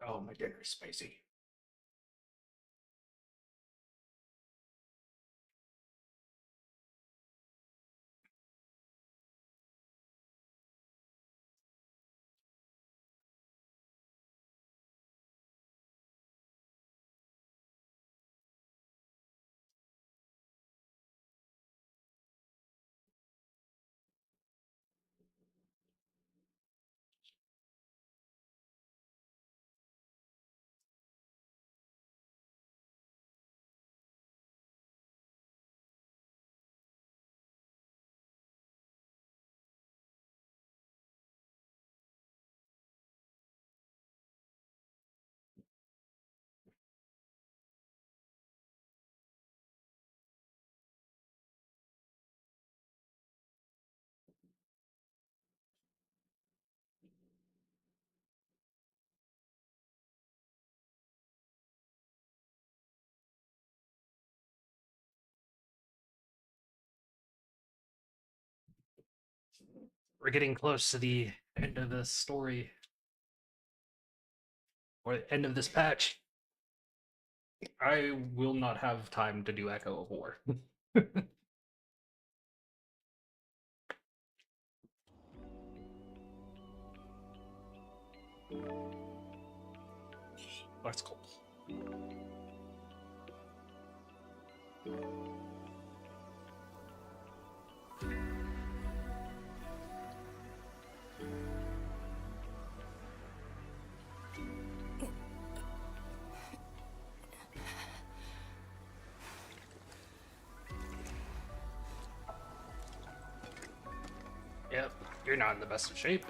Oh, my dinner's spicy. We're getting close to the end of the story. Or the end of this patch. I will not have time to do Echo of War. That's cool. Yep, you're not in the best of shape.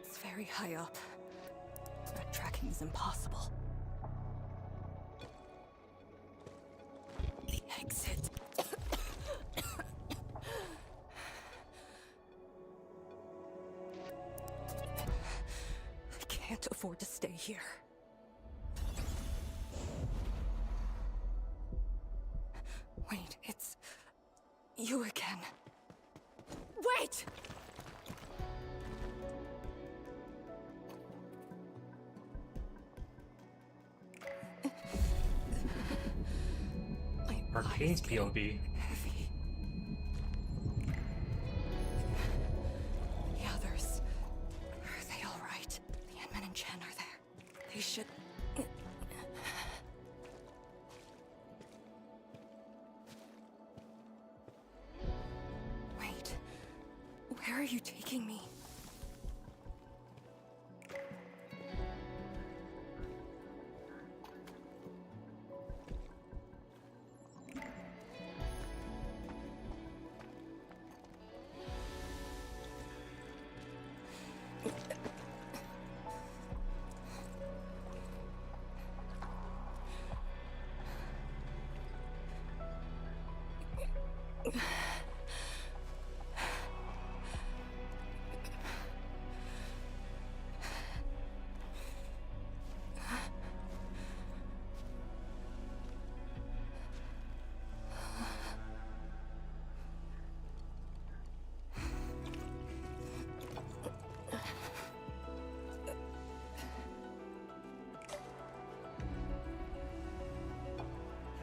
It's very high up. Backtracking is impossible. The exit. I can't afford to stay here. Wait, it's you again. Wait! Arcane's POV. The others. Are they all right? The Endman and Chen are there. They should. you taking me?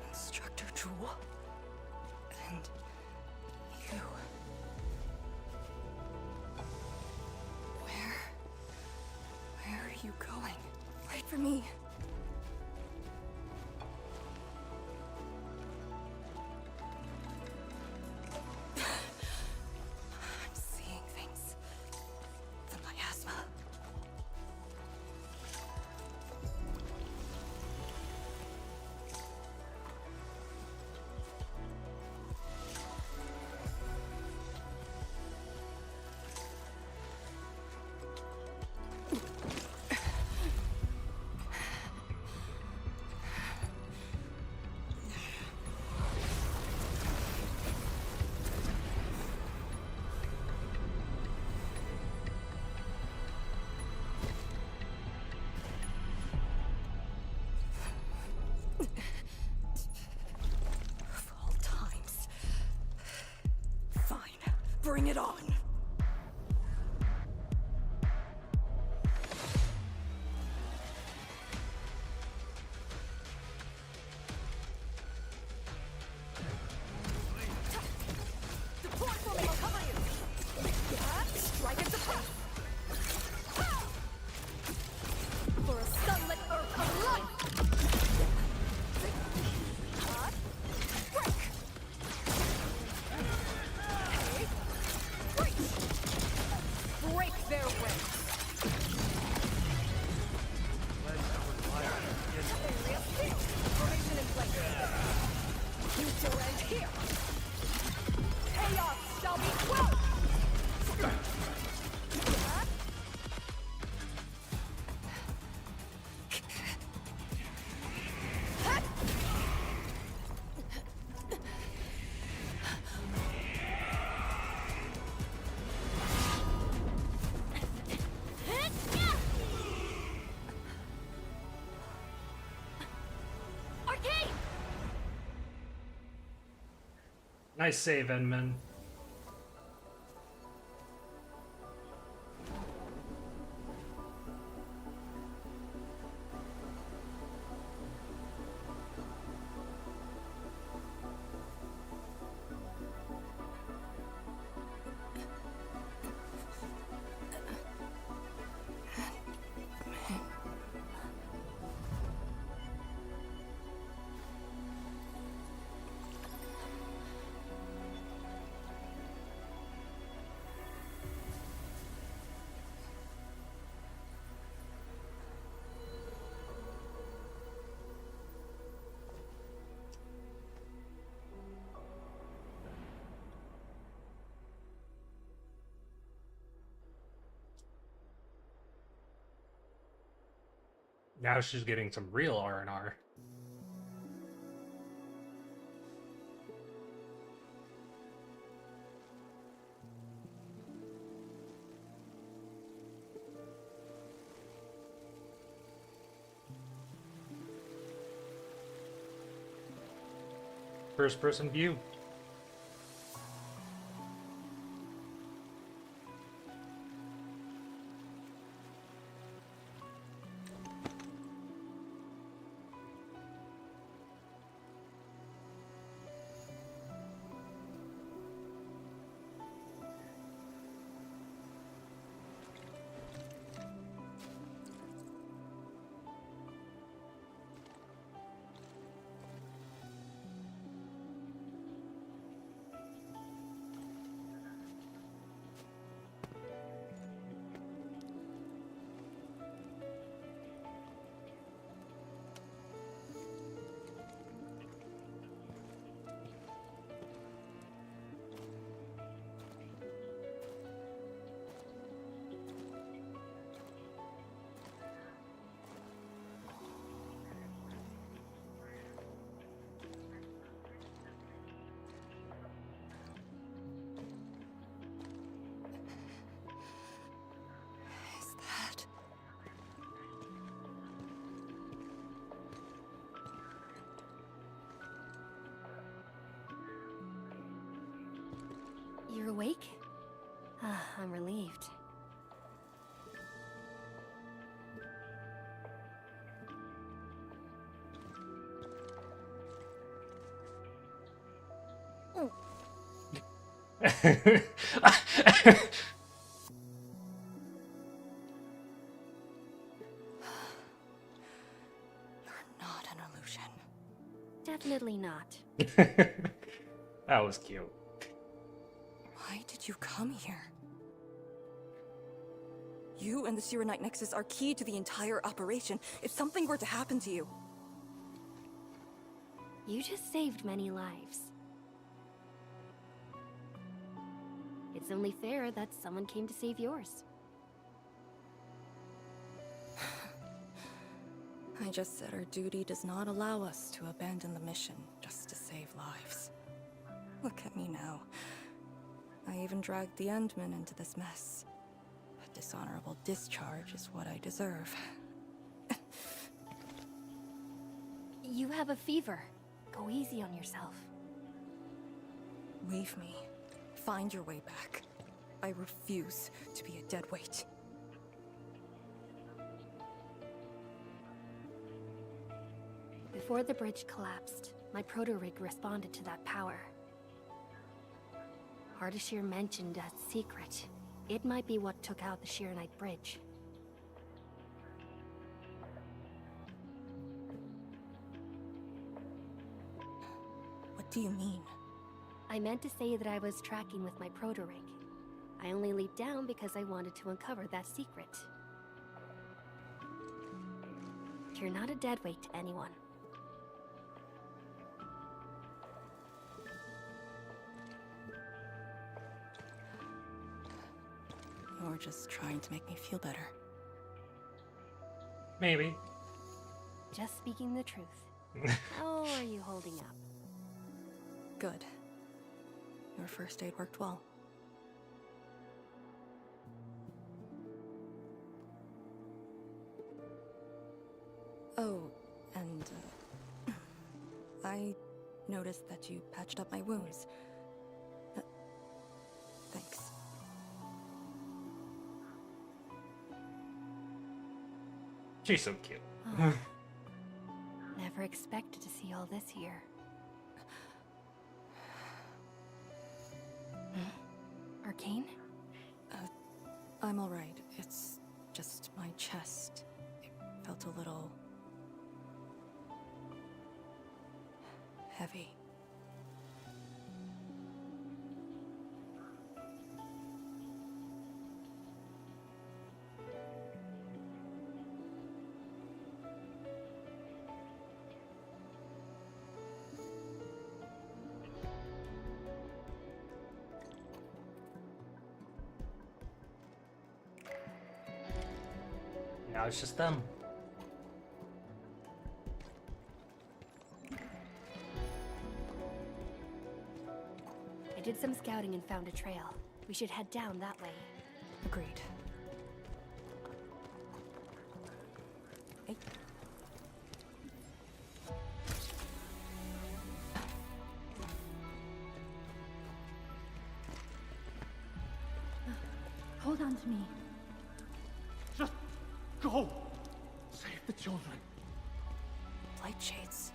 Instructor Jewel? And you... Where are you going? Wait for me. I'm seeing things. The miasma. Of all times. Fine. Bring it on. Deploy for me, come on! Strike at the path! For a sunlit earth of life! Break their way! Area sealed! Formation in place! You two end here! Chaos shall be quelled! Arcane! Nice save, Endman. Now she's getting some real R&R. First person view. awake? I'm relieved. Not an illusion. Definitely not. That was cute. Why did you come here? You and the Shiranite Nexus are key to the entire operation. If something were to happen to you... You just saved many lives. It's only fair that someone came to save yours. I just said our duty does not allow us to abandon the mission just to save lives. Look at me now. I even dragged the Endmen into this mess. A dishonorable discharge is what I deserve. You have a fever. Go easy on yourself. Leave me. Find your way back. I refuse to be a dead weight. Before the bridge collapsed, my proto-rig responded to that power. Ardashir mentioned a secret. It might be what took out the Shiranite bridge. What do you mean? I meant to say that I was tracking with my proto-rig. I only leaped down because I wanted to uncover that secret. You're not a deadweight to anyone. You're just trying to make me feel better. Maybe. Just speaking the truth. How are you holding up? Good. Your first aid worked well. Oh, and I noticed that you patched up my wounds. Thanks. She's so cute. Oh. Never expected to see all this here. Arcane? I'm alright. It's just my chest. It felt a little... heavy. Now it's just them. I did some scouting and found a trail. We should head down that way. Agreed. Hey. Hold on to me. Just go! Save the children. Light shades.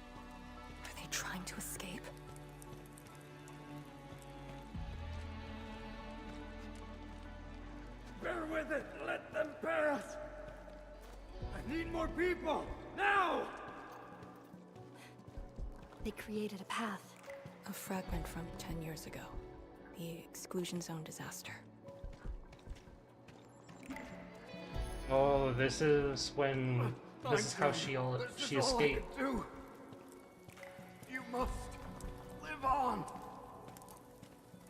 Are they trying to escape? Bear with it! Let them pass! I need more people! Now! They created a path. A fragment from 10 years ago. The exclusion zone disaster. Oh, this is when... This is how she escaped. You must live on!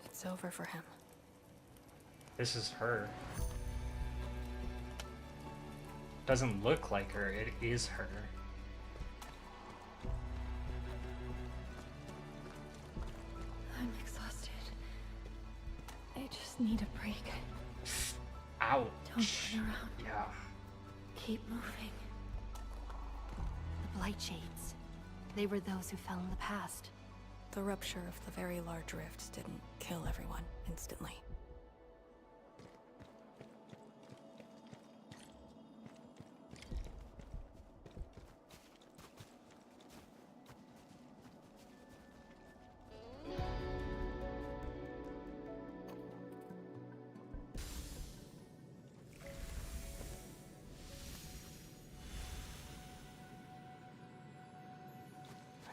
It's over for him. This is her. Doesn't look like her, it is her. I'm exhausted. I just need a break. Ouch. Don't turn around. Yeah. Keep moving. The Blight Shades. They were those who fell in the past. the rupture of the very large rifts didn't kill everyone instantly.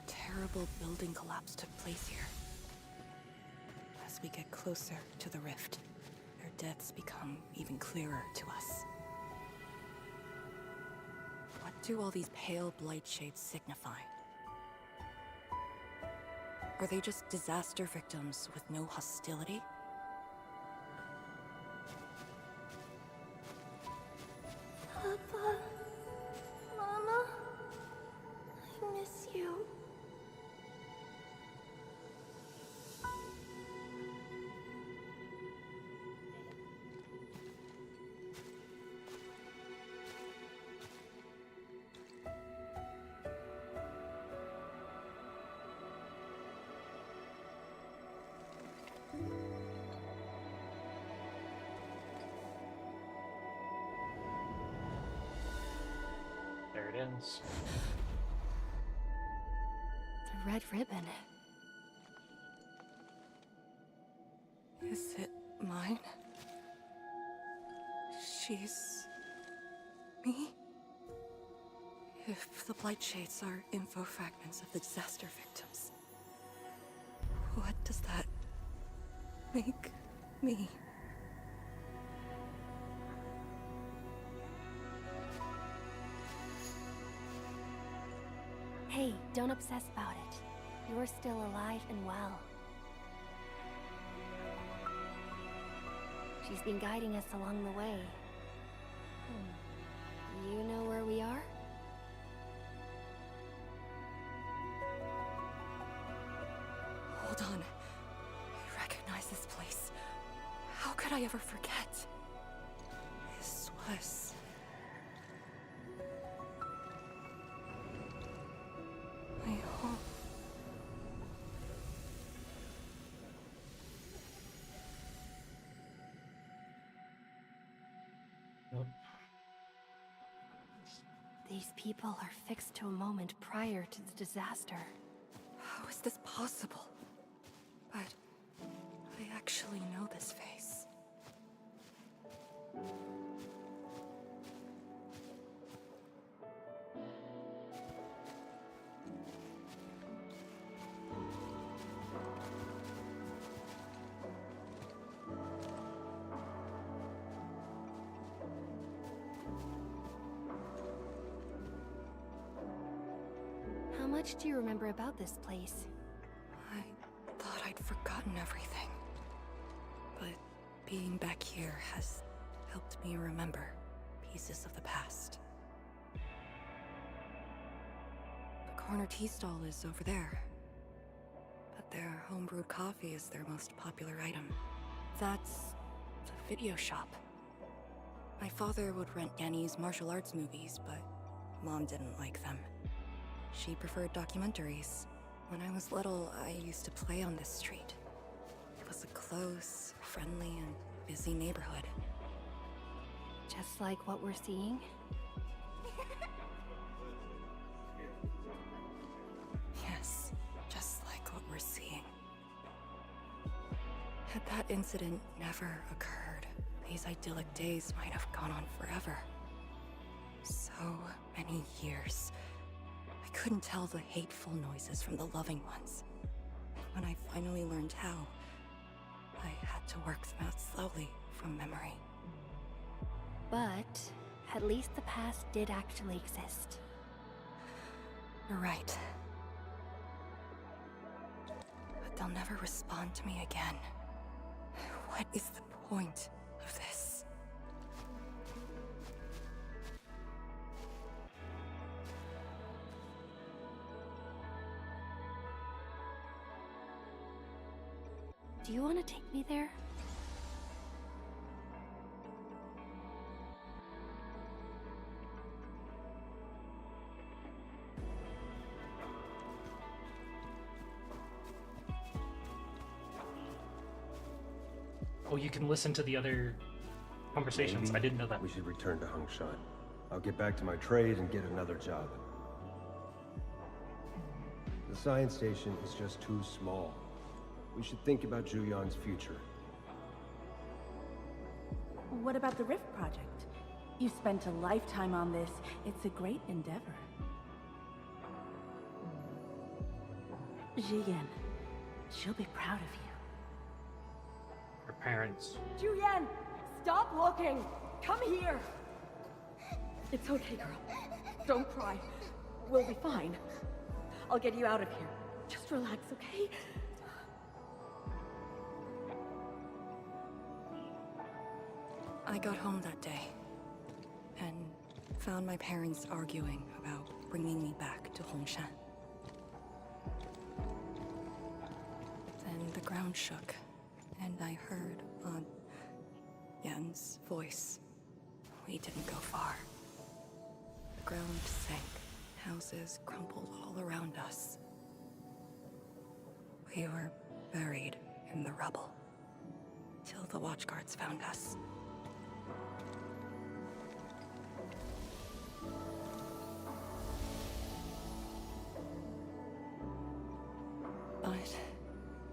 Terrible building collapse took place here. As we get closer to the rift, their deaths become even clearer to us. What do all these pale blight shades signify? Are they just disaster victims with no hostility? Papa, Mama, I miss you. There it is. The red ribbon. Is it mine? She's... me? If the blight shades are info fragments of the disaster victims, what does that make me? Hey, don't obsess about it. You're still alive and well. She's been guiding us along the way. You know where we are? Hold on. I recognize this place. How could I ever forget? This was... my home. Nope. These people are fixed to a moment prior to the disaster. How is this possible? But I actually know this face. How much do you remember about this place? I thought I'd forgotten everything. But being back here has helped me remember pieces of the past. The corner tea stall is over there. But their homebrewed coffee is their most popular item. That's the video shop. My father would rent Danny's martial arts movies, but Mom didn't like them. She preferred documentaries. When I was little, I used to play on this street. It was a close, friendly, and busy neighborhood. Just like what we're seeing? Yes, just like what we're seeing. Had that incident never occurred, these idyllic days might have gone on forever. So many years. I couldn't tell the hateful noises from the loving ones. And when I finally learned how, I had to work them out slowly from memory. But at least the past did actually exist. You're right. But they'll never respond to me again. What is the point of this? Do you want to take me there? Oh, you can listen to the other conversations. I didn't know that. We should return to Hongshan. I'll get back to my trade and get another job. The science station is just too small. We should think about Juyan's future. What about the Rift Project? You spent a lifetime on this. It's a great endeavor. Jiyan, she'll be proud of you. Her parents. Juyan, stop looking! Come here! It's okay, girl. Don't cry. We'll be fine. I'll get you out of here. Just relax, okay? I got home that day and found my parents arguing about bringing me back to Hongshan. Then the ground shook, and I heard Aunt Yan's voice. We didn't go far. The ground sank. Houses crumpled all around us. We were buried in the rubble till the watchguards found us. But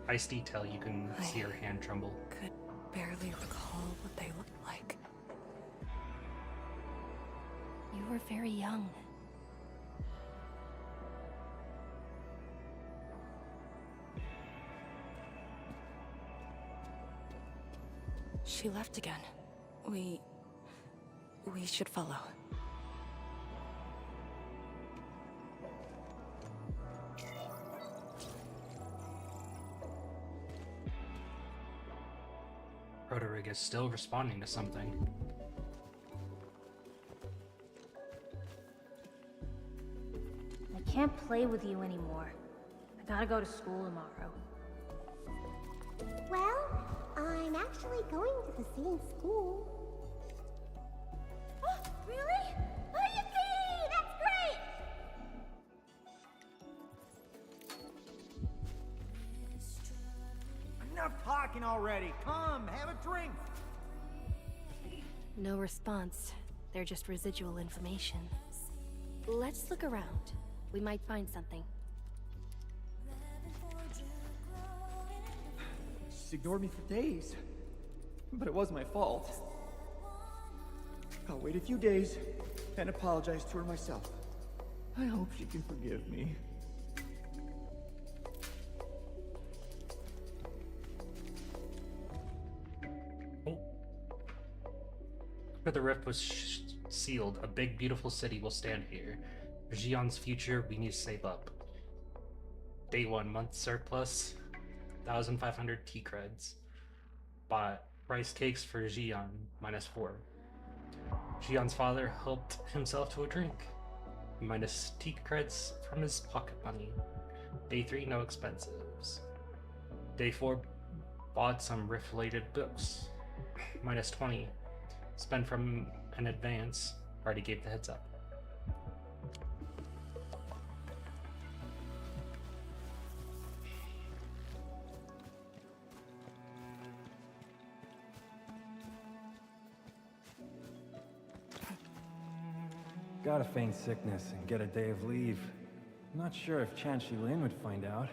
Ice detail, you can see her hand tremble. Could barely recall what they looked like. You were very young. She left again. We should follow. Roderick is still responding to something. I can't play with you anymore. I gotta go to school tomorrow. Well, I'm actually going to the same school. Oh, really? Yippee! That's great! Enough talking already. Come, have a drink. No response. They're just residual information. Let's look around. We might find something. She's ignored me for days. But it was my fault. I'll wait a few days and apologize to her myself. I hope she can forgive me. After the rift was sealed, a big, beautiful city will stand here. For Jiyan's future, we need to save up. Day 1, month surplus, 1,500 T-creds. Bought rice cakes for Jiyan, -4. Jiyan's father helped himself to a drink, minus T-creds from his pocket money. Day 3, no expenses. Day 4, bought some rift-related books, -20. Spent from an advance, already gave the heads up. Gotta feign sickness and get a day of leave. I'm not sure if Chan Shilin would find out.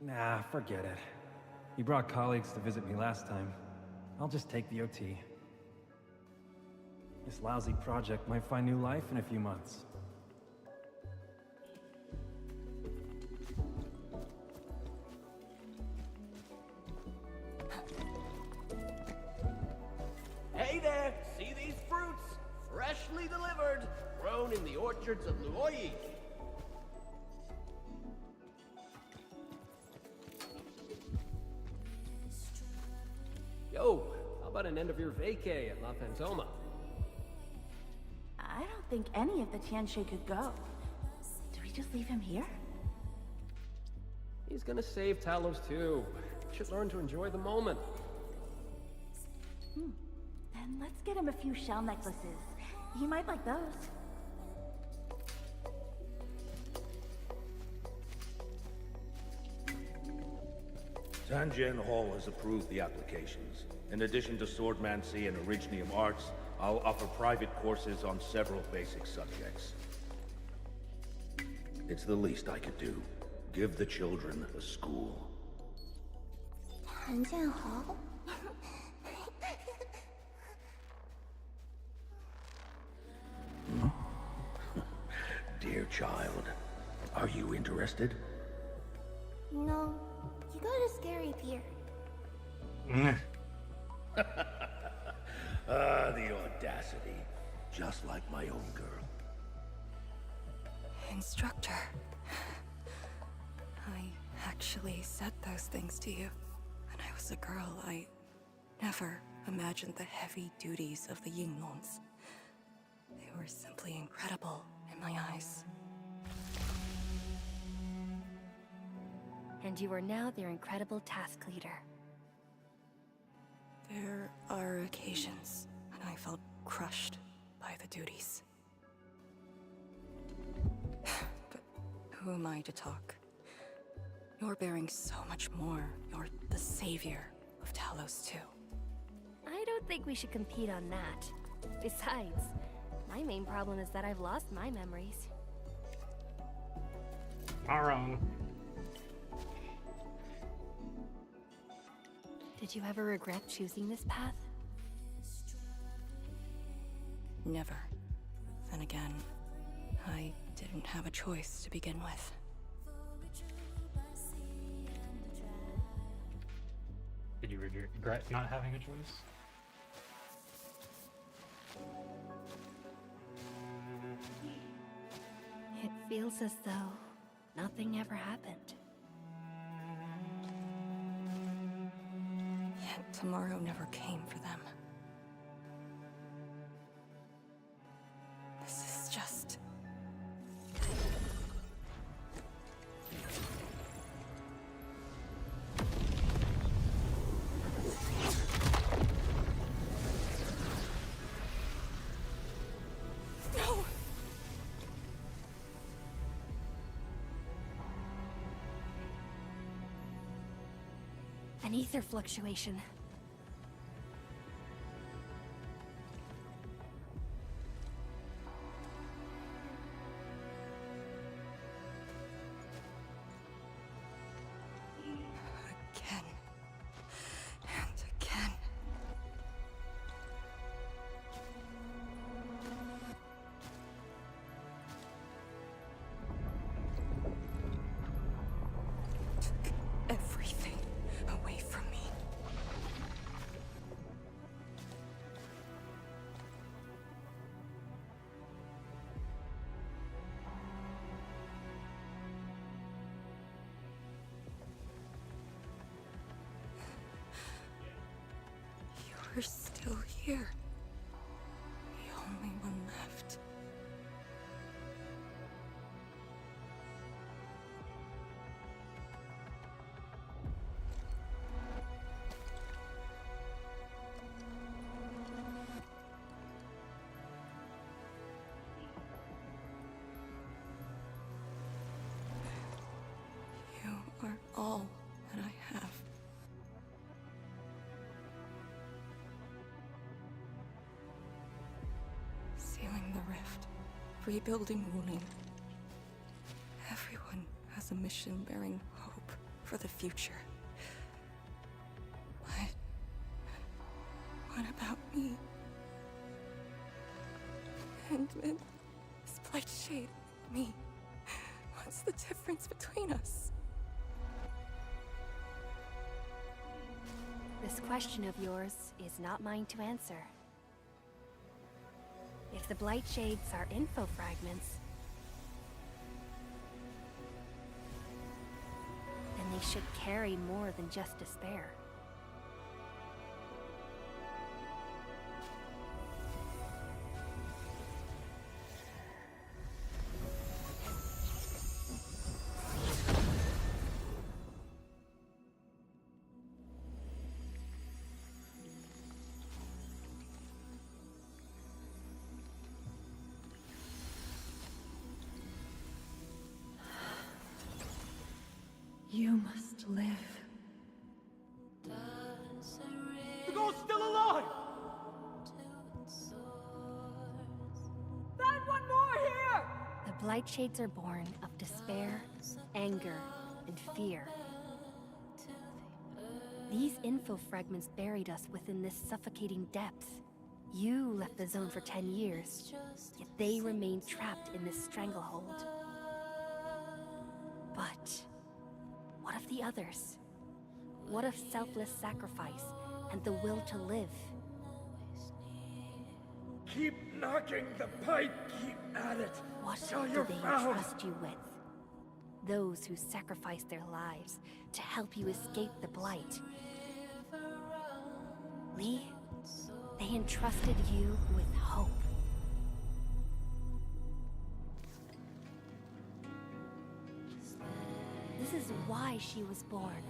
Nah, forget it. He brought colleagues to visit me last time. I'll just take the OT. This lousy project might find new life in a few months. Hey there! See these fruits? Freshly delivered, grown in the orchards of Luoyi. Yo, how about an end of your vacay at La Fantoma? I don't think any of the Tianxie could go. Do we just leave him here? He's gonna save Talos too. Should learn to enjoy the moment. Then let's get him a few shell necklaces. He might like those. Tanjian Hall has approved the applications. In addition to swordmancy and originium arts, I'll offer private courses on several basic subjects. It's the least I could do. Give the children a school. Tanjian Hall? Dear child, are you interested? No, you got a scary appear. The audacity. Just like my own girl. Instructor. I actually said those things to you. When I was a girl, I never imagined the heavy duties of the Yinglongs. They were simply incredible in my eyes. And you are now their incredible task leader. There are occasions when I felt crushed by the duties. But who am I to talk? You're bearing so much more. You're the savior of Talos too. I don't think we should compete on that. Besides, my main problem is that I've lost my memories. Not wrong. Did you ever regret choosing this path? Never. Then again, I didn't have a choice to begin with. Did you regret not having a choice? It feels as though nothing ever happened. Yet tomorrow never came for them. This is just... No! An ether fluctuation. Again. And again. Took everything away from me. You're still here. The only one left. You are all that I have. Sealing the rift, rebuilding Wuling. Everyone has a mission bearing hope for the future. But what about me? Endman, Splight Shade, me. What's the difference between us? This question of yours is not mine to answer. If the Blight Shades are info fragments, then they should carry more than just despair. You must live. Blight Shades are born of despair, anger, and fear. These info fragments buried us within this suffocating depth. You left the zone for 10 years, yet they remained trapped in this stranglehold. But what of the others? What of selfless sacrifice and the will to live? Keep knocking the pipe, keep at it. What till do you're they found. entrust you with? Those who sacrificed their lives to help you escape the Blight. Lee, they entrusted you with hope. This is why she was born.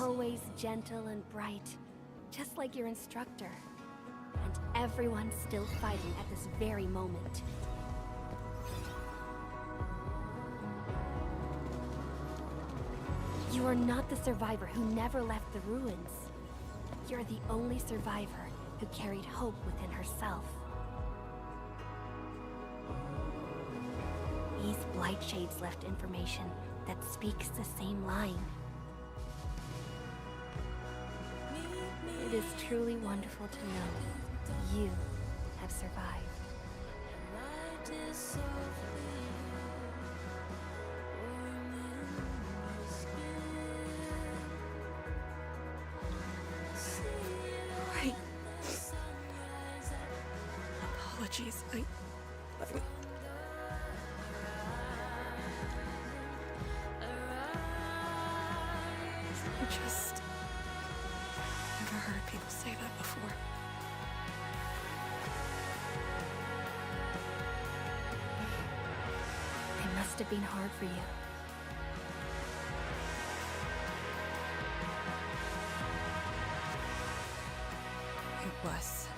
Always gentle and bright, just like your instructor. And everyone's still fighting at this very moment. You are not the survivor who never left the ruins. You're the only survivor who carried hope within herself. These Blight Shades left information that speaks the same line. It is truly wonderful to know you have survived. Right. Apologies, I just never heard people say that before. It must have been hard for you. It was.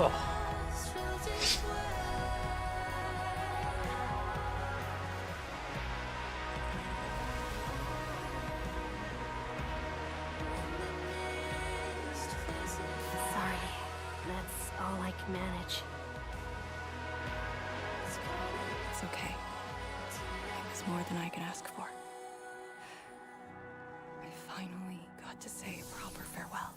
Oh. Sorry, that's all I can manage. It's okay. It was more than I could ask for. I finally got to say a proper farewell.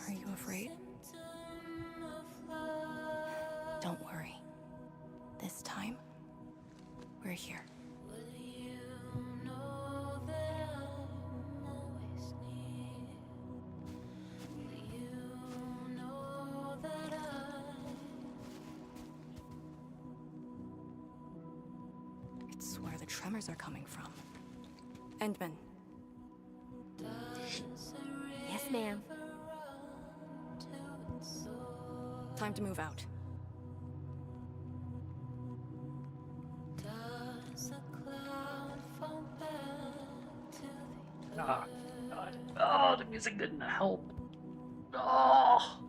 Are you afraid? Don't worry. This time, we're here. It's where the tremors are coming from. Endman. Yes, ma'am. Time to move out. Ah, God. Oh, the music didn't help. Oh,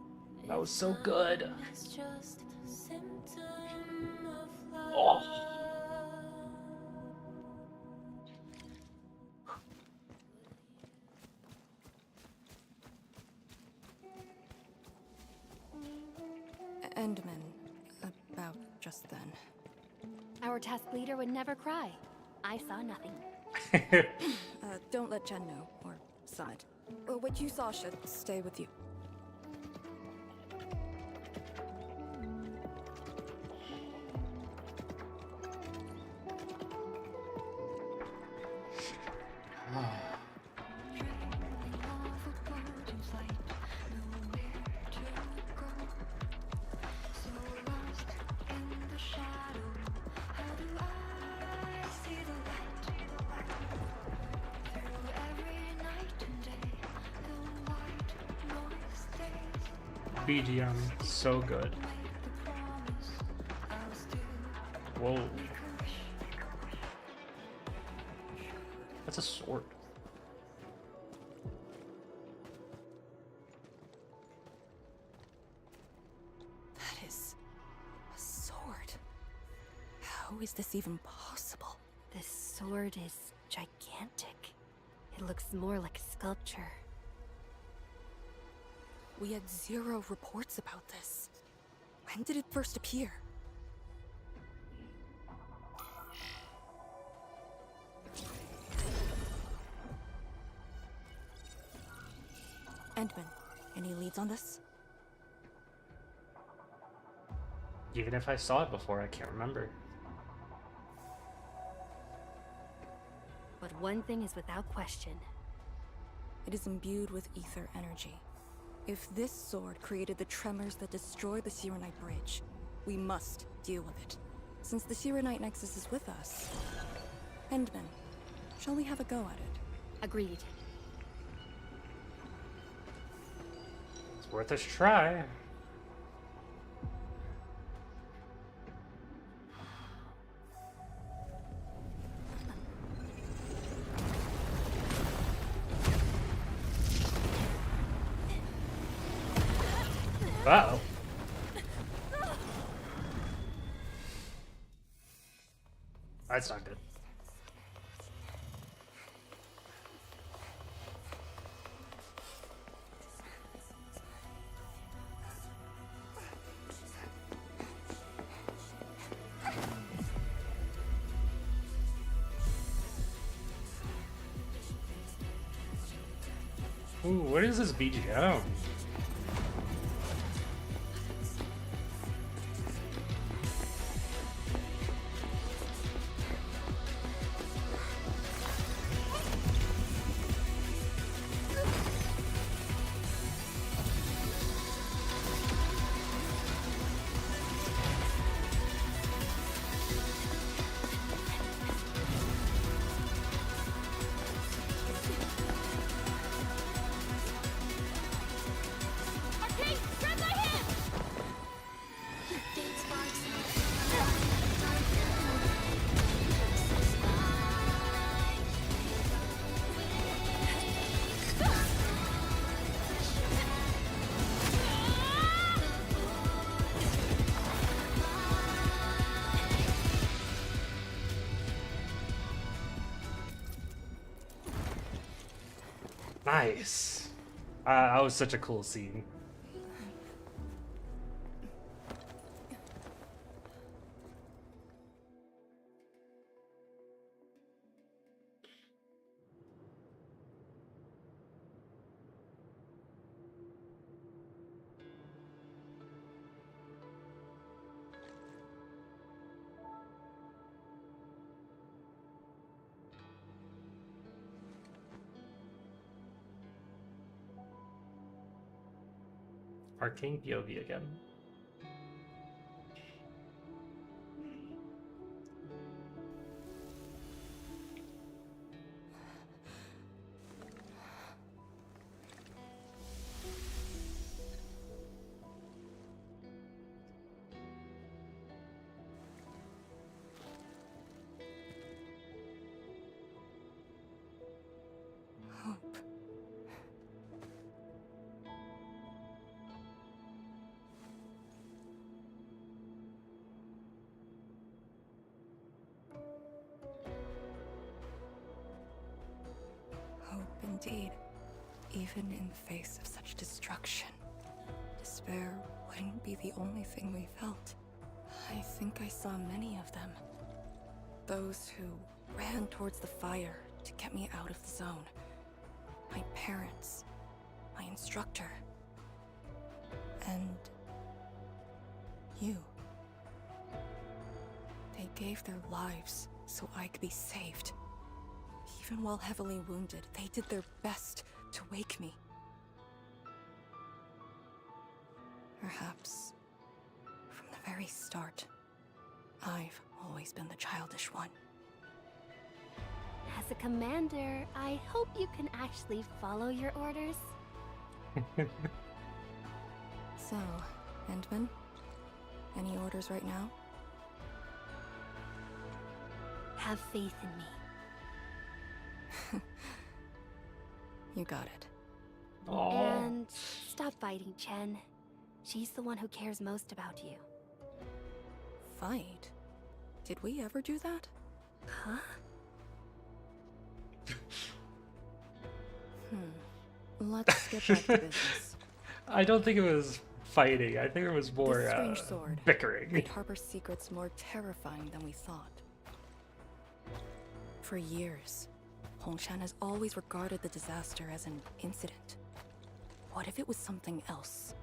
that was so good. Oh. Endman. About just then. Our task leader would never cry. I saw nothing. Don't let Jen know, or Summit. What you saw should stay with you. BGM, so good. Whoa. That's a sword. That is a sword. How is this even possible? This sword is gigantic. It looks more like a sculpture. We had 0 reports about this. When did it first appear? Endman, any leads on this? Even if I saw it before, I can't remember. But one thing is without question. It is imbued with ether energy. If this sword created the tremors that destroy the Sirenite Bridge, we must deal with it. Since the Sirenite Nexus is with us. Endman, shall we have a go at it? Agreed. It's worth a try. Uh-oh. That's not good. Ooh, what is this BGM? Arcane, grab my hand! Nice. That was such a cool scene. Arcane POV again. Hope. Hope indeed. Even in the face of such destruction, despair wouldn't be the only thing we felt. I think I saw many of them. Those who ran towards the fire to get me out of the zone. My parents, my instructor, and you. They gave their lives so I could be saved. Even while heavily wounded, they did their best to wake me. Perhaps, from the very start, I've always been the childish one. As a commander, I hope you can actually follow your orders. So, Endman, any orders right now? Have faith in me. You got it. And stop fighting, Chen. She's the one who cares most about you. Fight? Did we ever do that? Huh? Let's get back to business. I don't think it was fighting. I think it was more This strange sword bickering. could harbor secrets more terrifying than we thought. For years, Hongshan has always regarded the disaster as an incident. What if it was something else?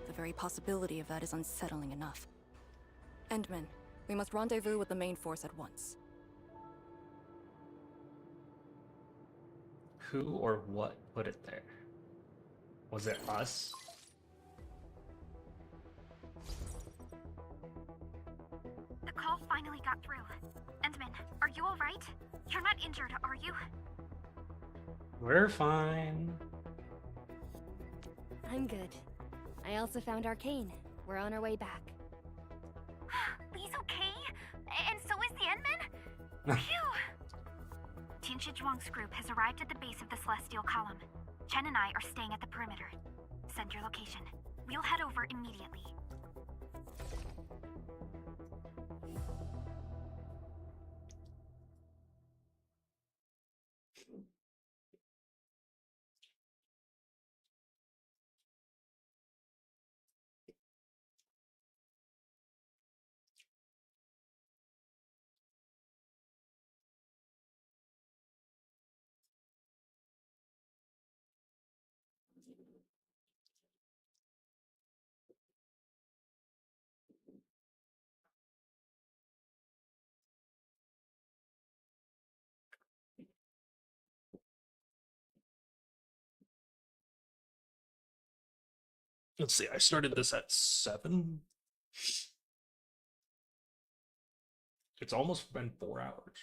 The very possibility of that is unsettling enough. Endman, we must rendezvous with the main force at once. Who or what put it there? Was it us? The call finally got through. Endman, are you alright? You're not injured, are you? We're fine. I'm good. I also found Arcane. We're on our way back. Lee's okay? And so is the Endman? Phew! Tianshi Zhuang's group has arrived at the base of the Celestial Column. Chen and I are staying at the perimeter. Send your location. We'll head over immediately. Let's see, I started this at 7. It's almost been 4 hours.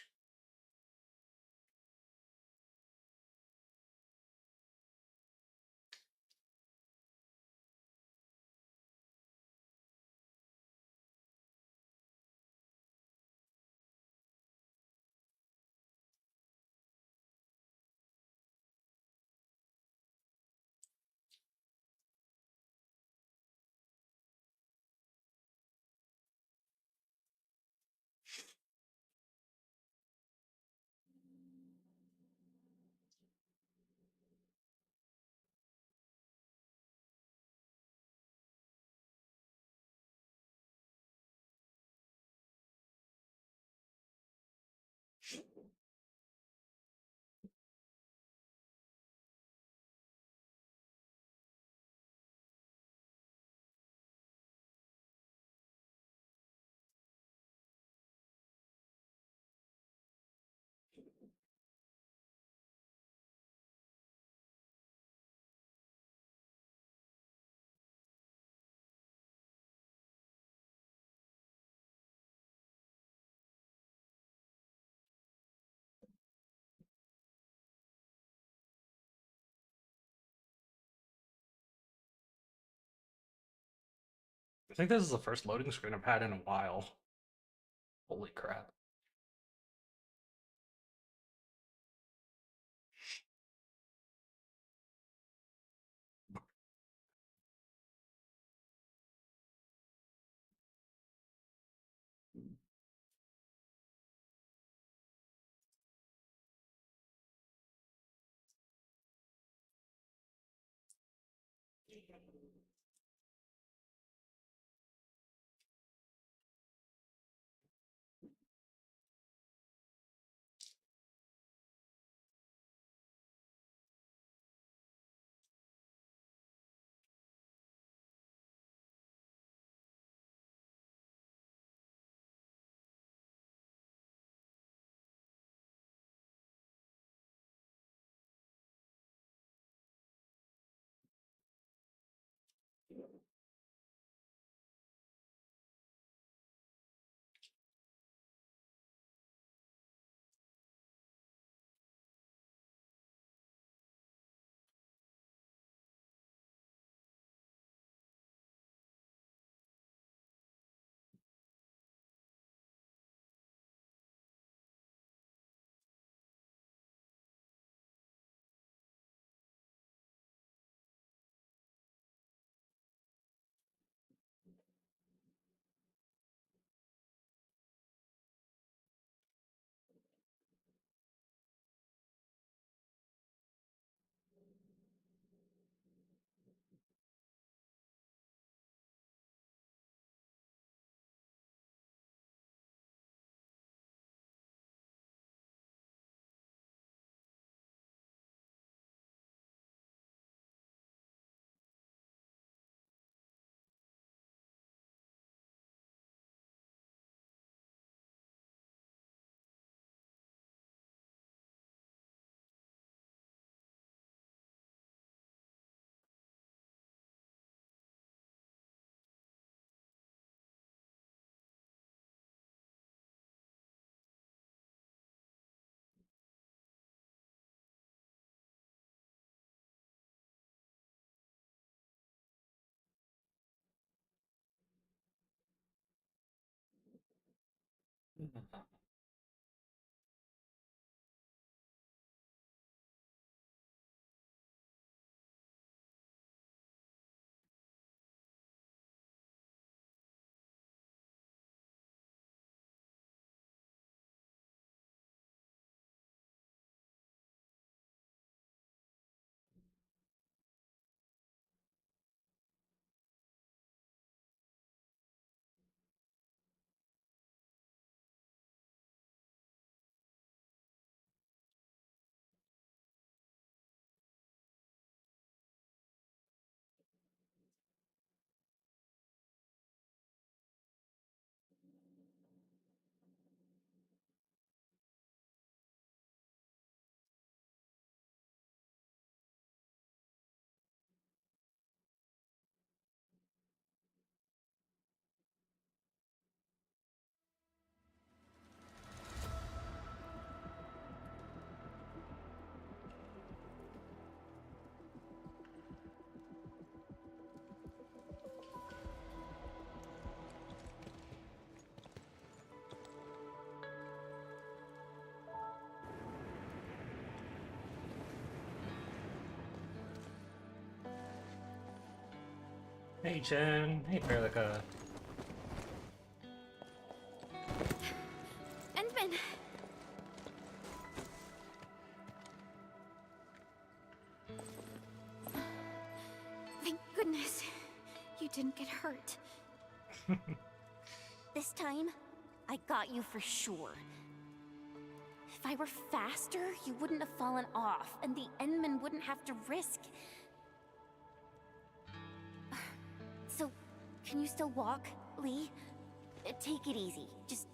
I think this is the first loading screen I've had in a while. Holy crap. Hey Jen, hey Perlica. Endman! Thank goodness you didn't get hurt. This time, I got you for sure. If I were faster, you wouldn't have fallen off, and the Endman wouldn't have to risk. So, can you still walk, Lee? Take it easy. Just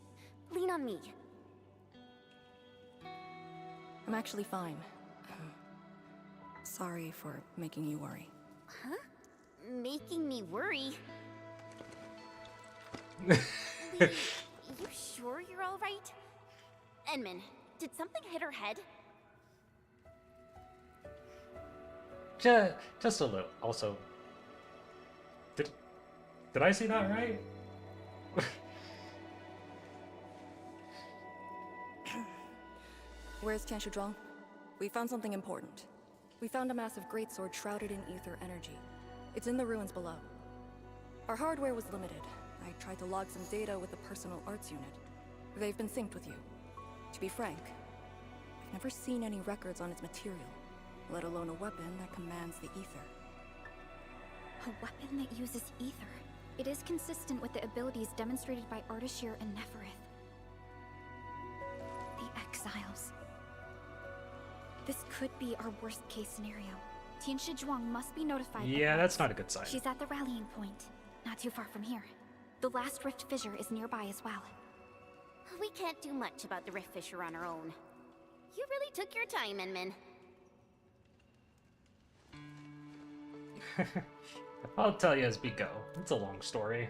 lean on me. I'm actually fine. Sorry for making you worry. Huh? Making me worry? Lee, you sure you're all right? Endman, did something hit her head? Just a little. Also, did I see that right? Where's Tianshizhuang? We found something important. We found a massive greatsword shrouded in ether energy. It's in the ruins below. Our hardware was limited. I tried to log some data with the personal arts unit. They've been synced with you. To be frank, I've never seen any records on its material, let alone a weapon that commands the ether. A weapon that uses ether. It is consistent with the abilities demonstrated by Ardashir and Neferith. The Exiles. This could be our worst-case scenario. Tianshizhuang must be notified. Yeah, that's not a good sign. She's at the rallying point, not too far from here. The last rift fissure is nearby as well. We can't do much about the rift fissure on our own. You really took your time, Endman. I'll tell you as we go. It's a long story.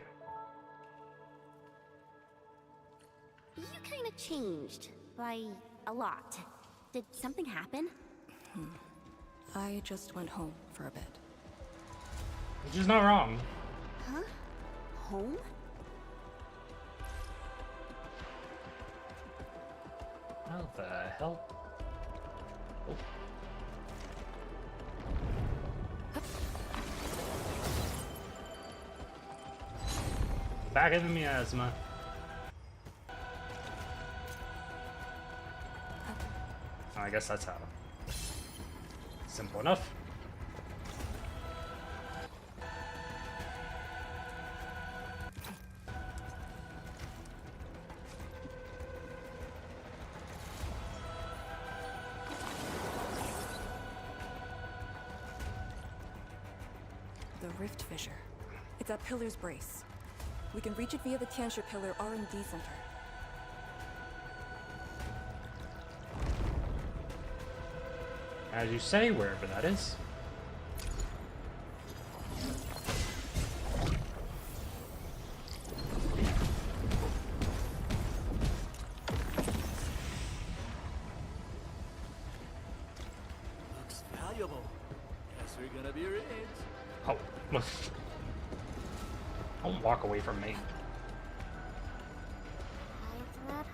You kind of changed. By a lot. Did something happen? I just went home for a bit. Which is not wrong. Huh? Home? How the hell? Oh. Back in the miasma. I guess that's how. Simple enough. The rift fissure. It's at Pillar's Brace. We can reach it via the Tianshi Pillar R&D Center. As you say, wherever that is. Looks valuable. Guess we're gonna be rich. Oh. Don't walk away from me. I've read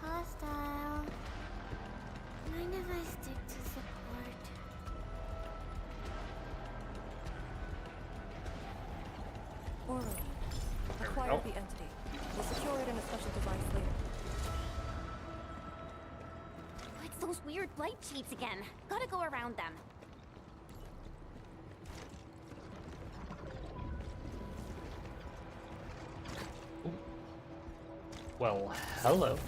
the entity. We'll secure it in a special device later. It's those weird blight cheats again. Gotta go around them. Well, hello.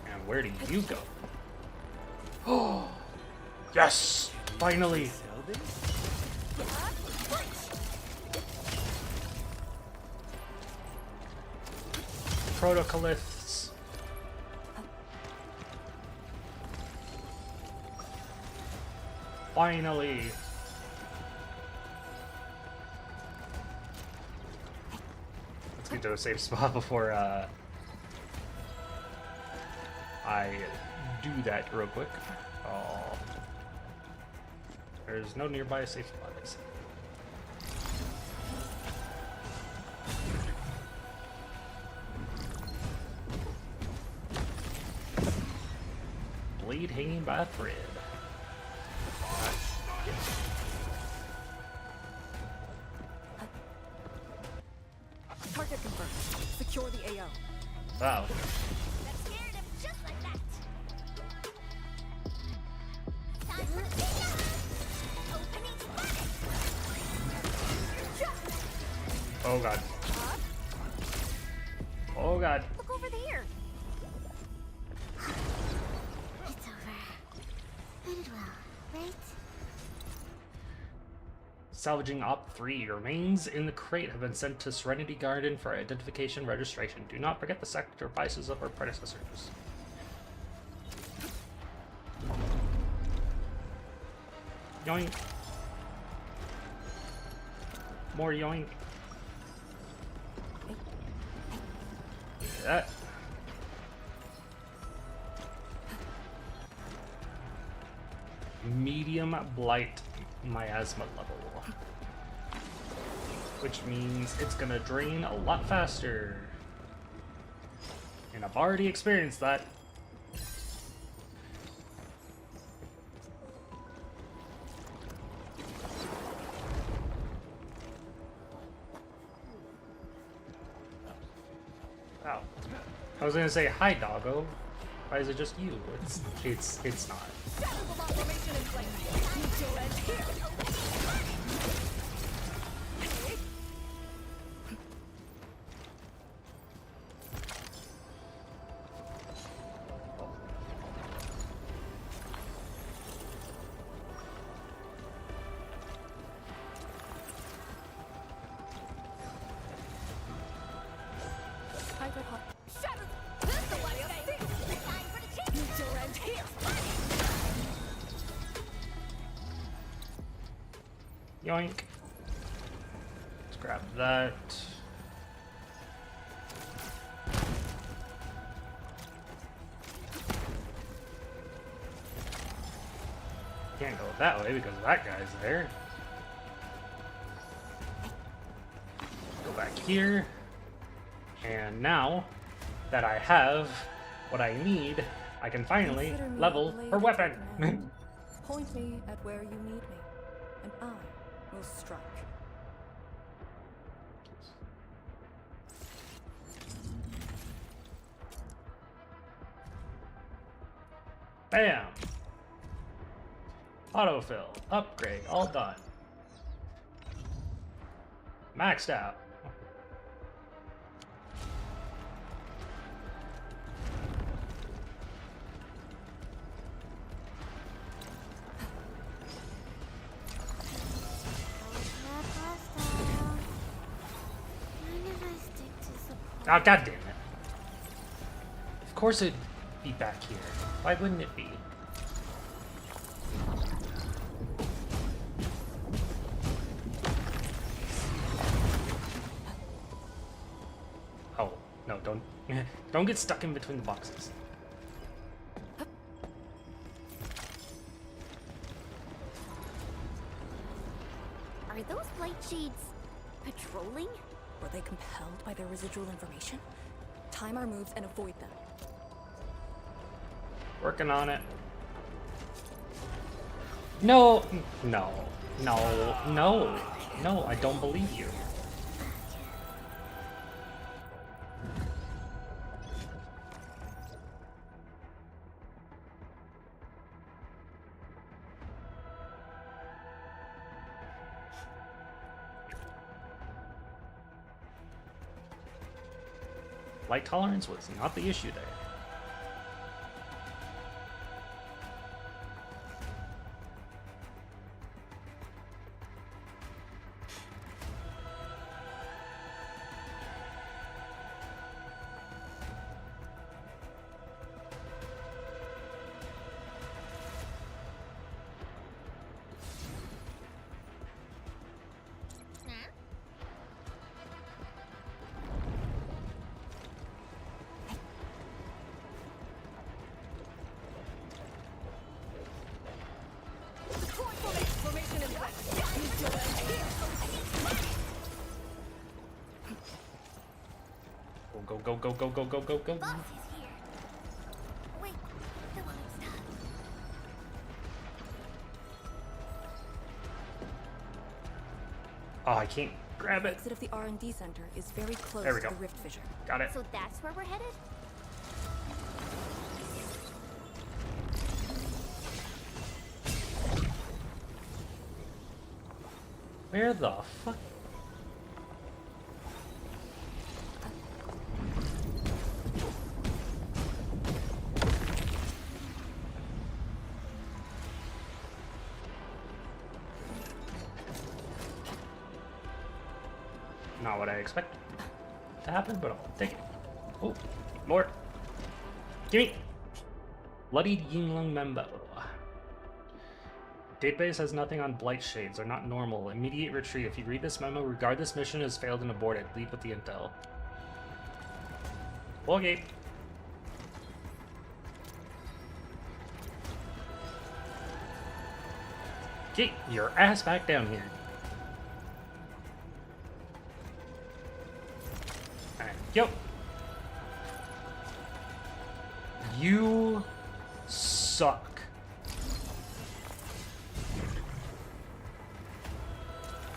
And where do you go? Oh, yes! Finally! Protocoliths. Finally! Let's get to a safe spot before I do that real quick. Oh. There's no nearby safe spot, I see. Blade hanging by a thread. Target confirmed. Secure the AO. Wow. That scared him just like that. Time for dinner. Opening spotted. Oh god. Oh god. Look over there. It's over. Ended well, right? Salvaging Op 3. Remains in the crate have been sent to Serenity Garden for identification registration. Do not forget the sacrifices of our predecessors. Yoink. More yoink. That. Medium blight miasma level. Which means it's gonna drain a lot faster. And I've already experienced that. Wow. I was gonna say hi, doggo. Why is it just you? It's not. Yoink. Let's grab that. Can't go that way because that guy's there. Go back here. And now that I have what I need, I can finally level her weapon. Point me at where you need me, and I will strike. Bam! Autofill, upgrade, all done. Maxed out. Oh, god damn it. Of course it'd be back here. Why wouldn't it be? Oh, no, don't get stuck in between the boxes. Are those blight shades patrolling? Were they compelled by their residual information? Time our moves and avoid them. Working on it. No, no, no, no. No, I don't believe you. Light tolerance was not the issue there. Go, go, go, go, go, go, go. Boss is here. Wait, the one I'm stuck. Oh, I can't grab The it. exit of the R&D center is very close There we to go. the rift fissure. Got it. So that's where we're headed? Where the fuck? Not what I expected to happen, but I'll take it. Oh, Lord. Gimme! Bloodied Yinglung Membo. Database has nothing on blight shades. Are not normal. Immediate retreat. If you read this memo, regard this mission as failed and aborted. Leave with the intel. Okay. Get your ass back down here. Alright, yo. You suck.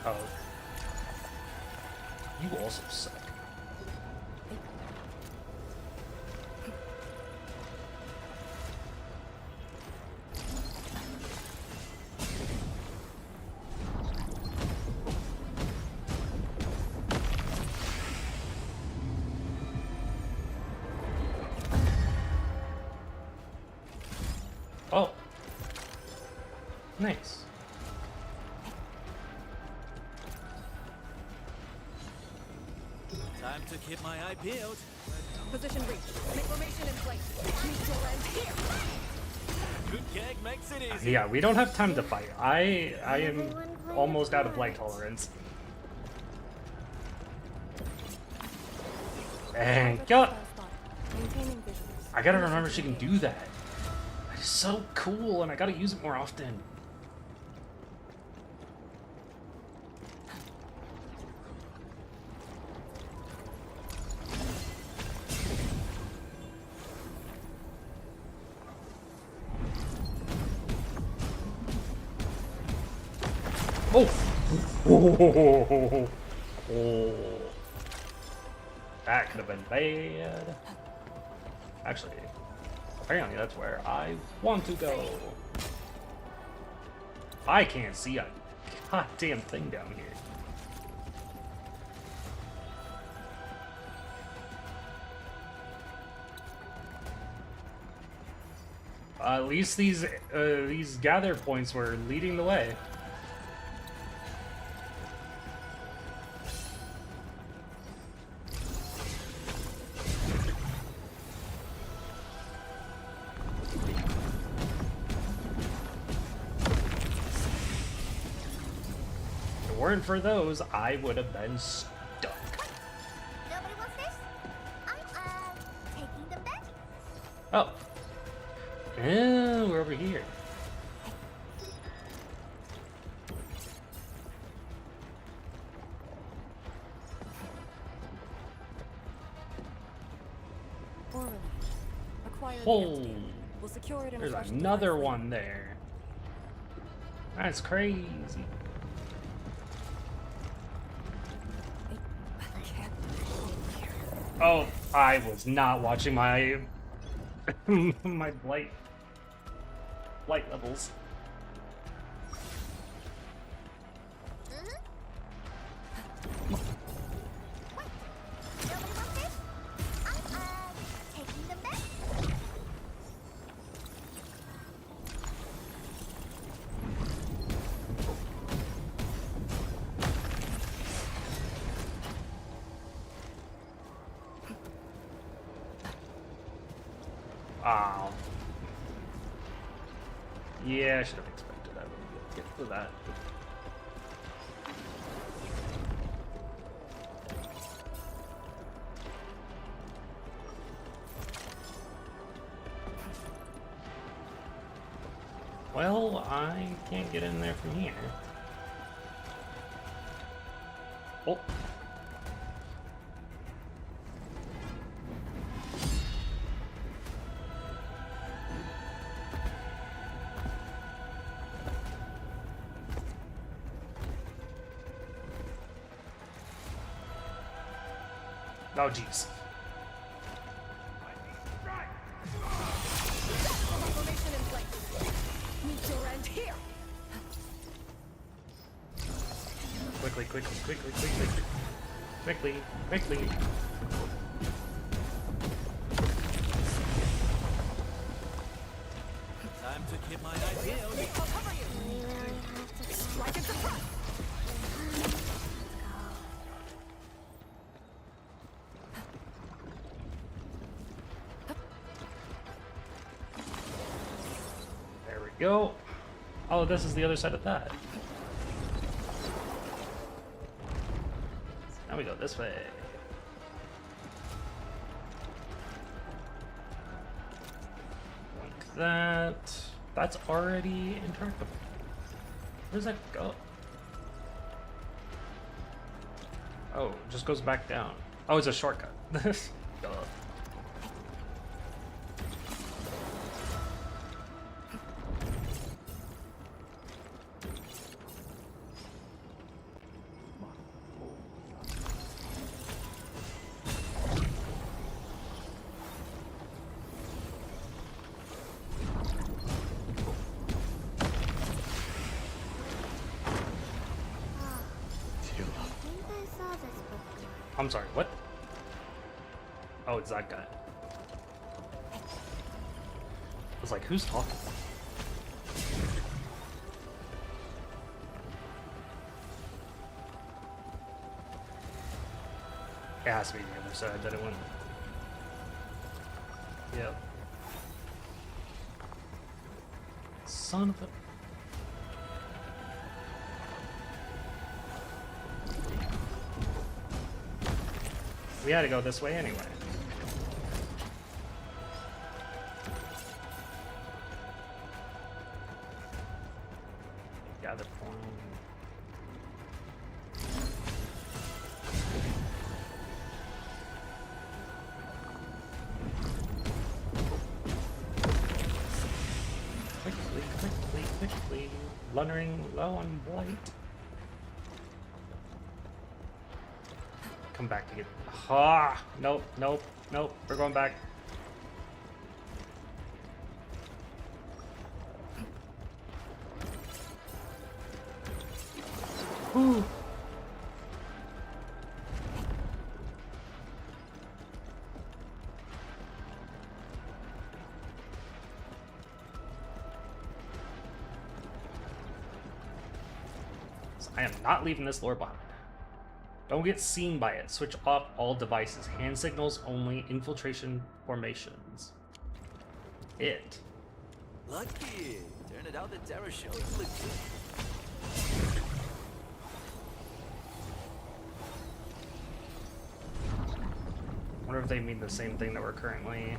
Oh. You also suck. Oh. Nice. Time to keep my eye peeled. Position reached. Make formation in place. Neutral end here. Good gag makes it easy. Yeah, we don't have time to fight. I am almost out of light tolerance. Thank you. I gotta remember she can do that. It's so cool, and I gotta use it more often. Oh! Oh. That could have been bad. Actually, apparently that's where I want to go. I can't see a goddamn thing down here. At least these gather points were leading the way. If it weren't for those, I would have been stuck. Nobody wants this? I'm, taking them back. Oh. Yeah, we're over here. Oh, there's another one there. That's crazy. Oh, I was not watching my my blight levels. Oh. Yeah, I should have expected that. We'll get to that. Well, I can't get in there from here. Oh. Oh, jeez. Quickly. Time to get my ideal. I'll cover you. Strike at the front. There we go. Oh, this is the other side of that. Now we go this way. Like that. That's already interactable. Where does that go? Oh, it just goes back down. Oh, it's a shortcut. Duh. I'm sorry, what? Oh, it's that guy. I was like, who's talking? It has to be the other side that it went. Yep. Son of a... We had to go this way anyway. Gather point. Quickly. Lumbering low on blight. Come back to get... Ah! Nope. We're going back. Ooh. So I am not leaving this lore behind. Don't get seen by it. Switch off all devices. Hand signals only. Infiltration formations. It. Lucky. Turn it out the terror show. Wonder if they mean the same thing that we're currently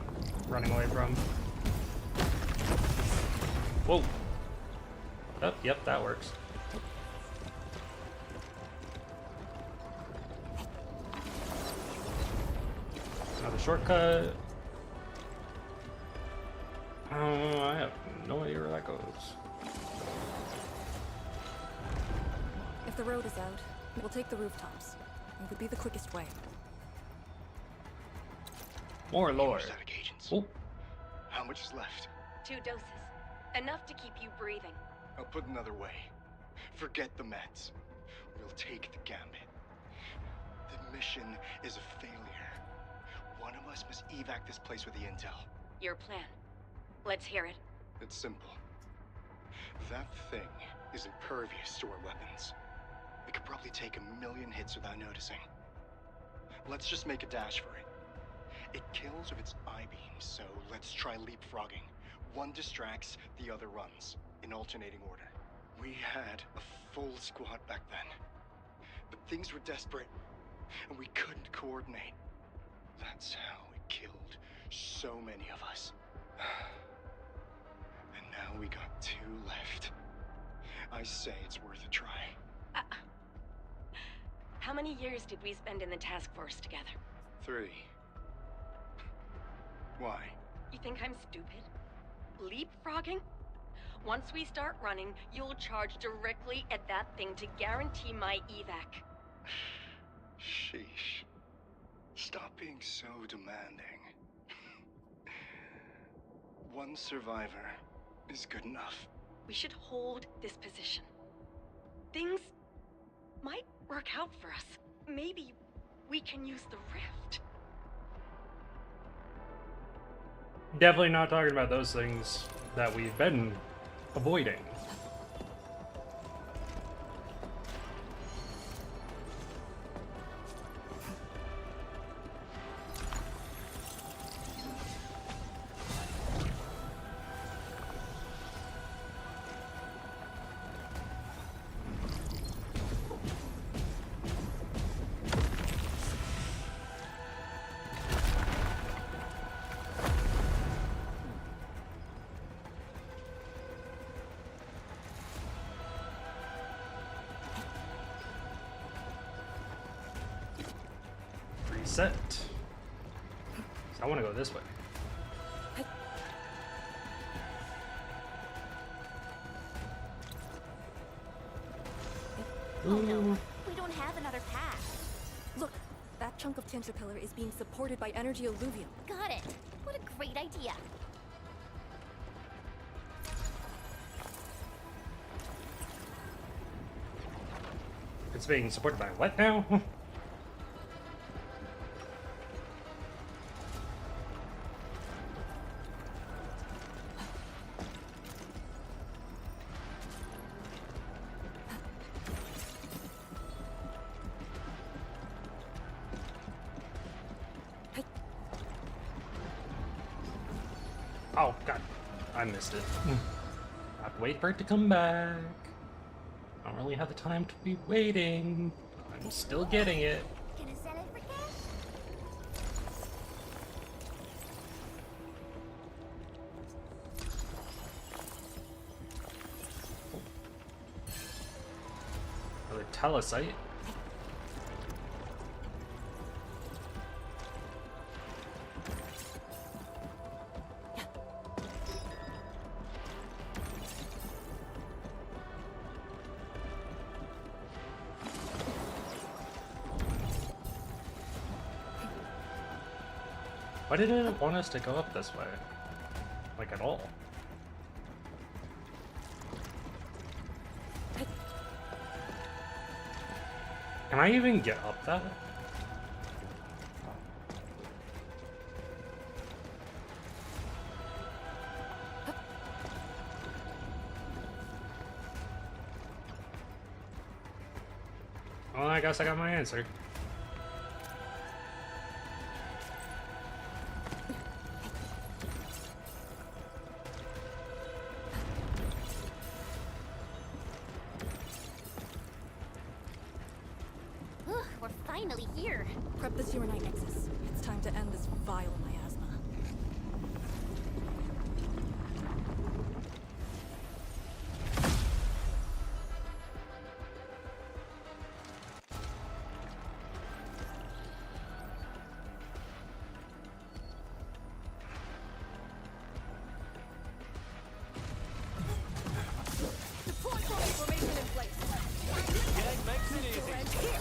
running away from. Whoa. Oh, yep, that works. Another shortcut. I have no idea where that goes. If the road is out, we'll take the rooftops. It would be the quickest way. More lore. Oh, How much is left? 2 doses. Enough to keep you breathing. I'll put another way. Forget the meds. We'll take the gambit. The mission is a failure. One of us must evac this place with the intel. Your plan. Let's hear it. It's simple. That thing is impervious to our weapons. It could probably take 1,000,000 hits without noticing. Let's just make a dash for it. It kills with its I-beams, so let's try leapfrogging. One distracts, the other runs, in alternating order. We had a full squad back then. But things were desperate, and we couldn't coordinate. That's how it killed so many of us. And now we got 2 left. I say it's worth a try. How many years did we spend in the task force together? 3. Why? You think I'm stupid? Leapfrogging? Once we start running, you'll charge directly at that thing to guarantee my evac. Sheesh. Stop being so demanding. One survivor is good enough. We should hold this position. Things might work out for us. Maybe we can use the rift. definitely not talking about those things that we've been avoiding. Reset. So I want to go this way. Oh no, we don't have another path. Look, that chunk of Tinterpillar is being supported by energy alluvium. Got it. What a great idea. It's being supported by what now? Oh, God. I missed it. I have to wait for it to come back. I don't really have the time to be waiting. I'm still getting it. Gonna sell it for cash? Another telesite. Why didn't it want us to go up this way? Like, at all? Can I even get up that? Well, I guess I got my answer. We're finally here. Prep the Serenite Nexus. It's time to end this vile miasma. Deploy formation in place. Gang makes it easy. Here.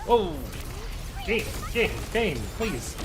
Whoa! Game, please.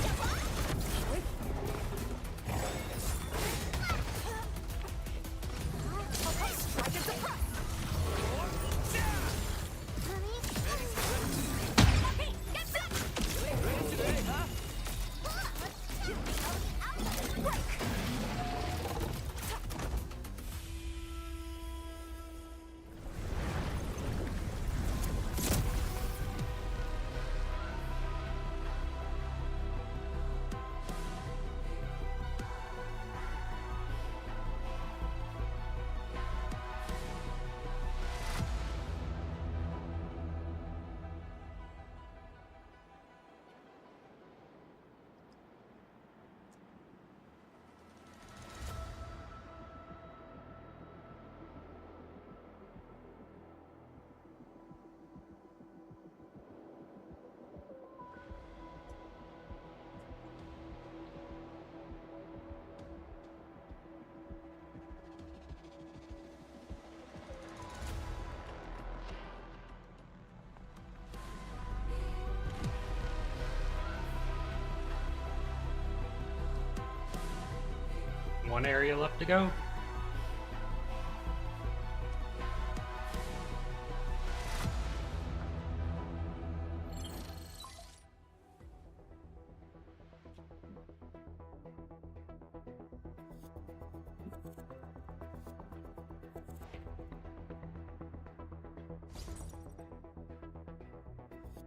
One area left to go.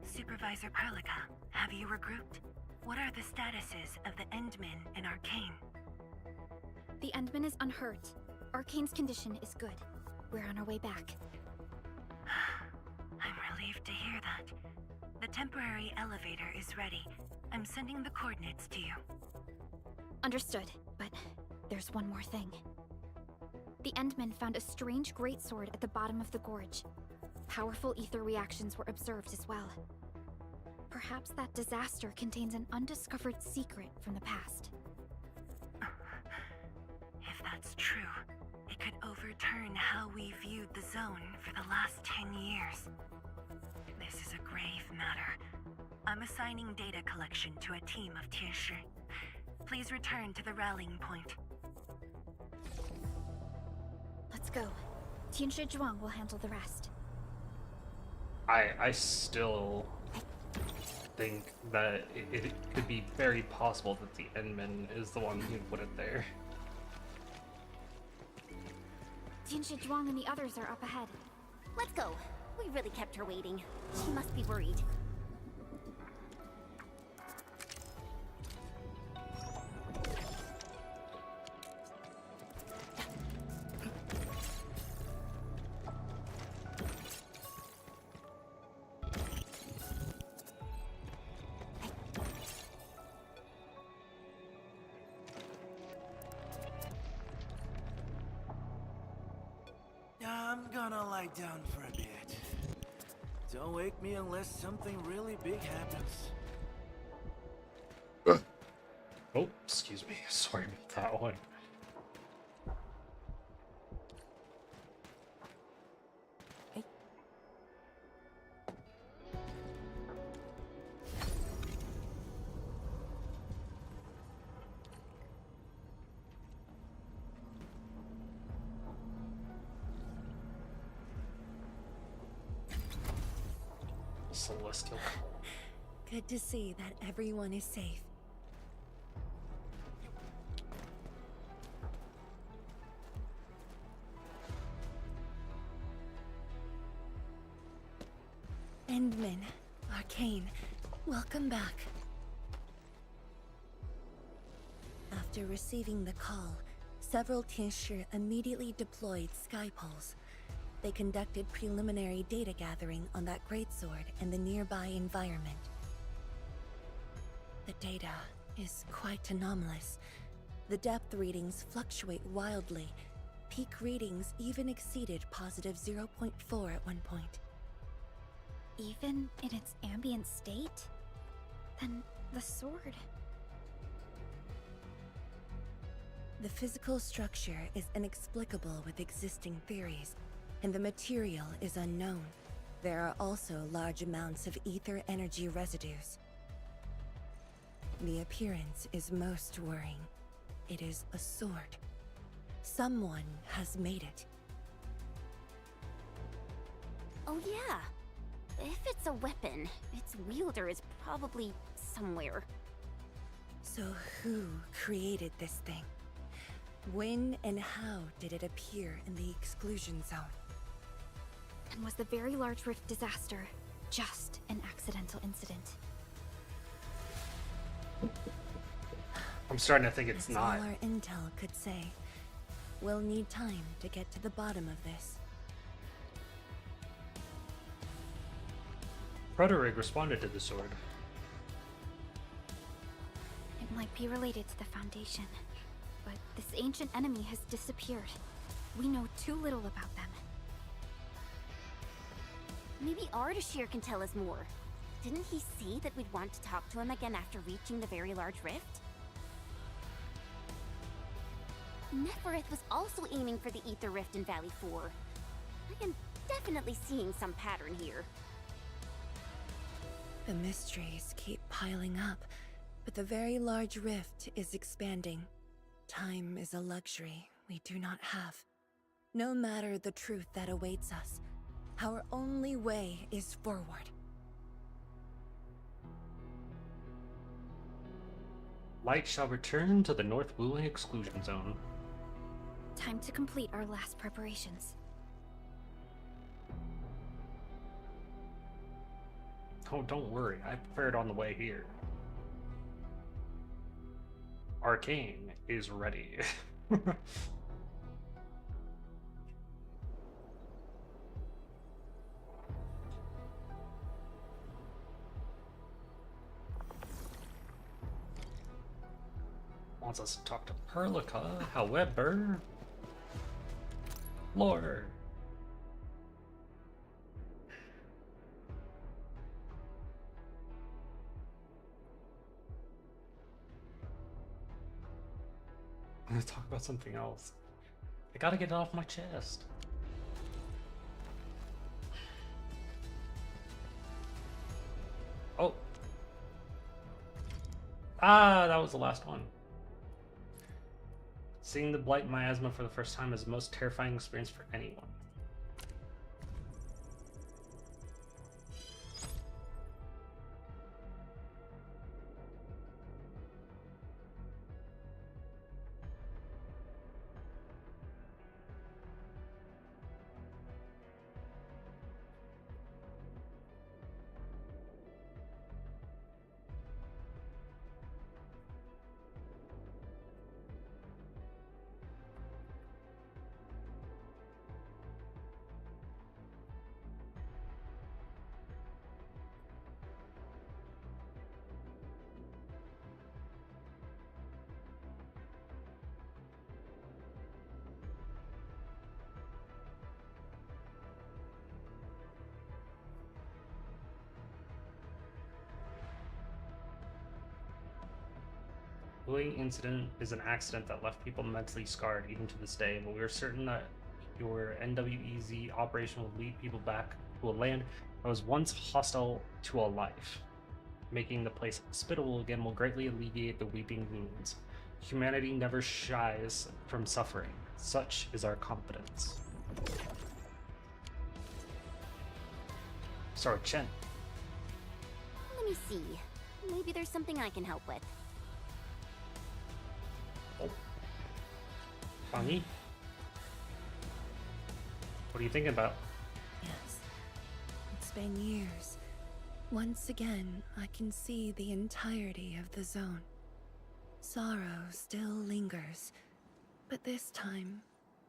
Supervisor Perlica, have you regrouped? What are the statuses of the Endmen in Arcane? The Endman is unhurt. Arcane's condition is good. We're on our way back. I'm relieved to hear that. The temporary elevator is ready. I'm sending the coordinates to you. Understood, but there's one more thing. The Endmen found a strange greatsword at the bottom of the gorge. Powerful ether reactions were observed as well. Perhaps that disaster contains an undiscovered secret from the past. If that's true, it could overturn how we viewed the zone for the last 10 years. This is a grave matter. I'm assigning data collection to a team of Tianshi. Please return to the rallying point. Let's go. Tianshi Zhuang will handle the rest. I still think that it could be very possible that the Endman is the one who put it there. Tianshi Zhuang and the others are up ahead. Let's go. We really kept her waiting. She must be worried. I'm gonna lie down for a bit. Don't wake me unless something really big happens. Oh, excuse me. Sorry about that one. Celestial. Good to see that everyone is safe. Endman, Arcane, welcome back. After receiving the call, several Tianshi immediately deployed skypoles. They conducted preliminary data gathering on that greatsword and the nearby environment. The data is quite anomalous. The depth readings fluctuate wildly. Peak readings even exceeded positive 0.4 at one point. Even in its ambient state? Then the sword... The physical structure is inexplicable with existing theories, and the material is unknown. There are also large amounts of ether energy residues. The appearance is most worrying. It is a sword. Someone has made it. Oh yeah. If it's a weapon, its wielder is probably somewhere. So who created this thing? When and how did it appear in the exclusion zone? And was the Very Large Rift disaster just an accidental incident? I'm starting to think it's That's not. all our intel could say. We'll need time to get to the bottom of this. Proto-Rig responded to the sword. It might be related to the Foundation, but this ancient enemy has disappeared. We know too little about them. Maybe Ardashir can tell us more. Didn't he say that we'd want to talk to him again after reaching the Very Large Rift? Neferith was also aiming for the Ether Rift in Valley 4. I am definitely seeing some pattern here. The mysteries keep piling up, but the Very Large Rift is expanding. Time is a luxury we do not have. No matter the truth that awaits us, our only way is forward. Light shall return to the North Wuling exclusion zone. Time to complete our last preparations. Oh, don't worry. I prepared on the way here. Arcane is ready. Wants us to talk to Perlica, however... Lord. I'm gonna talk about something else. I gotta get it off my chest. Oh. Ah, that was the last one. Seeing the Blight Miasma for the first time is the most terrifying experience for anyone. The bullying incident is an accident that left people mentally scarred even to this day, but we are certain that your NWEZ operation will lead people back to a land that was once hostile to all life. Making the place hospitable again will greatly alleviate the weeping wounds. Humanity never shies from suffering. Such is our confidence. Sorry, Chen. Let me see. Maybe there's something I can help with. Oh. Funny. What are you thinking about? Yes. It's been years. Once again, I can see the entirety of the zone. Sorrow still lingers, but this time,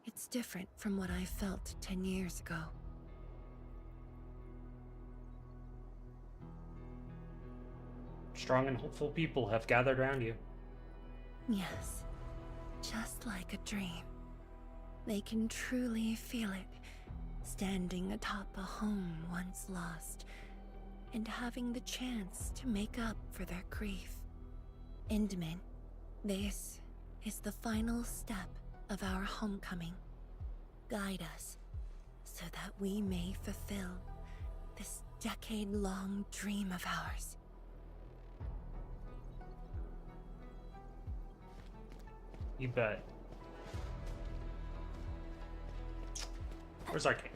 it's different from what I felt 10 years ago. Strong and hopeful people have gathered around you. Yes, just like a dream. They can truly feel it, standing atop a home once lost, and having the chance to make up for their grief. Endman, this is the final step of our homecoming. Guide us, so that we may fulfill This decade-long dream of ours. You bet. Where's Arcane?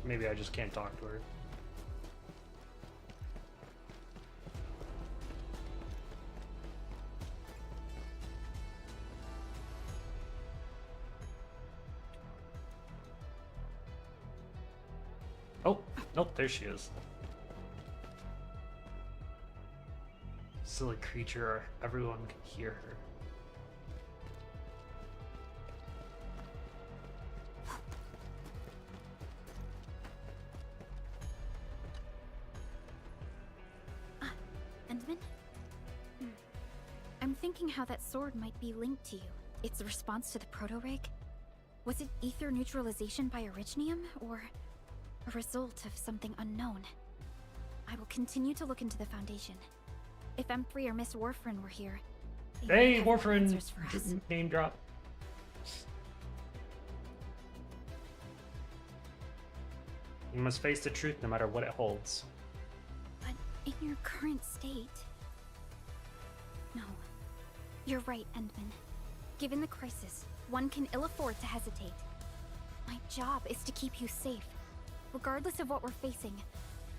Maybe I just can't talk to her. Oh, nope, there she is. Silly creature, everyone can hear her. Endman? I'm thinking how that sword might be linked to you. Its response to the proto-rig? Was it ether neutralization by Originium, or a result of something unknown? I will continue to look into the Foundation. If M3 or Miss Warfarin were here, they might Hey, have Warfarin! answers for us. Name drop. You must face the truth no matter what it holds. But in your current state... No. You're right, Endman. Given the crisis, one can ill afford to hesitate. My job is to keep you safe. Regardless of what we're facing,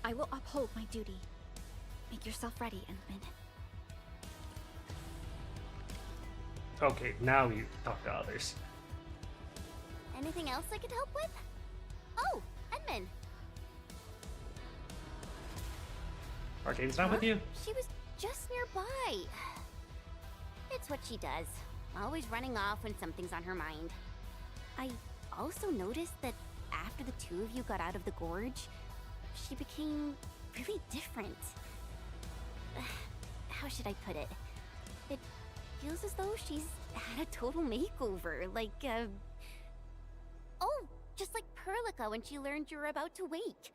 I will uphold my duty. Make yourself ready, Endman. Okay, now you talk to others. Anything else I could help with? Oh, Edmund. Arcane's not with you? She was just nearby. It's what she does. Always running off when something's on her mind. I also noticed that after the two of you got out of the gorge, she became really different. How should I put it? It feels as though she's had a total makeover, like, oh, just like Perlica when she learned you were about to wake.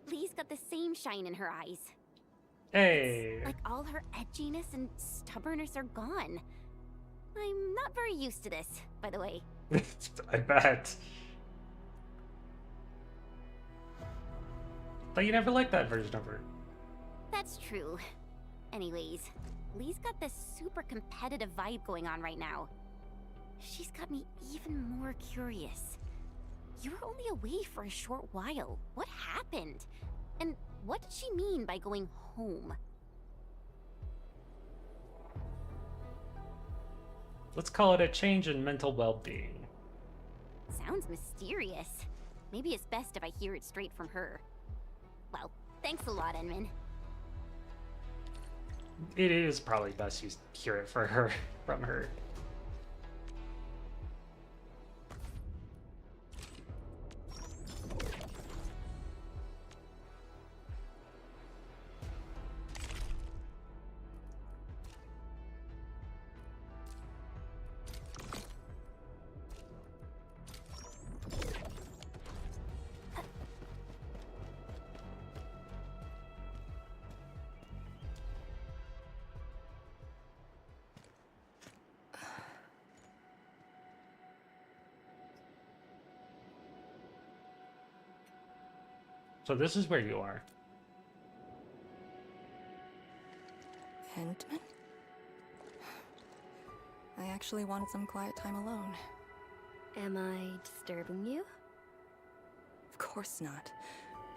Lee's got the same shine in her eyes. Hey! It's like all her edginess and stubbornness are gone. I'm not very used to this, by the way. I bet. But you never liked that version of her. That's true. Anyways, Lee's got this super competitive vibe going on right now. She's got me even more curious. You were only away for a short while. What happened? And what did she mean by going home? Let's call it a change in mental well-being. Sounds mysterious. Maybe it's best if I hear it straight from her. Well, thanks a lot, Enman. It is probably best you hear it from her. So this is where you are. Endman? I actually wanted some quiet time alone. Am I disturbing you? Of course not.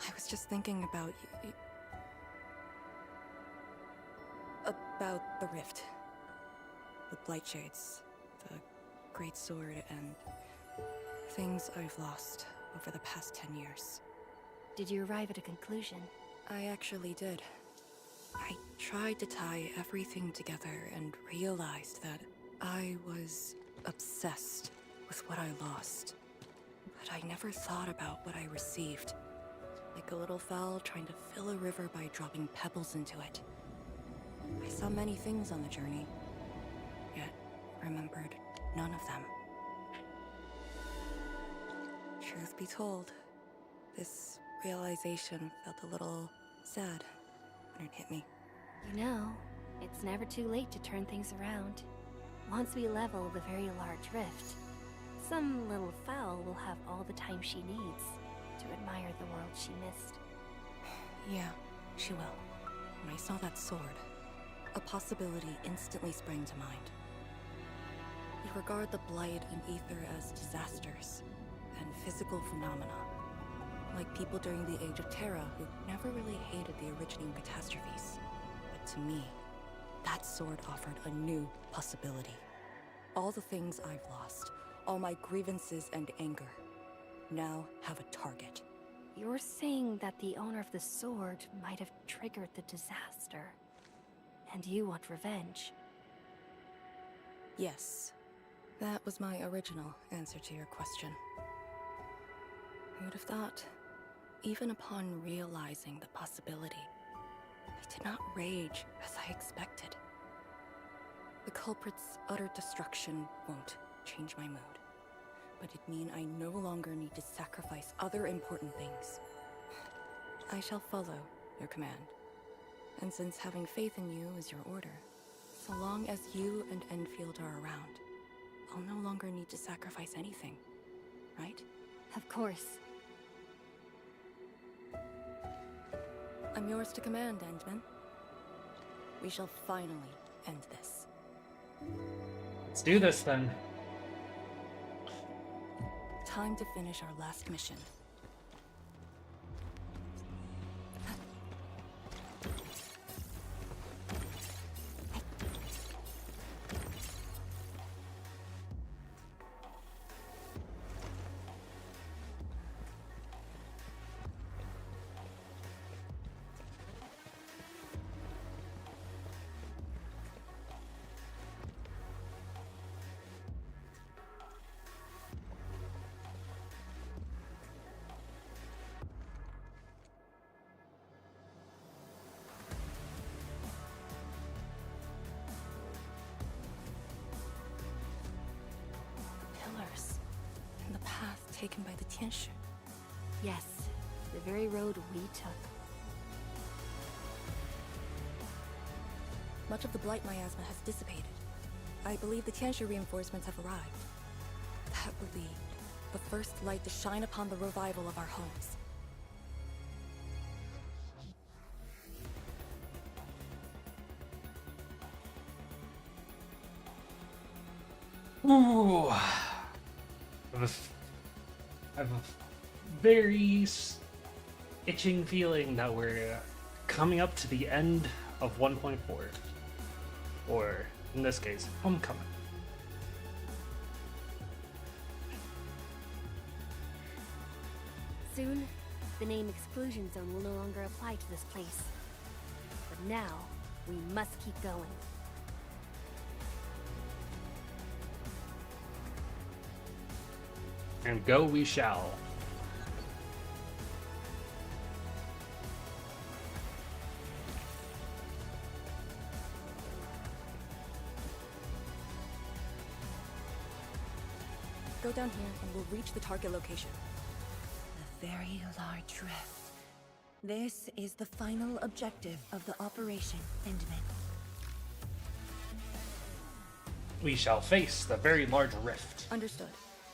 I was just thinking about you. About the rift. The Blightshades. The Great Sword and things I've lost over the past 10 years. Did you arrive at a conclusion? I actually did. I tried to tie everything together and realized that I was obsessed with what I lost. But I never thought about what I received. Like a little fowl trying to fill a river by dropping pebbles into it. I saw many things on the journey, yet remembered none of them. Truth be told, this realization felt a little sad when it hit me. You know, it's never too late to turn things around. Once we level the very large rift, some little fowl will have all the time she needs to admire the world she missed. Yeah, she will. When I saw that sword, a possibility instantly sprang to mind. We regard the Blight and Ether as disasters and physical phenomena, like people during the Age of Terra who never really hated the originating catastrophes. But to me, that sword offered a new possibility. All the things I've lost, all my grievances and anger, now have a target. You're saying that the owner of the sword might have triggered the disaster, and you want revenge? Yes. That was my original answer to your question. Who would have thought? Even upon realizing the possibility, I did not rage as I expected. The culprit's utter destruction won't change my mood, but it'd mean I no longer need to sacrifice other important things. I shall follow your command. And since having faith in you is your order, so long as you and Endfield are around, I'll no longer need to sacrifice anything, right? Of course. I'm yours to command, Endman. We shall finally end this. Let's do this then. Time to finish our last mission. Pillars. And the path taken by the Tianshu. Yes, the very road we took. Much of the Blight miasma has dissipated. I believe the Tianshu reinforcements have arrived. That will be the first light to shine upon the revival of our homes. Ooh. I have a very itching feeling that we're coming up to the end of 1.4. Or, in this case, Homecoming. Soon, the name Exclusion Zone will no longer apply to this place. But now, we must keep going. And go we shall. Go down here and we'll reach the target location. The very large rift. This is the final objective of the Operation Endman. We shall face the very large rift. Understood.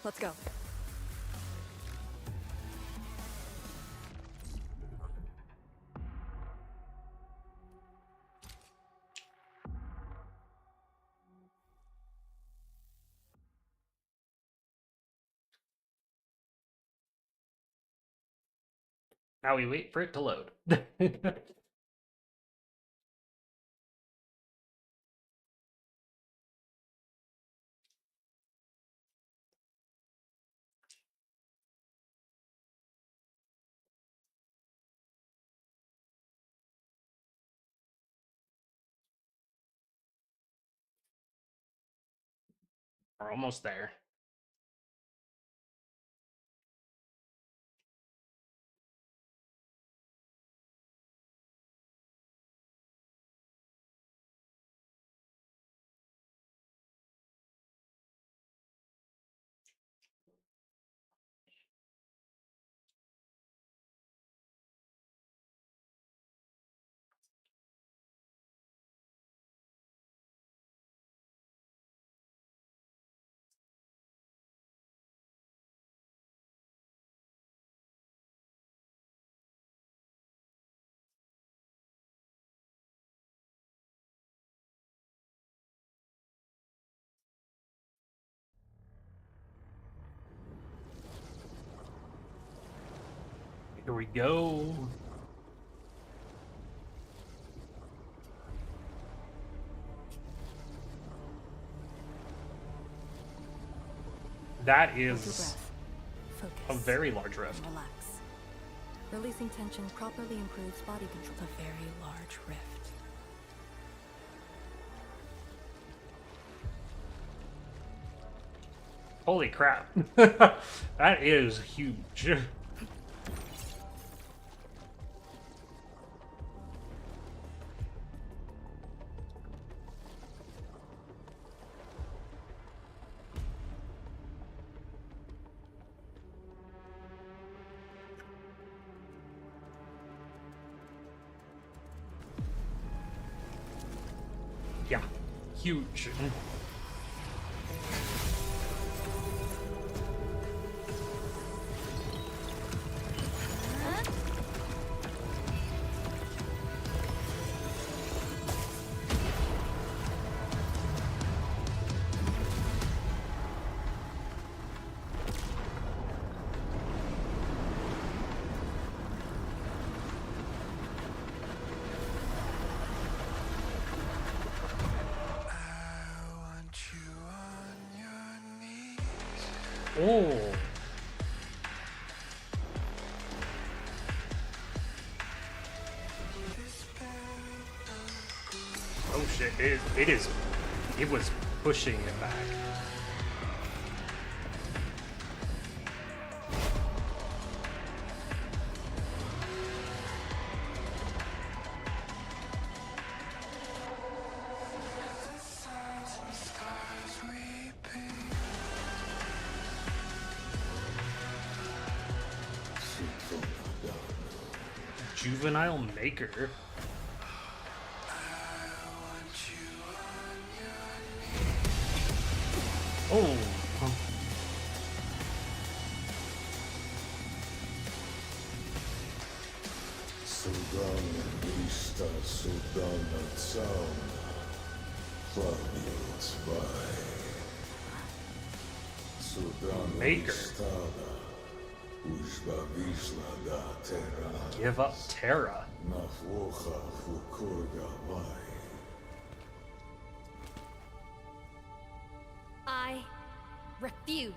Let's go. Now we wait for it to load. We're almost there. we go. That is a very large rift. Relax. Releasing tension properly improves body control. A very large rift. Holy crap. That is huge. Yeah, huge. Oh. Oh shit, it was pushing it back. Juvenile maker. Oh. Maker. Give up Terra. I refuse.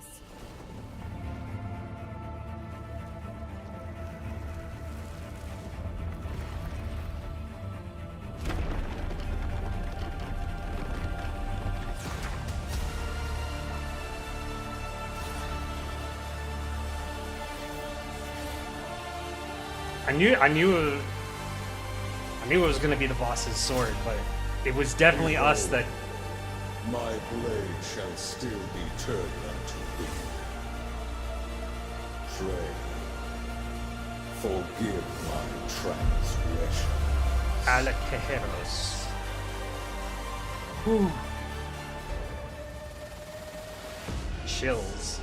I knew it was gonna be the boss's sword, but it was definitely us that. My blade shall still be turned unto thee. Pray, forgive my transgression. Alaquejeros. Whew. Chills.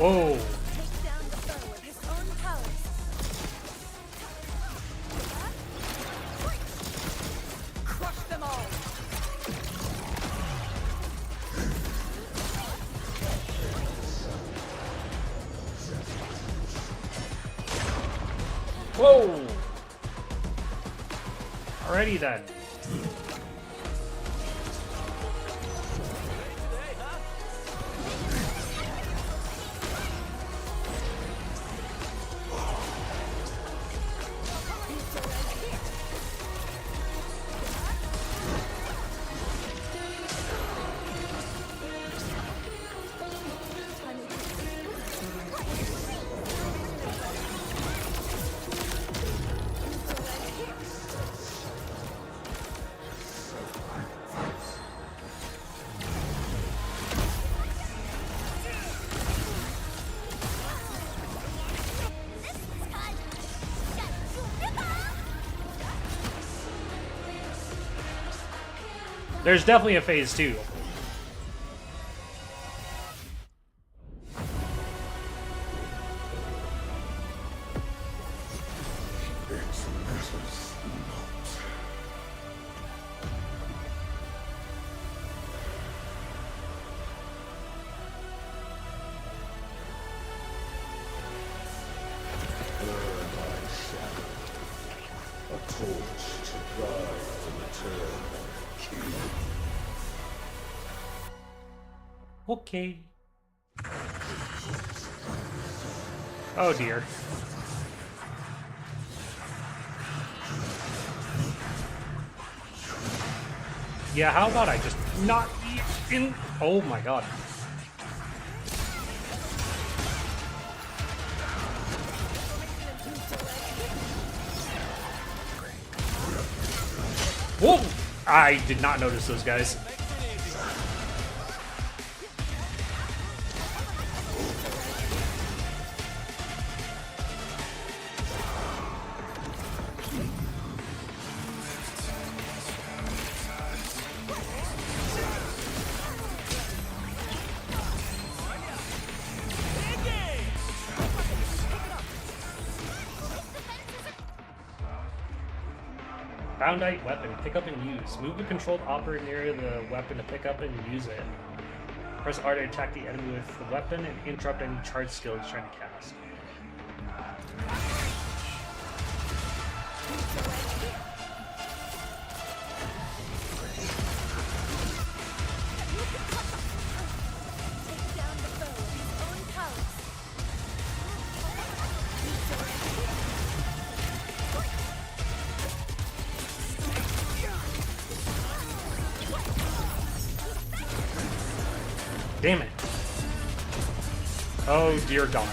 Oh. Whoa. Alrighty then. There's definitely a phase 2. Okay. Oh dear. Yeah, how about I just not eat in... Oh my god. Whoa! I did not notice those guys. Foundite weapon, pick up and use. Move the controlled operator near the weapon to pick up and use it. Press R to attack the enemy with the weapon and interrupt any charge skill it's trying to cast. Damn it. Oh dear God.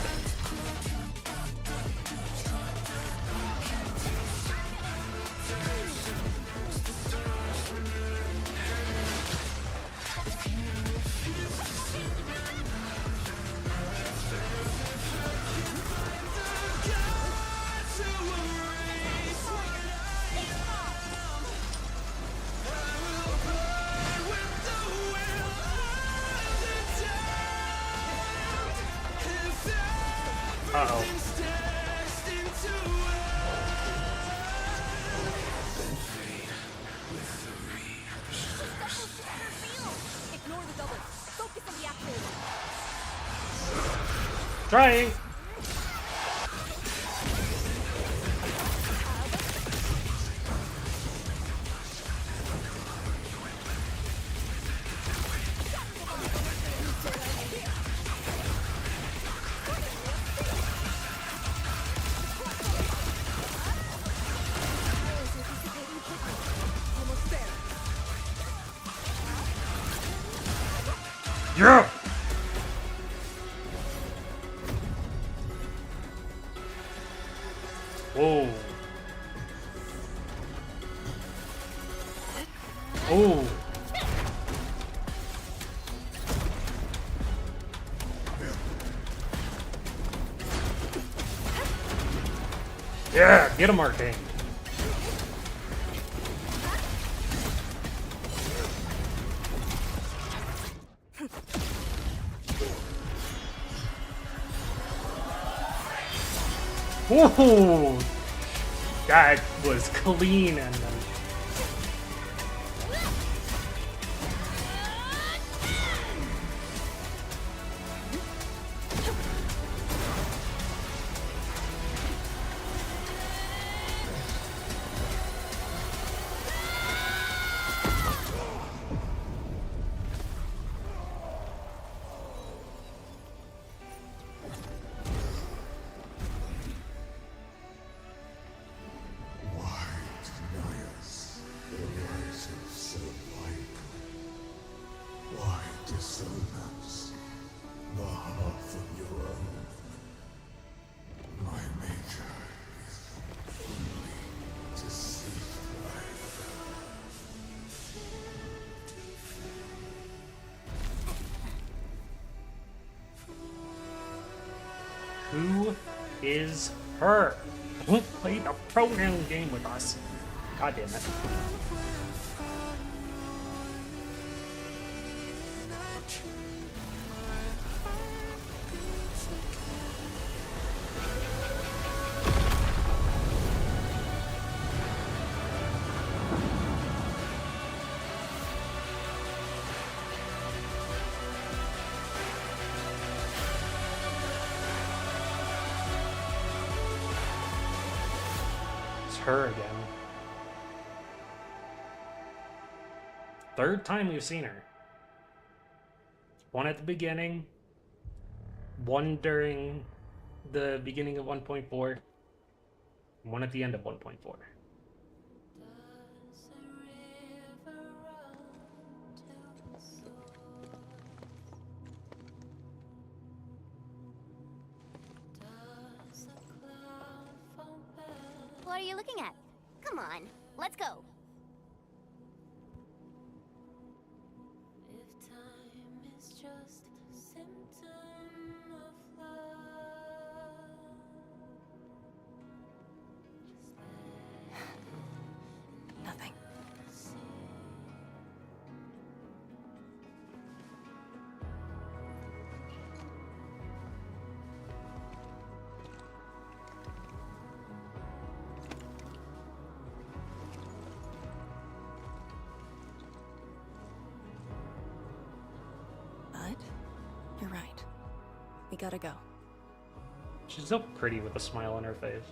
Uh-oh. Trying. Yeah. Whoa. Oh. Yeah, get him, Arcane. Whoa! That was clean and who is her? Don't play the program game with us. God damn it. her again. Third time we've seen her. One at the beginning, one during the beginning of 1.4, one at the end of 1.4. What are you looking at? Come on, let's go. Nothing. But you're right. We gotta go. She's so pretty with a smile on her face.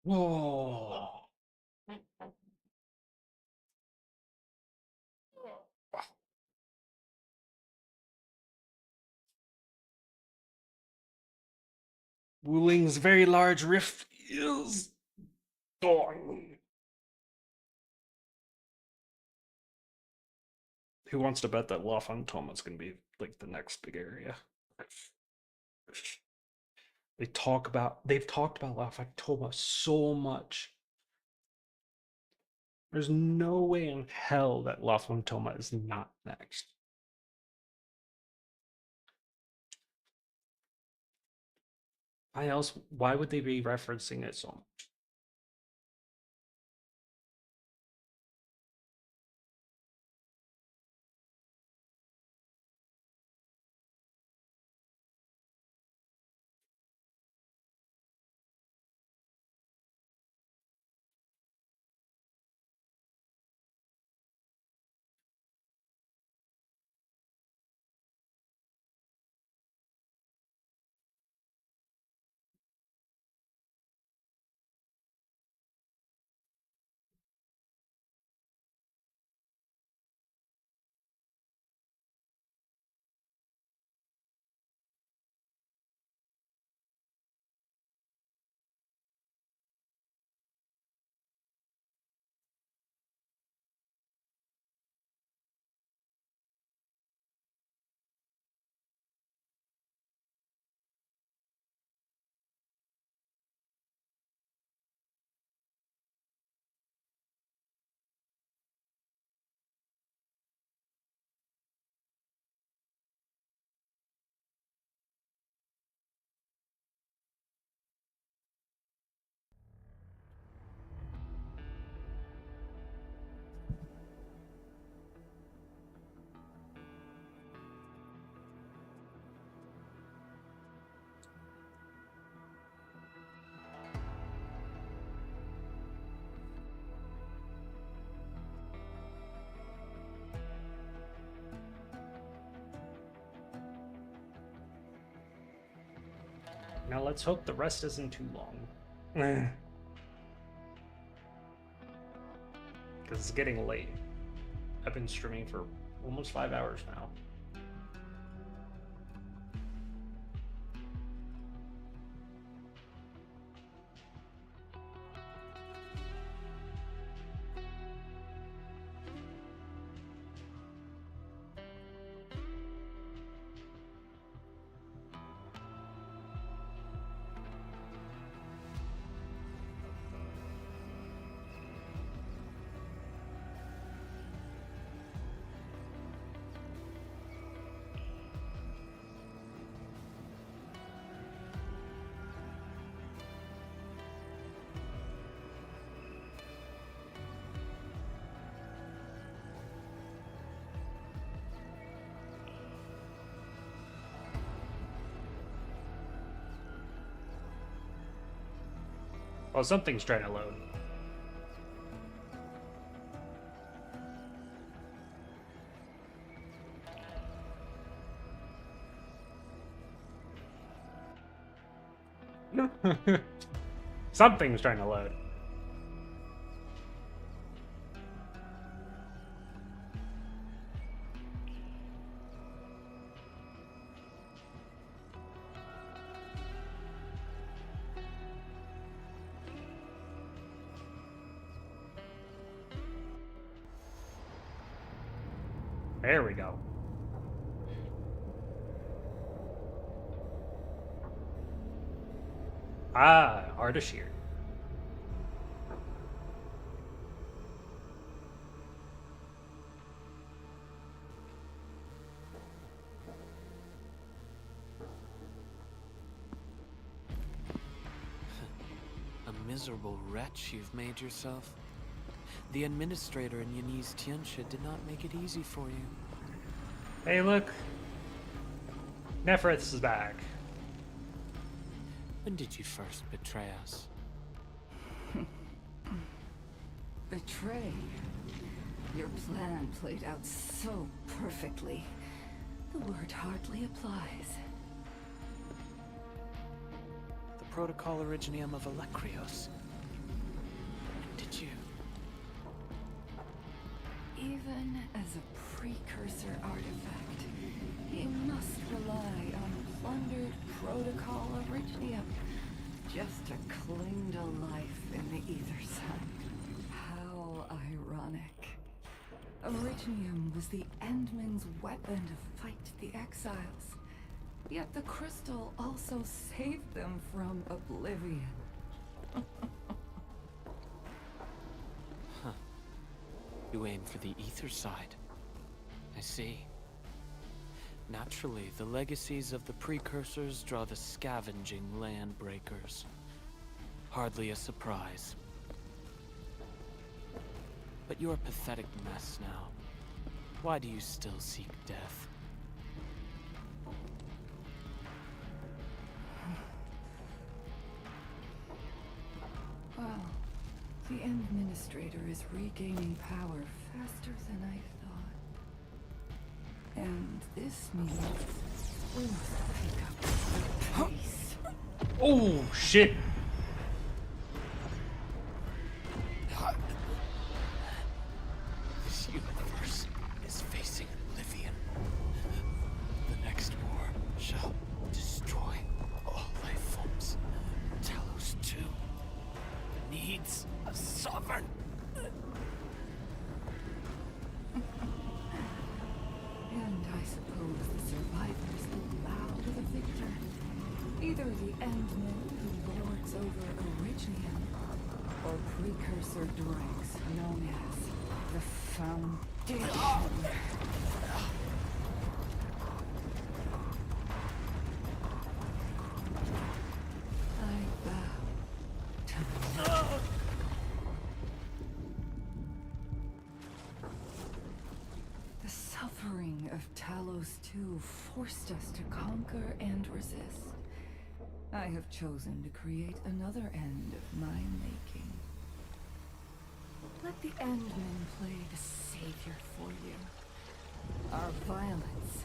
Whoa. Wuling's very large rift is gone. Who wants to bet that La Fantoma's gonna be like the next big area? They've talked about La Fantoma so much. There's no way in hell that La Fantoma is not next. Why would they be referencing it so much? Now let's hope the rest isn't too long. Because it's getting late. I've been streaming for almost 5 hours now. Well, something's trying to load. Something's trying to load. There we go. Ah, Ardashir. A miserable wretch you've made yourself. The administrator in Yanni's Tianxia did not make it easy for you. Hey, look. Neferith is back. When did you first betray us? Betray? Your plan played out so perfectly. The word hardly applies. The Protocol Originium of Electrios. When did you? Even as a precursor artifact, you must rely on plundered Protocol Originium just to cling to life in the Ether Sun. How ironic. Originium was the Endman's weapon to fight the Exiles, yet the crystal also saved them from oblivion. You aim for the ether side. I see. Naturally, the legacies of the precursors draw the scavenging land breakers. Hardly a surprise. But you're a pathetic mess now. Why do you still seek death? Well, the Administrator is regaining power faster than I thought. And this means we must pick up the pace. Oh, shit. This universe is facing oblivion. The next war shall destroy all life forms. Talos 2 needs a sovereign. And I suppose the survivors will bow to the victor. Either the Endman who lords over Originium, or precursor dregs known as the Foundation. I bow to the The suffering of Talos 2 forced us to conquer and resist. I have chosen to create another end of my making. Let the Endmen play the savior for you. Our violence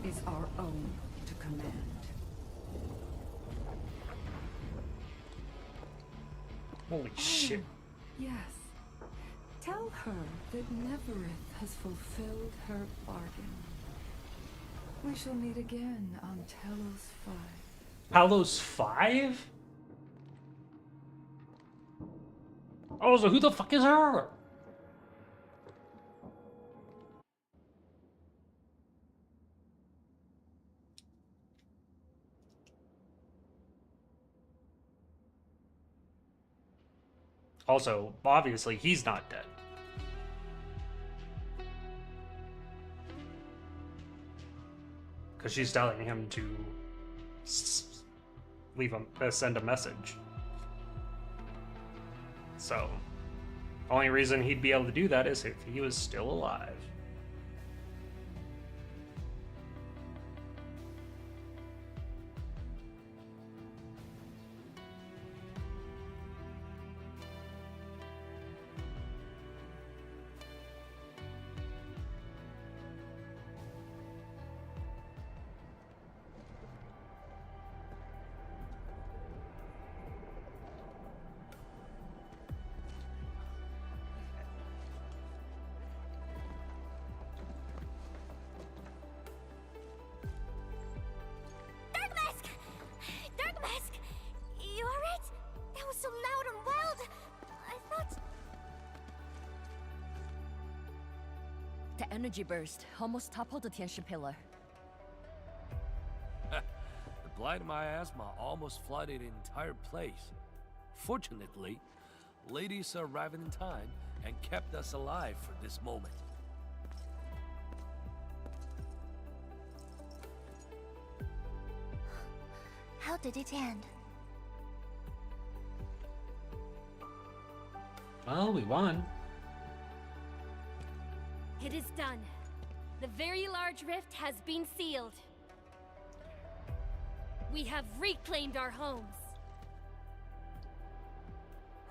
is our own to command. Holy shit. Yes. Tell her that Neverith has fulfilled her bargain. We shall meet again on Talos 5. Talos 5? Oh, so who the fuck is her? Also, obviously, he's not dead. Because she's telling him to send a message. So, only reason he'd be able to do that is if he was still alive. The energy burst almost toppled the Tianshi pillar. The blight of my asthma almost flooded the entire place. Fortunately, ladies arrived in time and kept us alive for this moment. How did it end? Well, we won. It is done. The very large rift has been sealed. We have reclaimed our homes.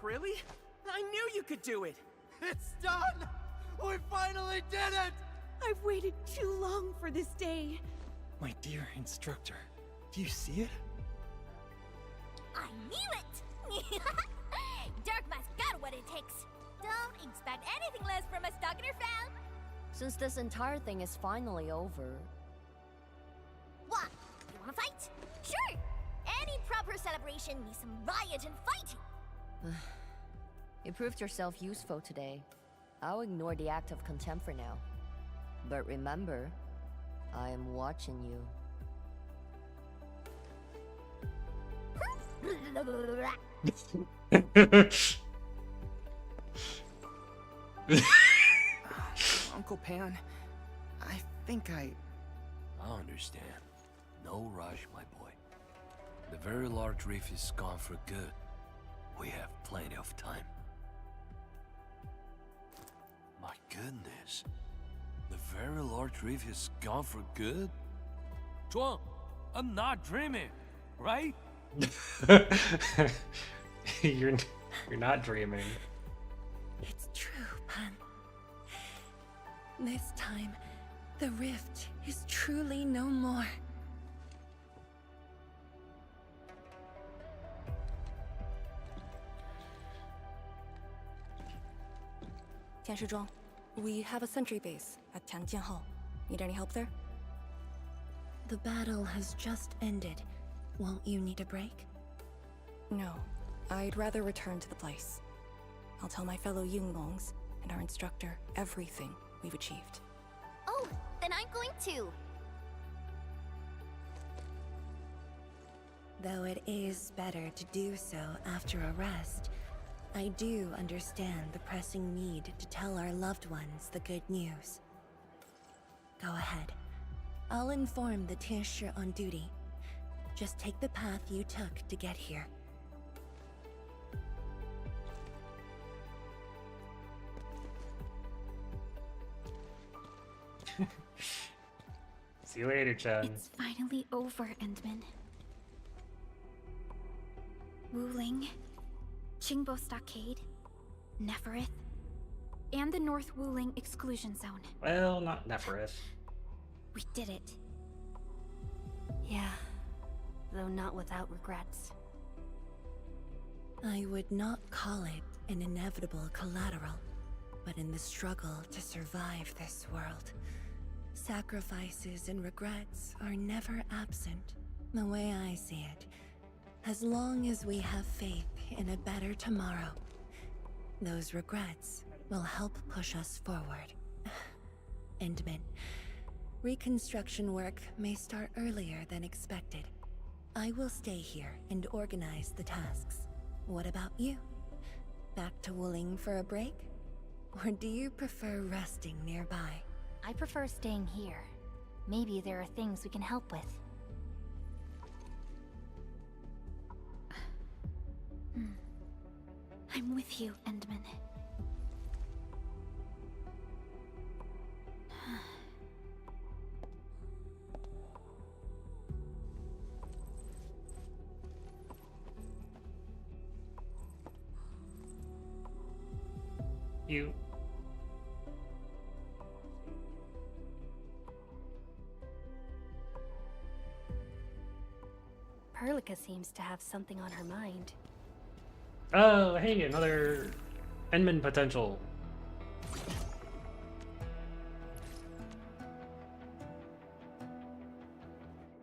Really? I knew you could do it! It's done! We finally did it! I've waited too long for this day. My dear instructor, do you see it? I knew it! Darkmask got what it takes. Don't expect anything less from a Stalker fan. Since this entire thing is finally over... What? You wanna fight? Sure! Any proper celebration needs some riot and fighting. You proved yourself useful today. I'll ignore the act of contempt for now. But remember, I am watching you. Uncle Pan, I think I understand. No rush, my boy. The very large reef is gone for good. We have plenty of time. My goodness. The very large reef is gone for good? Zhuang, I'm not dreaming, right? You're not dreaming. It's true, Pan. This time, the rift is truly no more. Tianshizhuang, we have a sentry base at Tianjianhao. Need any help there? The battle has just ended. Won't you need a break? No. I'd rather return to the place. I'll tell my fellow Yunglongs and our instructor everything we've achieved. Oh, then I'm going to. Though it is better to do so after a rest, I do understand the pressing need to tell our loved ones the good news. Go ahead. I'll inform the Tianshi on duty. Just take the path you took to get here. See you later, Chen. It's finally over, Endman. Wuling, Qingbo Stockade, Neferith, and the North Wuling Exclusion Zone. Well, not Neferith. We did it. Yeah, though not without regrets. I would not call it an inevitable collateral, but in the struggle to survive this world, sacrifices and regrets are never absent. The way I see it, as long as we have faith in a better tomorrow, those regrets will help push us forward. Endman, reconstruction work may start earlier than expected. I will stay here and organize the tasks. What about you? Back to Wooling for a break? Or do you prefer resting nearby? I prefer staying here. Maybe there are things we can help with. I'm with you, Endman. You. Perlica seems to have something on her mind. Oh, hey, another Endman potential.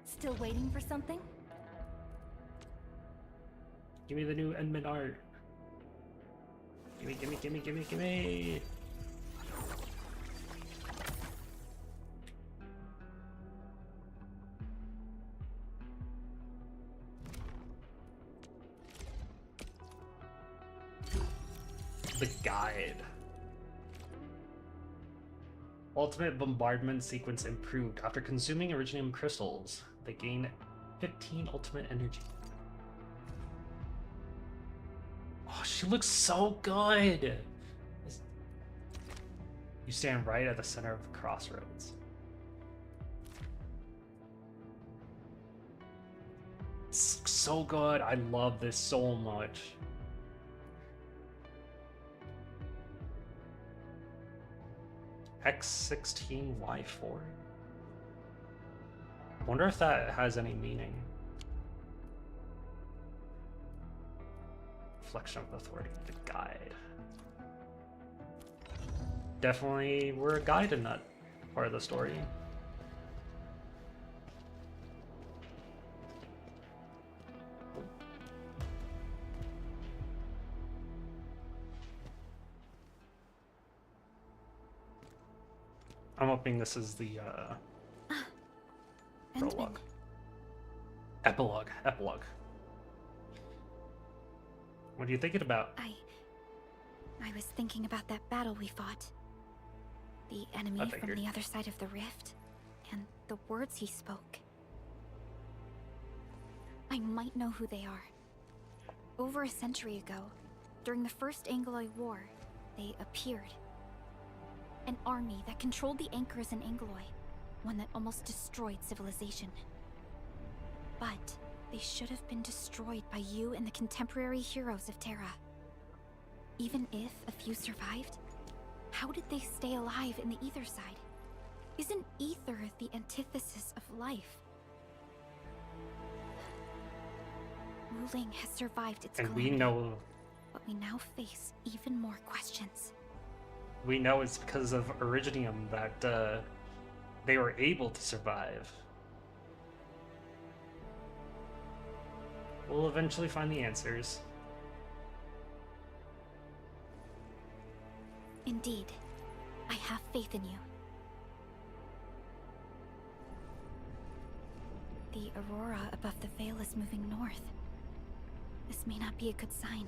Still waiting for something? Give me the new Endman art. Gimme, gimme, gimme, gimme, gimme. The guide. Ultimate bombardment sequence improved. After consuming Originium crystals, they gain 15 ultimate energy. Oh, she looks so good! You stand right at the center of the crossroads. It's so good. I love this so much. X16Y4. Wonder if that has any meaning. Reflection of authority, the guide. Definitely, we're a guide in that part of the story. I'm hoping this is the prologue. Epilogue. What are you thinking about? I was thinking about that battle we fought. The enemy from the other side of the rift, and the words he spoke. I might know who they are. Over a century ago, during the First Angloid War, they appeared. An army that controlled the anchors in Angloy, one that almost destroyed civilization. But they should have been destroyed by you and the contemporary heroes of Terra. Even if a few survived, how did they stay alive in the ether side? Isn't ether the antithesis of life? Wuling has survived its and calamity, we know, but we now face even more questions. We know it's because of Originium that they were able to survive. We'll eventually find the answers. Indeed, I have faith in you. The aurora above the veil is moving north. This may not be a good sign.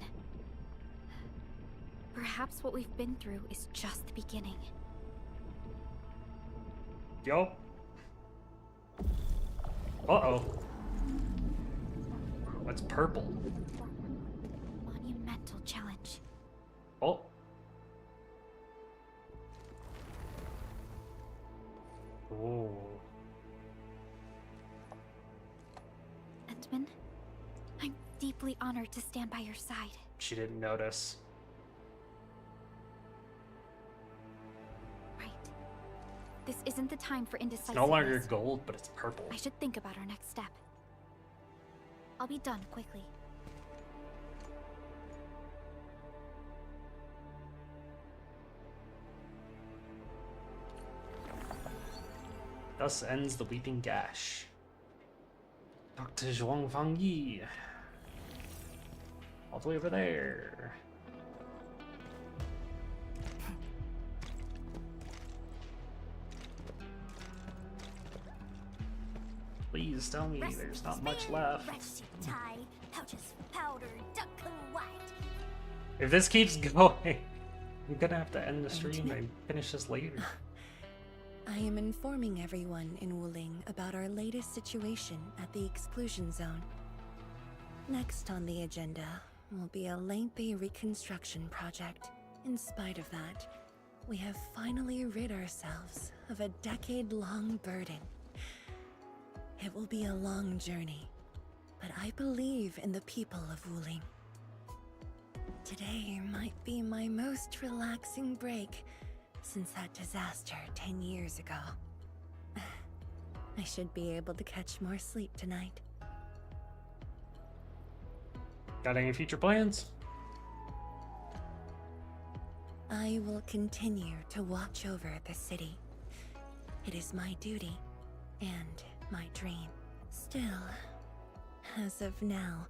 Perhaps what we've been through is just the beginning. Yo. Uh-oh. What's purple? Monumental challenge. Oh. Ooh. Endman, I'm deeply honored to stand by your side. She didn't notice. Right. This isn't the time for indecisiveness. It's no longer gold, but it's purple. I should think about our next step. I'll be done quickly. Thus ends the Weeping Gash. Dr. Zhuang Fang Yi. All the way over there. Please tell me there's not much left. If this keeps going, I'm gonna have to end the stream and finish this later. I am informing everyone in Wuling about our latest situation at the exclusion zone. Next on the agenda will be a lengthy reconstruction project. In spite of that, we have finally rid ourselves of a decade-long burden. It will be a long journey, but I believe in the people of Wuling. Today might be my most relaxing break since that disaster 10 years ago. I should be able to catch more sleep tonight. Got any future plans? I will continue to watch over the city. It is my duty and my dream. Still, as of now,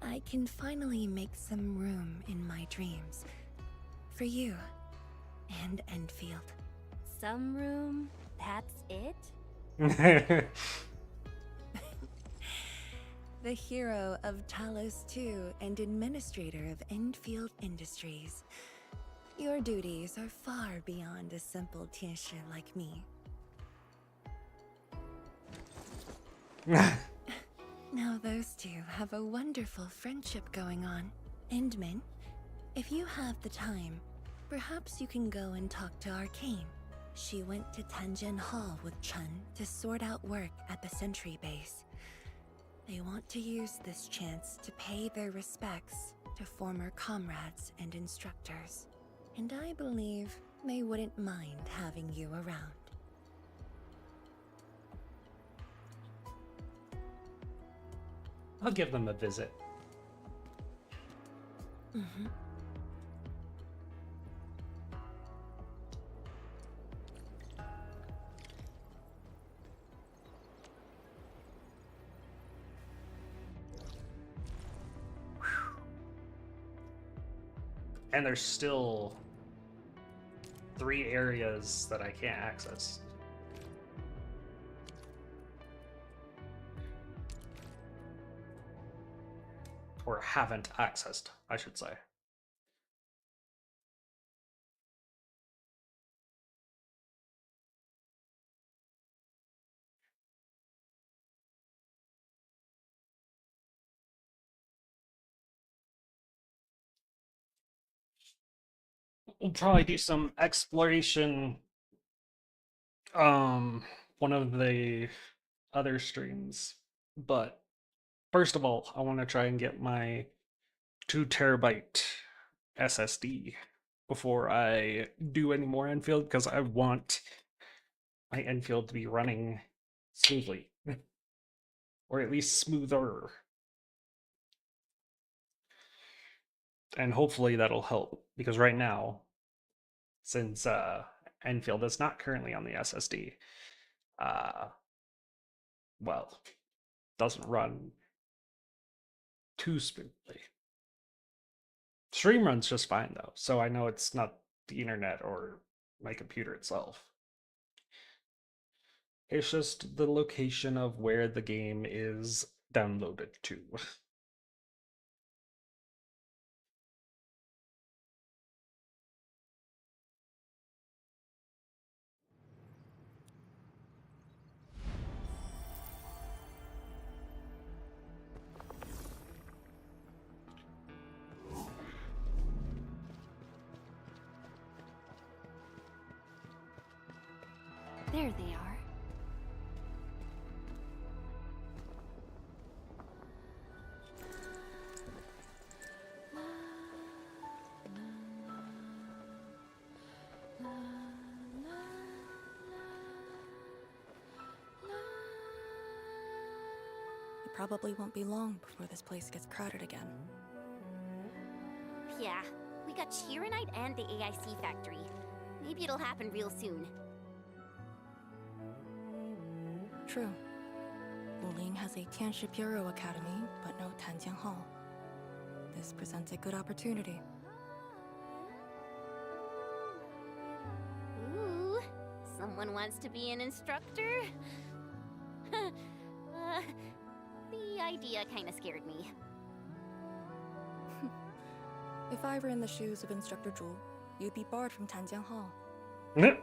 I can finally make some room in my dreams for you and Endfield. Some room? That's it? The hero of Talos II and administrator of Endfield Industries. Your duties are far beyond a simple Tianshi like me. Now those two have a wonderful friendship going on. Endman, if you have the time, perhaps you can go and talk to Arcane. She went to Tanjin Hall with Chun to sort out work at the Sentry base. They want to use this chance to pay their respects to former comrades and instructors. And I believe they wouldn't mind having you around. I'll give them a visit. Mm-hmm. And there's still 3 areas that I can't access. Or haven't accessed, I should say. We'll probably do some exploration one of the other streams, but first of all, I want to try and get my 2 terabyte SSD before I do any more Enfield, because I want my Enfield to be running smoothly, or at least smoother. And hopefully that'll help, because right now, since Enfield is not currently on the SSD, well, doesn't run too smoothly. Stream runs just fine though, so I know it's not the internet or my computer itself. It's just the location of where the game is downloaded to. There they are. It probably won't be long before this place gets crowded again. Yeah, we got Chironite and the AIC factory. Maybe it'll happen real soon. True. Wuling has a Tianshi Bureau Academy, but no Tanjiang Hall. This presents a good opportunity. Ooh, someone wants to be an instructor? The idea kinda scared me. If I were in the shoes of Instructor Zhu, you'd be barred from Tanjiang Hall. Huh.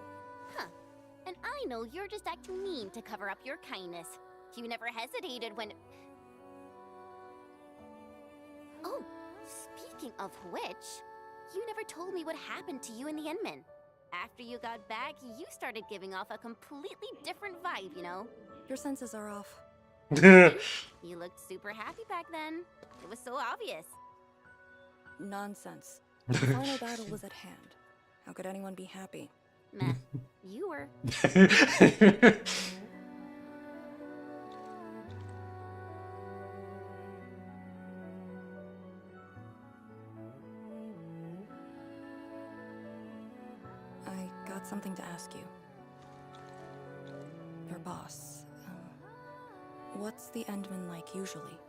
And I know you're just acting mean to cover up your kindness. You never hesitated when... Oh, speaking of which, you never told me what happened to you and the Enman. After you got back, you started giving off a completely different vibe, you know? Your senses are off. You looked super happy back then. It was so obvious. Nonsense. The final battle was at hand. How could anyone be happy? Meh. You were. I got something to ask you. Your boss, what's the Endman like usually?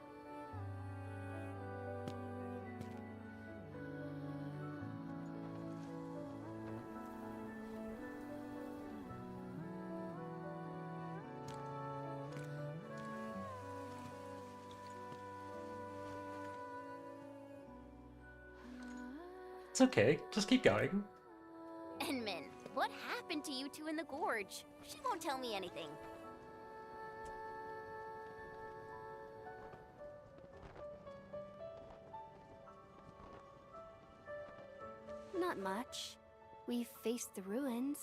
It's okay. Just keep going. Enman, what happened to you two in the gorge? She won't tell me anything. Not much. We faced the ruins,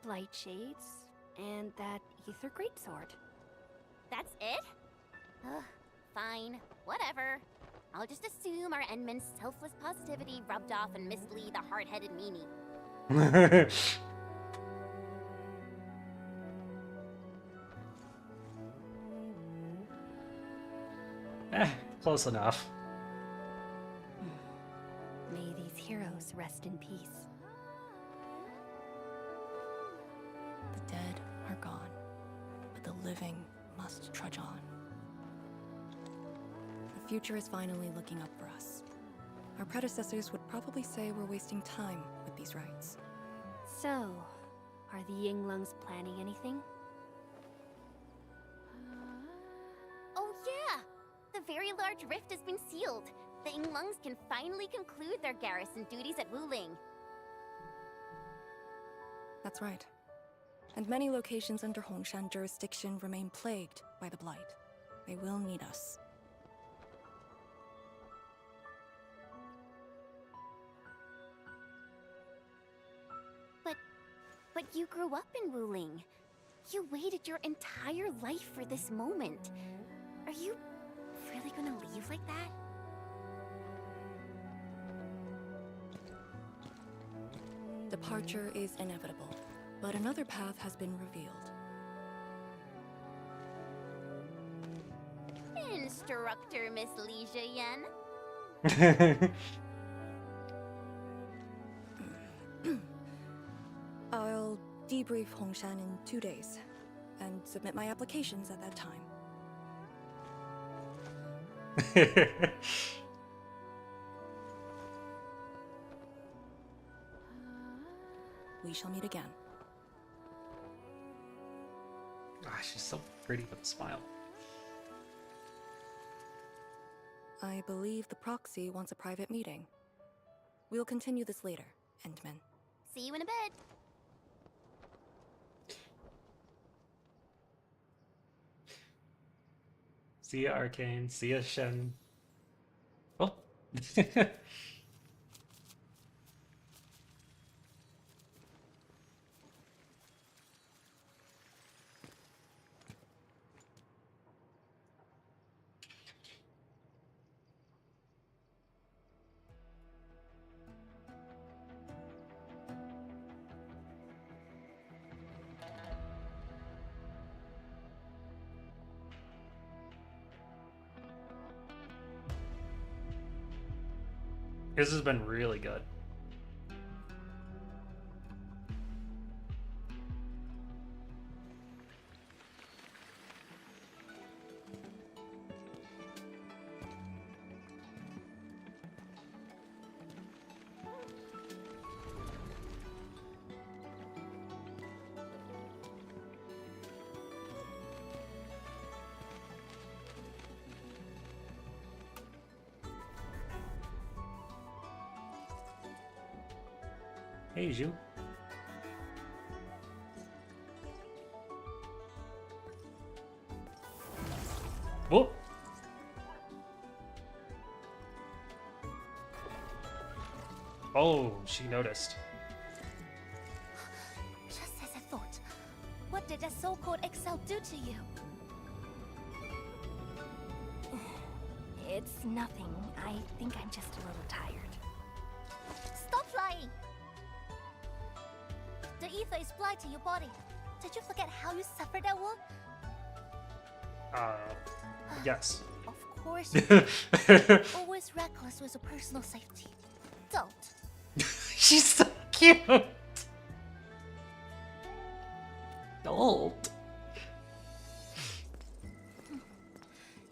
blight shades, and that ether greatsword. That's it? Ugh, fine. Whatever. I'll just assume our Enman's selfless positivity rubbed off and Miss Lee the hard-headed meanie. Close enough. May these heroes rest in peace. The dead are gone, but the living must trudge on. The future is finally looking up for us. Our predecessors would probably say we're wasting time with these rites. So, are the Yinglungs planning anything? Oh yeah! The very large rift has been sealed. The Yinglungs can finally conclude their garrison duties at Wuling. That's right. And many locations under Hongshan jurisdiction remain plagued by the Blight. They will need us. But you grew up in Wuling. You waited your entire life for this moment. Are you really gonna leave like that? Departure is inevitable, but another path has been revealed. Instructor Miss Li Yen. I'll debrief Hongshan in 2 days, and submit my applications at that time. We shall meet again. Ah, she's so pretty with a smile. I believe the proxy wants a private meeting. We'll continue this later, Endman. See you in a bit. See ya, Arcane. See ya, Shen. Oh. This has been really good. Hey, Zhu. Whoa! Oh, she noticed. Just as I thought. What did that so-called Excel do to you? It's nothing. I think I'm just a little tired. Stop lying! The ether is blighting your body. Did you forget how you suffered that wound? Yes. Of course. Always reckless with your personal safety. Don't. She's so cute. Don't.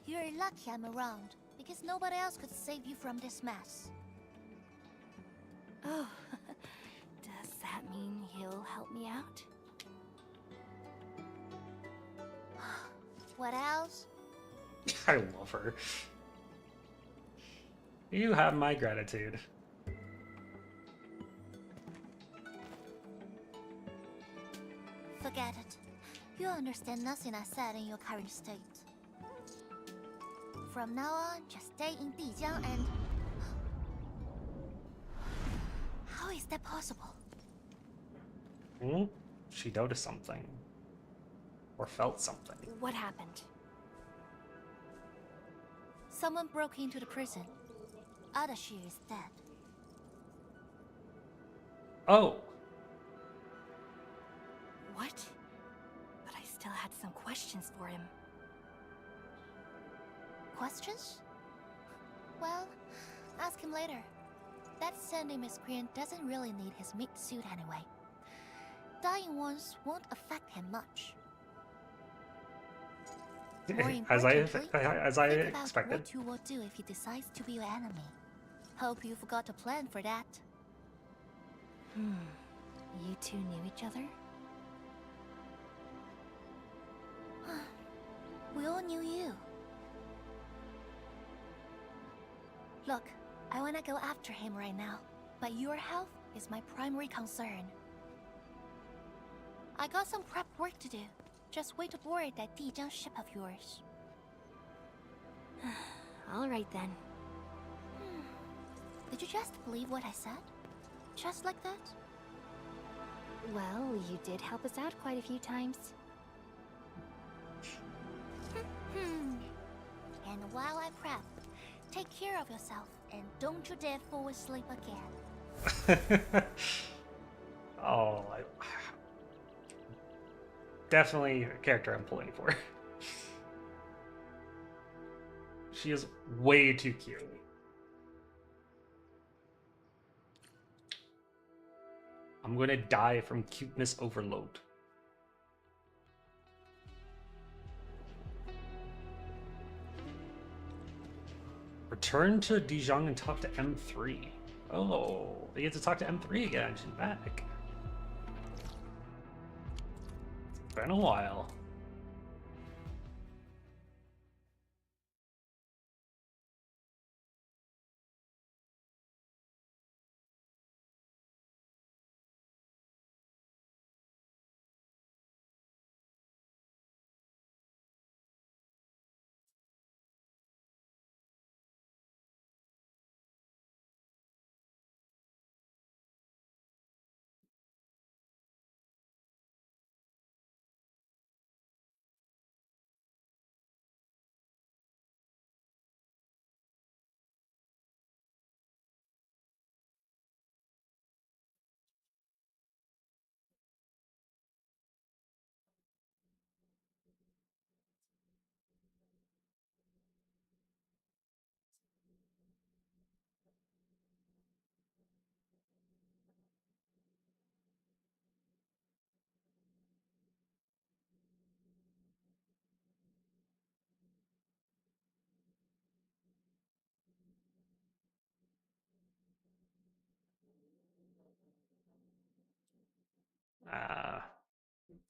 You're lucky I'm around, because nobody else could save you from this mess. Oh, does that mean he'll help me out? What else? I love her. You have my gratitude. Forget it. You understand nothing I said in your current state. From now on, just stay in Dijiang and... How is that possible? Hmm? She noticed something. Or felt something. What happened? Someone broke into the prison. Adashi is dead. Oh! What? But I still had some questions for him. Questions? Well, ask him later. That sending miscreant doesn't really need his meat suit anyway. Dying ones won't affect him much. More as I importantly, think about expected. what you will do if he decides to be your enemy. Hope you forgot to plan for that. You two knew each other? We all knew you. Look, I wanna go after him right now, but your health is my primary concern. I got some prep work to do. Just wait to board that Dijiang ship of yours. Alright then. Did you just believe what I said? Just like that? Well, you did help us out quite a few times. And while I prep, take care of yourself and don't you dare fall asleep again. Oh, definitely a character I'm pulling for. She is way too cute. I'm gonna die from cuteness overload. Return to Dijon and talk to M3. Oh, you get to talk to M3 again. She's back. It's been a while.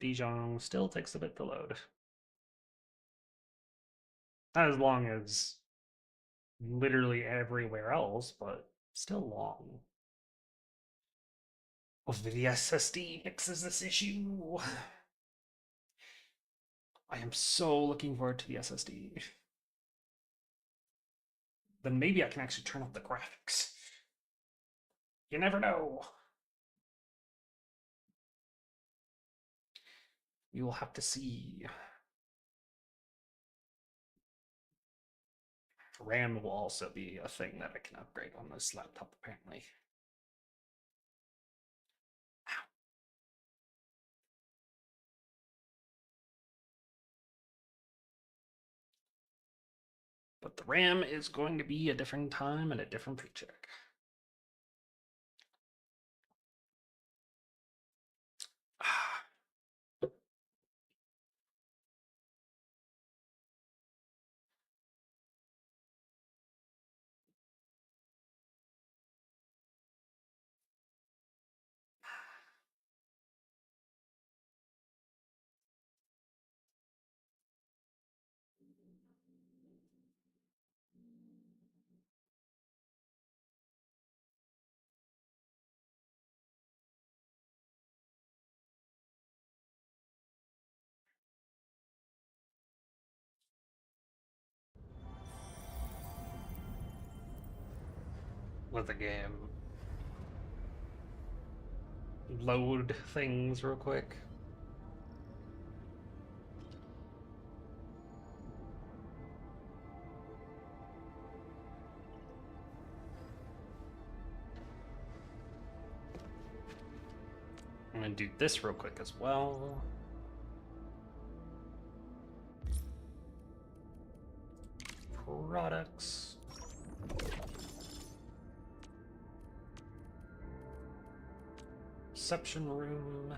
Dijon still takes a bit to load. Not as long as literally everywhere else, but still long. Hopefully the SSD fixes this issue. I am so looking forward to the SSD. Then maybe I can actually turn up the graphics. You never know. We will have to see. RAM will also be a thing that I can upgrade on this laptop, apparently. But the RAM is going to be a different time and a different paycheck. Let the game load things real quick. I'm gonna do this real quick as well. Products. Reception room.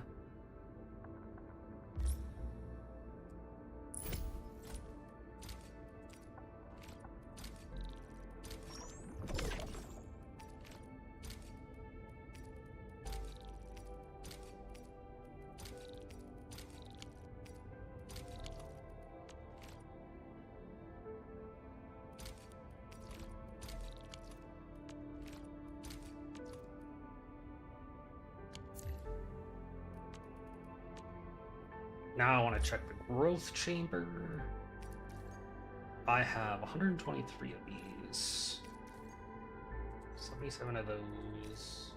Now I want to check the growth chamber. I have 123 of these. 77 of those.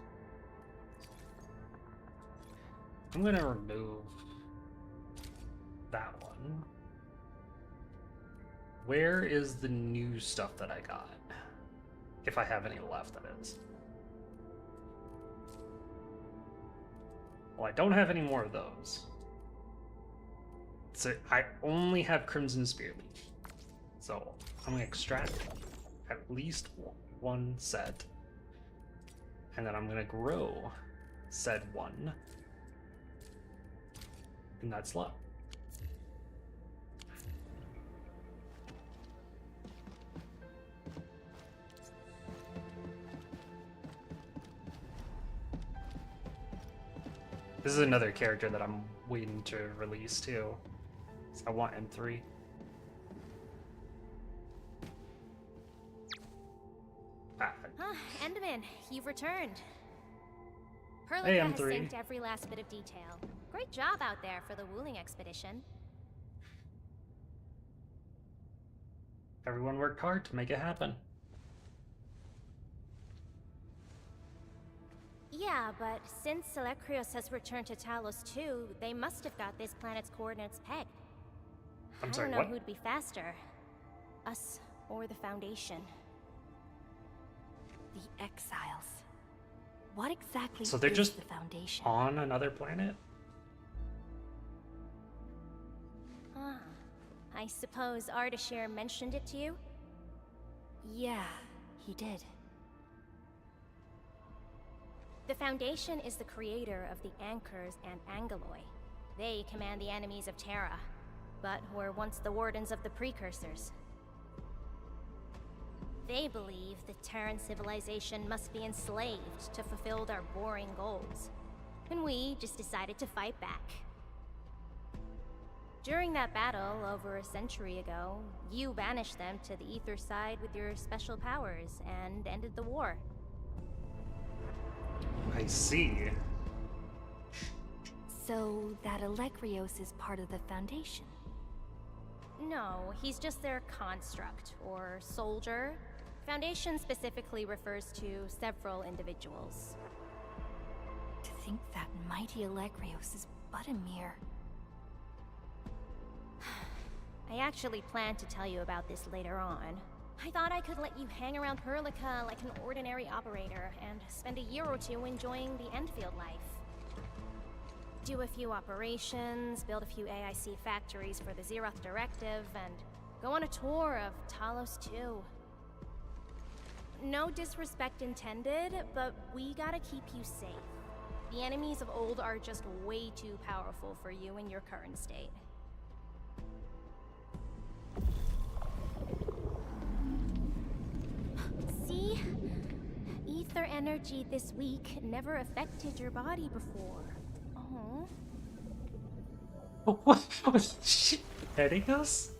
I'm going to remove that one. Where is the new stuff that I got? If I have any left, that is. Well, I don't have any more of those. So I only have Crimson Spear Leaf. So I'm going to extract at least one set. And then I'm going to grow said one in that slot. This is another character that I'm waiting to release too. So I want M3. Enderman, you've returned. Perlica Hey, has M3. synced every last bit of detail. Great job out there for the Wooling expedition. Everyone worked hard to make it happen. Yeah, but since Selekrios has returned to Talos too, they must have got this planet's coordinates pegged. I'm I sorry, don't know what? who'd be faster. Us or the Foundation. The Exiles. What exactly So they're is just the Foundation? on another planet? Ah, I suppose Ardashir mentioned it to you? Yeah, he did. The Foundation is the creator of the Anchors and Angeloi. They command the enemies of Terra, but were once the Wardens of the Precursors. They believe the Terran civilization must be enslaved to fulfill their boring goals. And we just decided to fight back. During that battle, over a century ago, you banished them to the Ether side with your special powers and ended the war. I see. So that Alekrios is part of the Foundation? No, he's just their construct, or soldier. Foundation specifically refers to several individuals. To think that mighty Alekrios is but a mere... I actually planned to tell you about this later on. I thought I could let you hang around Perlica like an ordinary operator and spend a year or two enjoying the Endfield life. Do a few operations, build a few AIC factories for the Zeroth Directive, and go on a tour of Talos 2. No disrespect intended, but we gotta keep you safe. The enemies of old are just way too powerful for you in your current state. See? Ether energy this week never affected your body before. Oh. What was she petting us?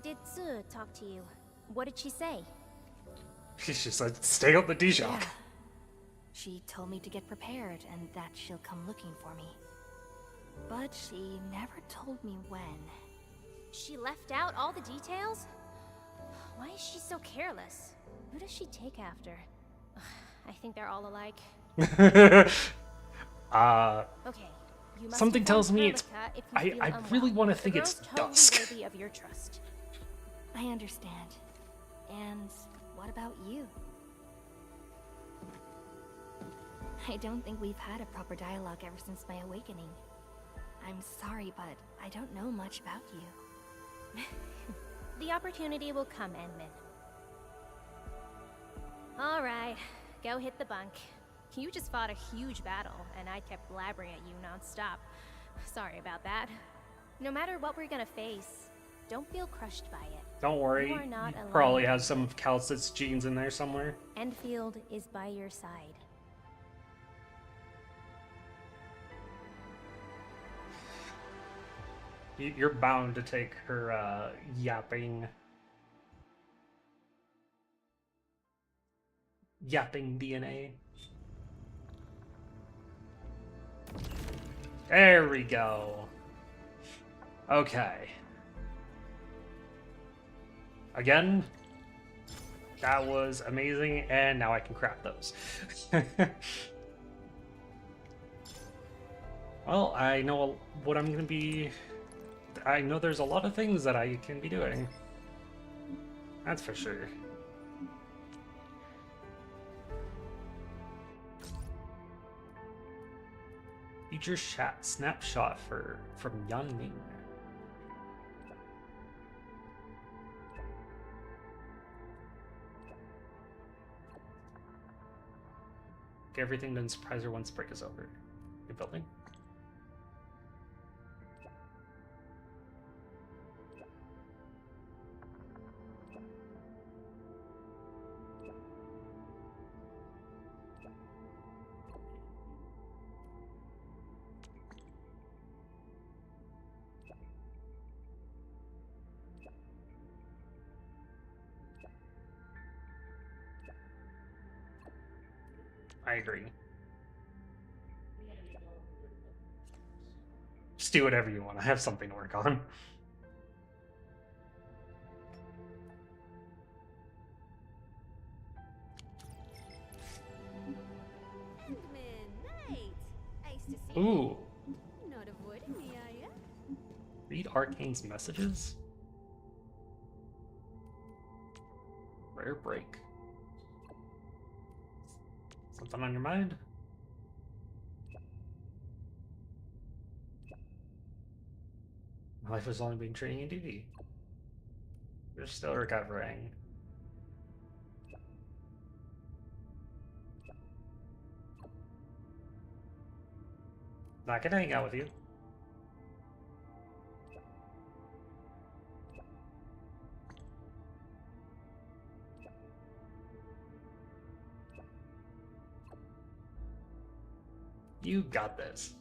Did Tsu talk to you? What did she say? She said, stay on the D-Shock. Yeah. She told me to get prepared and that she'll come looking for me. But she never told me when. She left out all the details? Why is she so careless? Who does she take after? I think they're all alike. Okay. You must something tells me Perlica it's... if you feel I unwell. really want to The think it's girl's totally Dusk. worthy of your trust. I understand. And what about you? I don't think we've had a proper dialogue ever since my awakening. I'm sorry, but I don't know much about you. The opportunity will come, Endman. Alright, go hit the bunk. You just fought a huge battle, and I kept blabbering at you non-stop. Sorry about that. No matter what we're gonna face, don't feel crushed by it. Don't worry, You are not alone. probably has some of Calcit's genes in there somewhere. Endfield is by your side. You're bound to take her yapping DNA. There we go. Okay. Again, that was amazing, and now I can craft those. Well, I know what I'm gonna be... I know there's a lot of things that I can be doing. That's for sure. Future snapshot from Yanming. Get everything done, surprise her once break is over. Good building. I agree. Just do whatever you want. I have something to work on. Ooh. Not avoiding me, are ya? Read Arcane's messages? Rare break. Something on your mind? My life has only been training in duty. You're still recovering. Not gonna hang out with you. You got this.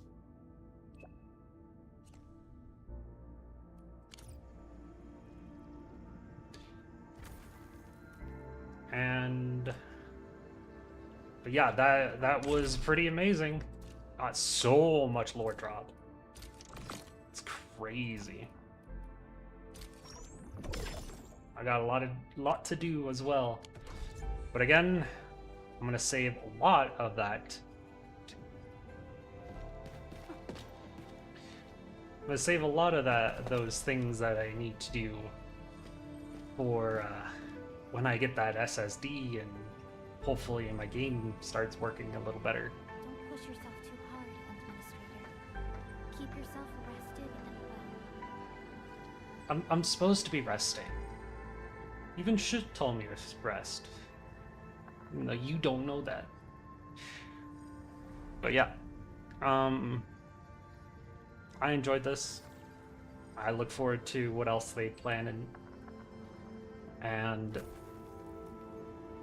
And But yeah, that was pretty amazing. Got so much lore drop. It's crazy. I got a lot to do as well. But again, I'm gonna save a lot of that. I'm gonna save a lot of those things that I need to do for when I get that SSD and hopefully my game starts working a little better. Don't push yourself too hard, Administrator. Keep yourself rested and well. I'm supposed to be resting. Even Shit told me to rest. No, you don't know that. But yeah, I enjoyed this. I look forward to what else they plan and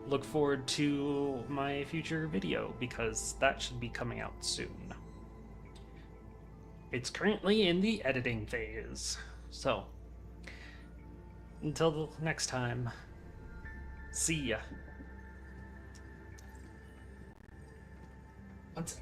look forward to my future video because that should be coming out soon. It's currently in the editing phase. So, until the next time, see ya. One sec.